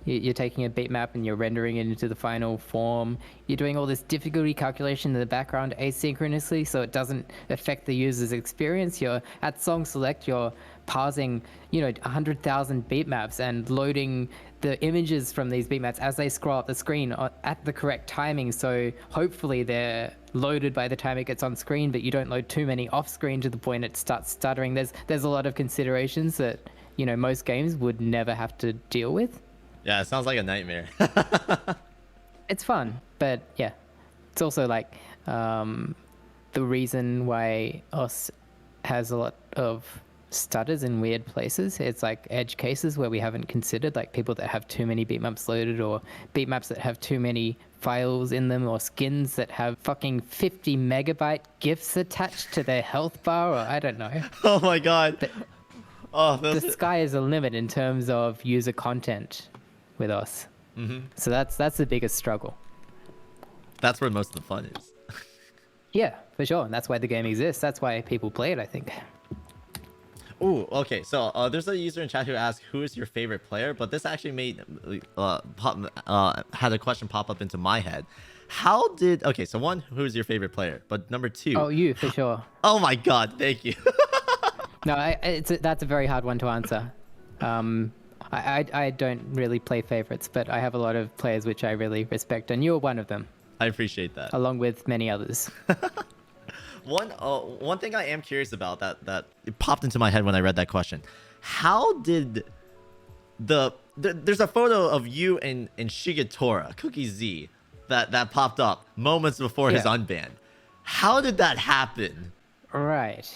You're taking a Beatmap and you're rendering it into the final form. You're doing all this difficulty calculation in the background asynchronously, so it doesn't affect the user's experience. You're at song select, you're parsing, 100,000 Beatmaps and loading the images from these Beatmaps as they scroll up the screen at the correct timing. So hopefully they're loaded by the time it gets on screen, but you don't load too many off screen to the point it starts stuttering. There's a lot of considerations that, most games would never have to deal with. Yeah, it sounds like a nightmare. It's fun, but yeah, it's also like the reason why OS has a lot of stutters in weird places. It's like edge cases where we haven't considered, like people that have too many beatmaps loaded, or beatmaps that have too many files in them, or skins that have fucking 50 megabyte GIFs attached to their health bar, or I don't know. Oh my god. The sky is a limit in terms of user content with us. So that's the biggest struggle. That's where most of the fun is. Yeah, for sure. And that's why the game exists. That's why people play it, I think. Ooh, okay. So there's a user in chat who asked, "Who is your favorite player?" But this actually made had a question pop up into my head. Okay, so one, who is your favorite player? But number two, Oh, you for sure. oh my god, thank you. No, that's a very hard one to answer. I don't really play favorites, but I have a lot of players which I really respect, and you're one of them, I appreciate that. along with many others. One thing I am curious about that it popped into my head when I read that question. How did there's a photo of you and Shigetora, Cookie Z, that popped up moments before his Yeah. unban. How did that happen? Right.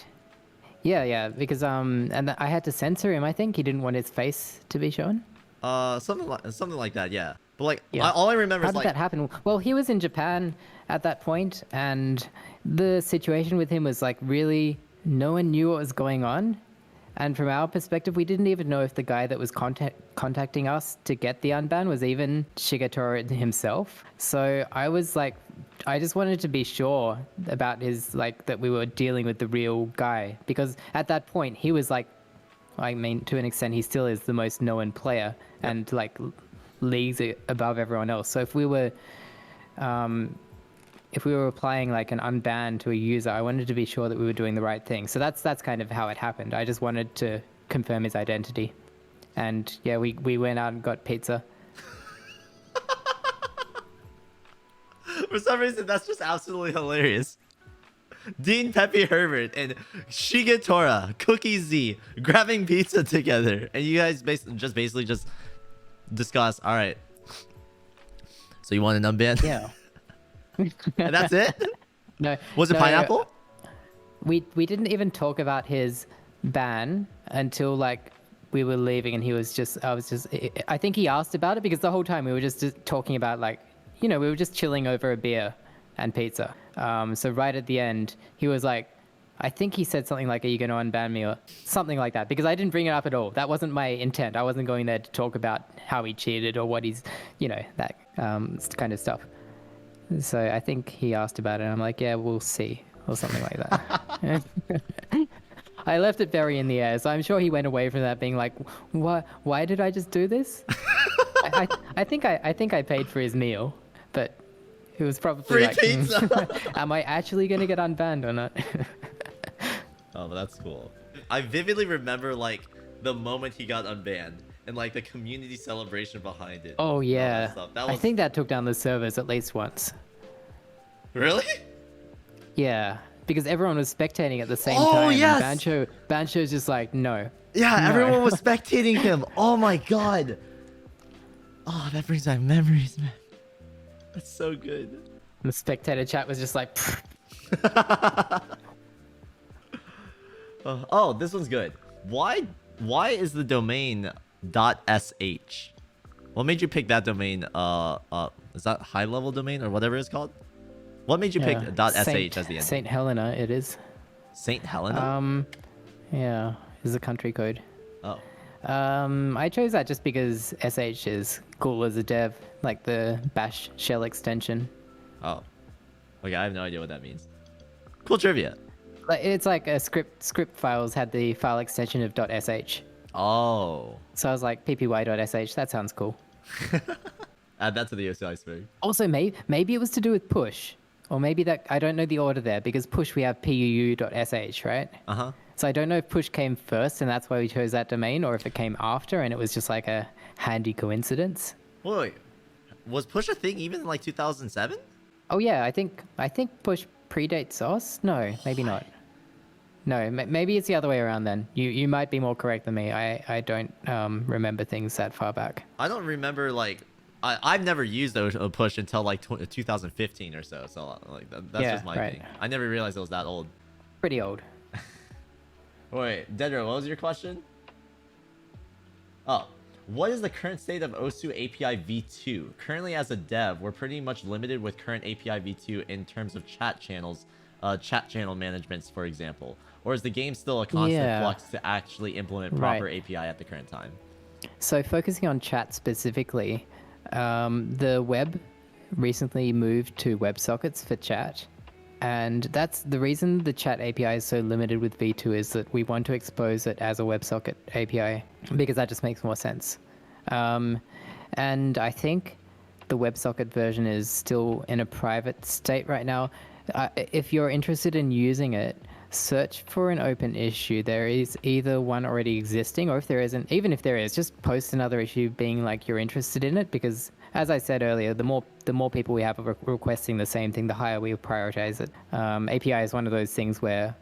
Yeah, because and I had to censor him. I think he didn't want his face to be shown. Something like that, yeah. But like, Yeah. all I remember How is did like, that happen? Well, he was in Japan at that point, and the situation with him was like really no one knew what was going on. And from our perspective, we didn't even know if the guy that was contacting us to get the unban was even Shigetora himself. So I was like, I just wanted to be sure about his, like, that we were dealing with the real guy. Because at that point, he was like, I mean, to an extent, he still is the most known player and like leagues above everyone else. So if we were applying like an unban to a user, I wanted to be sure that we were doing the right thing. So that's kind of how it happened. I just wanted to confirm his identity. And yeah, we went out and got pizza. For some reason, that's just absolutely hilarious. Dean, Peppy, Herbert, and Shigetora, Cookie Z, grabbing pizza together. And you guys basically just discuss, all right, so you want an unban? Yeah. And that's it? No. Was it pineapple? We didn't even talk about his ban until like we were leaving, and I think he asked about it because the whole time we were just talking about like, we were just chilling over a beer and pizza. So right at the end, he was like, I think he said something like, are you going to unban me or something like that? Because I didn't bring it up at all. That wasn't my intent. I wasn't going there to talk about how he cheated or what he's, that kind of stuff. So I think he asked about it. And I'm like, yeah, we'll see, or something like that. I left it very in the air, so I'm sure he went away from that being like, "What? Why did I just do this?" I think I paid for his meal, but it was probably free like, pizza. am I actually gonna get unbanned or not? Oh, but that's cool. I vividly remember like the moment he got unbanned and like the community celebration behind it. Oh yeah, I think that took down the servers at least once. Really? Yeah, because everyone was spectating at the same time. Oh yes. And Bancho's just like, no. Yeah, no. everyone was spectating him. Oh my god. Oh, that brings back memories, man. That's so good. The spectator chat was just like. Oh, this one's good. Why is the domain .sh? What made you pick that domain? Is that high level domain or whatever it's called? What made you pick .sh as the end? St. Helena, it is. St. Helena? Yeah, is the country code. Oh. I chose that just because sh is cool as a dev, like the bash shell extension. Oh. Okay, I have no idea what that means. Cool trivia. It's like a script files had the file extension of .sh. Oh. So I was like, ppy.sh, that sounds cool. Add that to the OC iceberg. Also, maybe it was to do with push. Or maybe that, I don't know the order there, because push we have puu.sh, right? Uh-huh. So I don't know if push came first and that's why we chose that domain, or if it came after and it was just like a handy coincidence. Wait, was push a thing even in like 2007? Oh yeah, I think push predates us? No, maybe not. No, maybe it's the other way around then. You might be more correct than me. I don't remember things that far back. I don't remember like I've never used a push until like 2015 or so. So like that's just my thing. I never realized it was that old. Pretty old. Wait, Dedra, what was your question? Oh, what is the current state of OSU API v2? Currently, as a dev, we're pretty much limited with current API v2 in terms of chat channels, chat channel managements, for example. Or is the game still a constant flux to actually implement proper API at the current time? So focusing on chat specifically, the web recently moved to WebSockets for chat. And that's the reason the chat API is so limited with V2 is that we want to expose it as a WebSocket API because that just makes more sense. And I think the WebSocket version is still in a private state right now. If you're interested in using it, search for an open issue. There is either one already existing, or if there isn't, even if there is, just post another issue being like you're interested in it, because as I said earlier, the more people we have requesting the same thing, the higher we prioritize it. API is one of those things where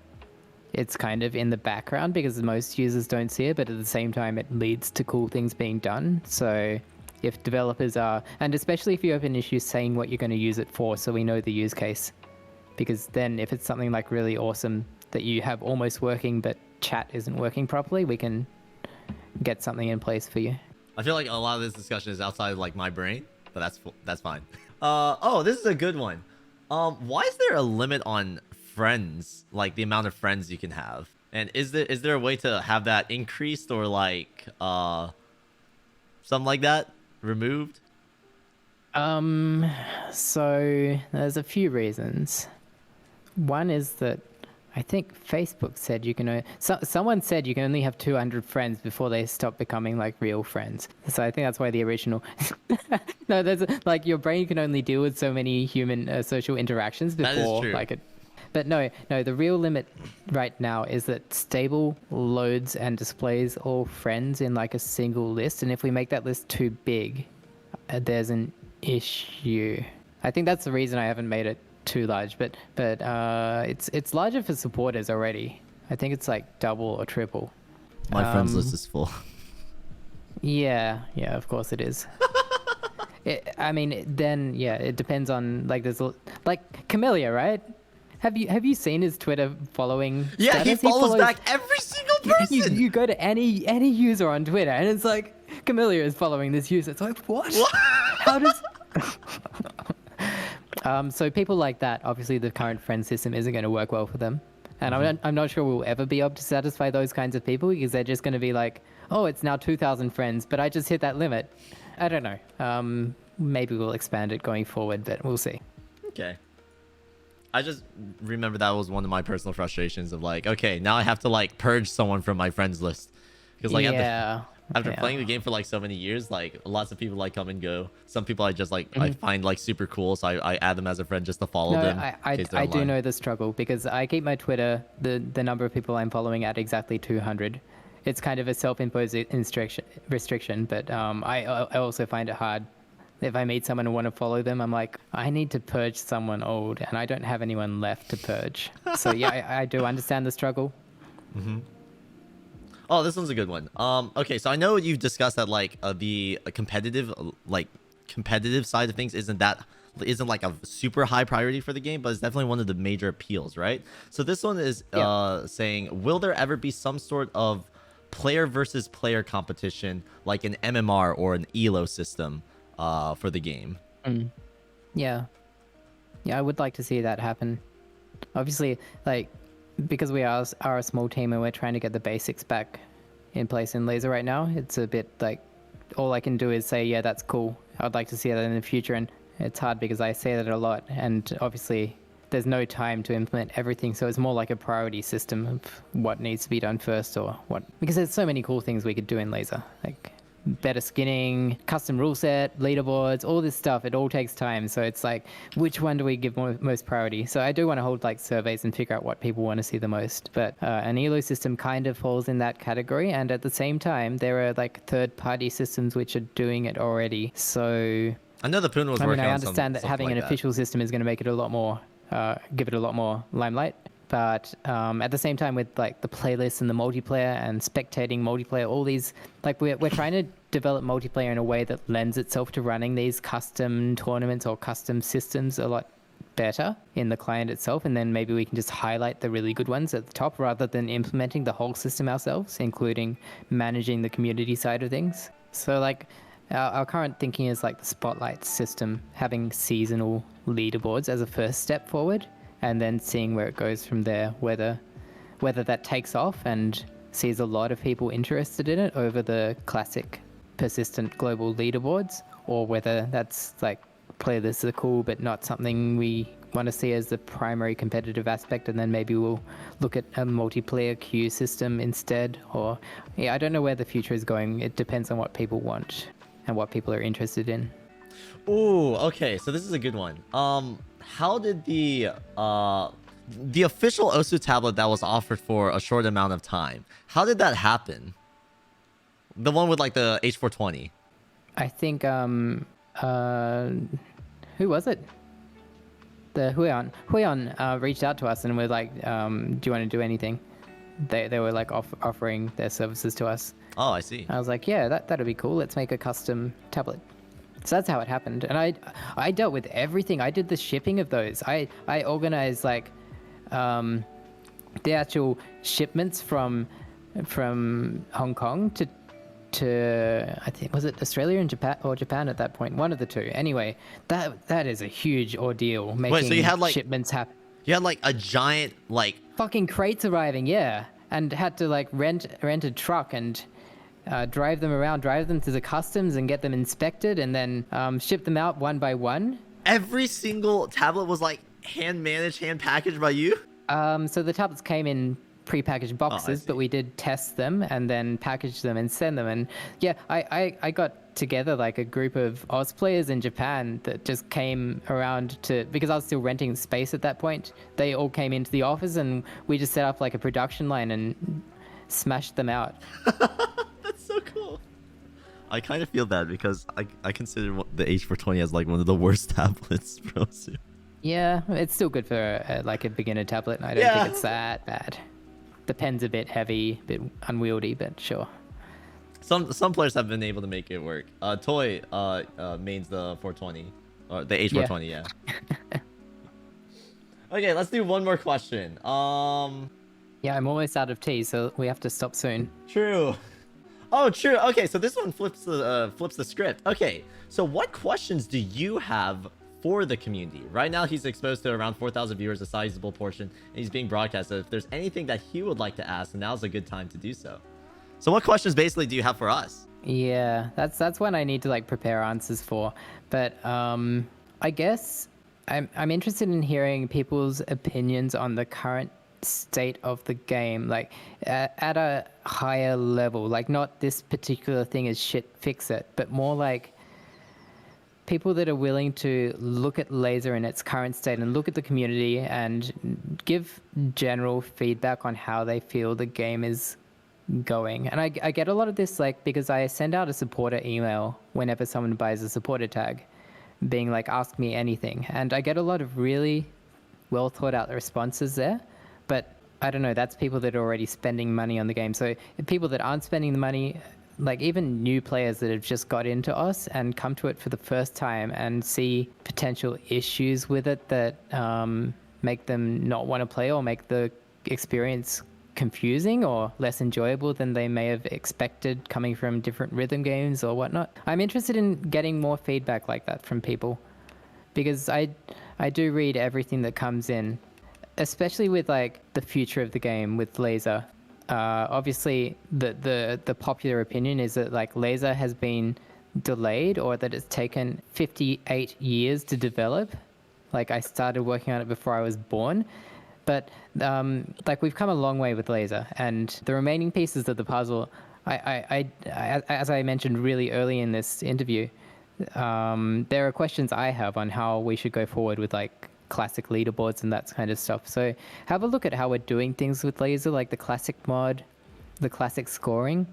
it's kind of in the background because most users don't see it, but at the same time, it leads to cool things being done. So if developers are, and especially if you open issues saying what you're going to use it for, so we know the use case, because then if it's something like really awesome that you have almost working, but chat isn't working properly, we can get something in place for you. I feel like a lot of this discussion is outside of like my brain, but that's fine. Oh, this is a good one. Why is there a limit on friends, like the amount of friends you can have? And is there a way to have that increased or like something like that removed? So there's a few reasons. One is that I think Facebook said you can someone said you can only have 200 friends before they stop becoming like real friends. So I think that's why the original no, there's like your brain can only deal with so many human social interactions before that is true. like it. But no, the real limit right now is that stable loads and displays all friends in like a single list, and if we make that list too big, there's an issue. I think that's the reason I haven't made it too large, but it's larger for supporters already. I think it's like double or triple. My friends list is full. Yeah, of course it is. It depends on like there's like Camellia, right? Have you seen his Twitter following? Yeah, status? he follows back every single person. You go to any user on Twitter and it's like Camellia is following this user. It's like what? How does? So people like that, obviously the current friend system isn't going to work well for them. And I'm not sure we'll ever be able to satisfy those kinds of people because they're just going to be like, oh, it's now 2,000 friends, but I just hit that limit. I don't know. Maybe we'll expand it going forward, but we'll see. Okay. I just remember that was one of my personal frustrations of like, okay, now I have to like purge someone from my friends list. Because like after playing the game for like so many years, like lots of people like come and go. Some people I just like I find like super cool, so I add them as a friend just to follow them. I do know the struggle because I keep my Twitter the number of people I'm following at exactly 200. It's kind of a self-imposed restriction, but I also find it hard. If I meet someone and want to follow them, I'm like, I need to purge someone old, and I don't have anyone left to purge. So yeah, I do understand the struggle. Oh, this one's a good one. Okay, so I know you've discussed that like the competitive side of things isn't like a super high priority for the game, but it's definitely one of the major appeals, right? So this one is saying, will there ever be some sort of player versus player competition, like an MMR or an ELO system? For the game. Yeah, I would like to see that happen. Obviously, like because we are a small team and we're trying to get the basics back in place in Lazer right now, it's a bit like all I can do is say, yeah, that's cool. I'd like to see that in the future, and it's hard because I say that a lot, and obviously there's no time to implement everything, so it's more like a priority system of what needs to be done first or what, because there's so many cool things we could do in Lazer, like better skinning, custom rule set, leaderboards, all this stuff. It all takes time. So it's like, which one do we give most priority? So I do want to hold like surveys and figure out what people want to see the most. But an ELO system kind of falls in that category. And at the same time, there are like third-party systems which are doing it already. So I know the Poon was working on I understand that having an official system is going to make it a lot more, give it a lot more limelight. But at the same time, with like the playlists and the multiplayer and spectating multiplayer, all these, like we're trying to develop multiplayer in a way that lends itself to running these custom tournaments or custom systems a lot better in the client itself, and then maybe we can just highlight the really good ones at the top rather than implementing the whole system ourselves, including managing the community side of things. So like our current thinking is like the spotlight system, having seasonal leaderboards as a first step forward, and then seeing where it goes from there, whether that takes off and sees a lot of people interested in it over the classic persistent global leaderboards, or whether that's like playlists are cool but not something we want to see as the primary competitive aspect, and then maybe we'll look at a multiplayer queue system instead. Or I don't know where the future is going. It depends on what people want and what people are interested in. Ooh, okay, so this is a good one. How did the official Osu tablet that was offered for a short amount of time, how did that happen? The one with like the H420. I think who was it? The Huion reached out to us and were like, do you want to do anything? They were like offering their services to us. Oh, I see. I was like, yeah, that'd be cool. Let's make a custom tablet. So that's how it happened. And I dealt with everything. I did the shipping of those. I organized like the actual shipments from Hong Kong to I think, was it Australia and Japan at that point? One of the two. Anyway, that is a huge ordeal making Wait, so you had like shipments happen. You had like a giant like fucking crates arriving, yeah. and had to like rent a truck and drive them around, drive them to the customs and get them inspected, and then ship them out one by one. Every single tablet was like hand managed, hand packaged by you? So the tablets came in pre-packaged boxes, but we did test them and then package them and send them. And yeah, I got together like a group of Oz players in Japan that just came around to, because I was still renting space at that point. They all came into the office and we just set up like a production line and smashed them out. That's so cool. I kind of feel bad because I consider the H420 as like one of the worst tablets for Osu. Yeah, it's still good for like a beginner tablet. I don't think it's that bad. The pen's a bit heavy, a bit unwieldy, but sure. Some players have been able to make it work. Toy mains the 420 or the H420, yeah. Okay, let's do one more question. Yeah, I'm almost out of tea, so we have to stop soon. True. Oh, true. Okay, so this one flips the script. Okay, so what questions do you have for the community? Right now, he's exposed to around 4,000 viewers, a sizable portion, and he's being broadcast. So if there's anything that he would like to ask, now's a good time to do so. So what questions basically do you have for us? Yeah, that's one I need to like prepare answers for. But I guess I'm interested in hearing people's opinions on the current state of the game, like at a higher level, like not this particular thing is shit, fix it, but more like people that are willing to look at Lazer in its current state and look at the community and give general feedback on how they feel the game is going. And I get a lot of this like because I send out a supporter email whenever someone buys a supporter tag being like, ask me anything, and I get a lot of really well thought out responses there. But I don't know, that's people that are already spending money on the game. So people that aren't spending the money, like even new players that have just got into us and come to it for the first time and see potential issues with it that make them not want to play or make the experience confusing or less enjoyable than they may have expected coming from different rhythm games or whatnot. I'm interested in getting more feedback like that from people because I do read everything that comes in, especially with like the future of the game with Lazer. Obviously the popular opinion is that like Lazer has been delayed or that it's taken 58 years to develop. Like I started working on it before I was born, but like we've come a long way with Lazer, and the remaining pieces of the puzzle, I as I mentioned really early in this interview, there are questions I have on how we should go forward with like classic leaderboards and that kind of stuff. So have a look at how we're doing things with Lazer, like the classic mod, the classic scoring.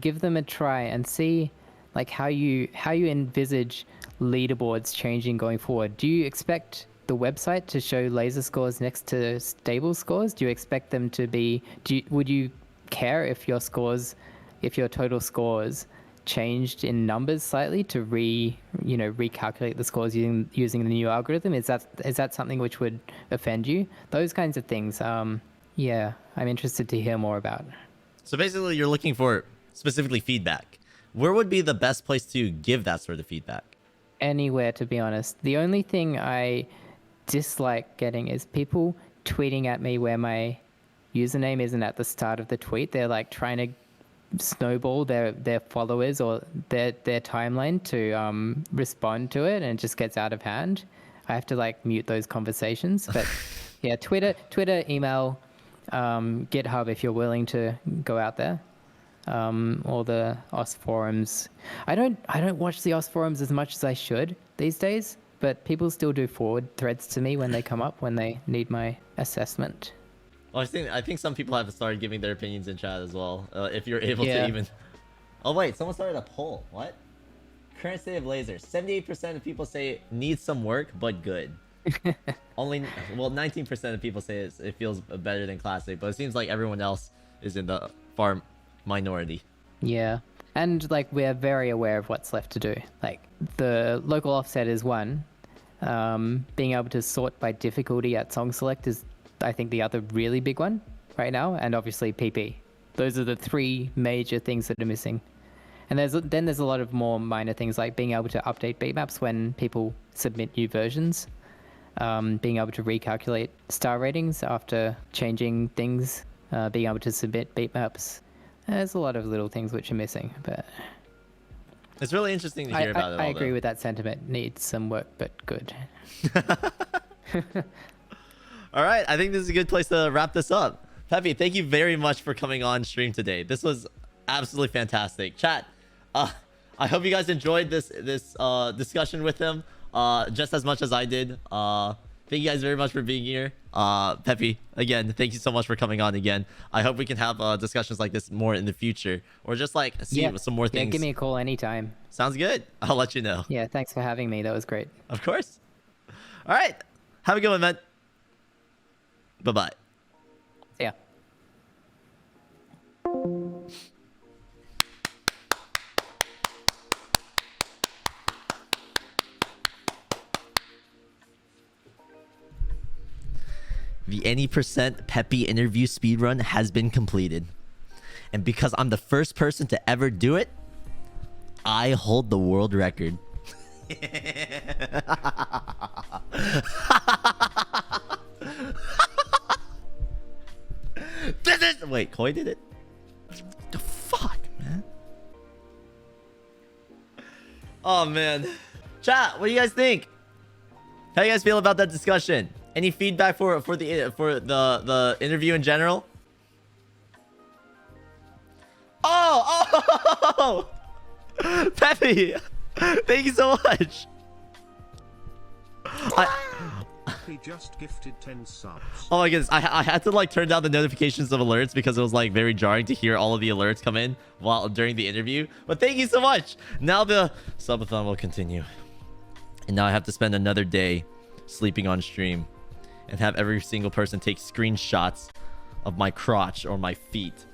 Give them a try and see like how you envisage leaderboards changing going forward. Do you expect the website to show Lazer scores next to stable scores? Do you expect them to be, would you care if your total scores changed in numbers slightly to recalculate the scores using the new algorithm? Is that something which would offend you? Those kinds of things. Yeah, I'm interested to hear more about. So basically, you're looking for specifically feedback. Where would be the best place to give that sort of feedback? Anywhere, to be honest. The only thing I dislike getting is people tweeting at me where my username isn't at the start of the tweet. They're like trying to snowball their followers or their timeline to respond to it, and it just gets out of hand. I have to like mute those conversations. But yeah, Twitter, email, GitHub if you're willing to go out there, or the OS forums. I don't watch the OS forums as much as I should these days, but people still do forward threads to me when they come up, when they need my assessment. Well, I think some people have started giving their opinions in chat as well. If you're able to even... Oh wait, someone started a poll. What? Current state of Lazer. 78% of people say needs some work, but good. 19% of people say it feels better than classic, but it seems like everyone else is in the far minority. Yeah, and like we're very aware of what's left to do. Like the local offset is one. Being able to sort by difficulty at song select is, I think, the other really big one right now, and obviously PP. Those are the three major things that are missing. And there's a lot of more minor things like being able to update beatmaps when people submit new versions, being able to recalculate star ratings after changing things being able to submit beatmaps. There's a lot of little things which are missing, but It's really interesting to hear about it all. I agree with that sentiment. Needs some work, but good. All right, I think this is a good place to wrap this up. Peppy, thank you very much for coming on stream today. This was absolutely fantastic. Chat, I hope you guys enjoyed this discussion with him just as much as I did. Thank you guys very much for being here. Peppy, again, thank you so much for coming on again. I hope we can have discussions like this more in the future, or just like see some more things. Yeah, give me a call anytime. Sounds good. I'll let you know. Yeah, thanks for having me. That was great. Of course. All right. Have a good one, man. Bye-bye. See ya. The any percent Peppy interview speedrun has been completed. And because I'm the first person to ever do it, I hold the world record. Wait, Koi did it? The fuck, man? Oh, man. Chat, what do you guys think? How do you guys feel about that discussion? Any feedback for the interview in general? Oh! Peppy! Thank you so much! He just gifted 10 subs. Oh my goodness, I had to like turn down the notifications of alerts because it was like very jarring to hear all of the alerts come in during the interview. But thank you so much! Now the subathon will continue. And now I have to spend another day sleeping on stream and have every single person take screenshots of my crotch or my feet.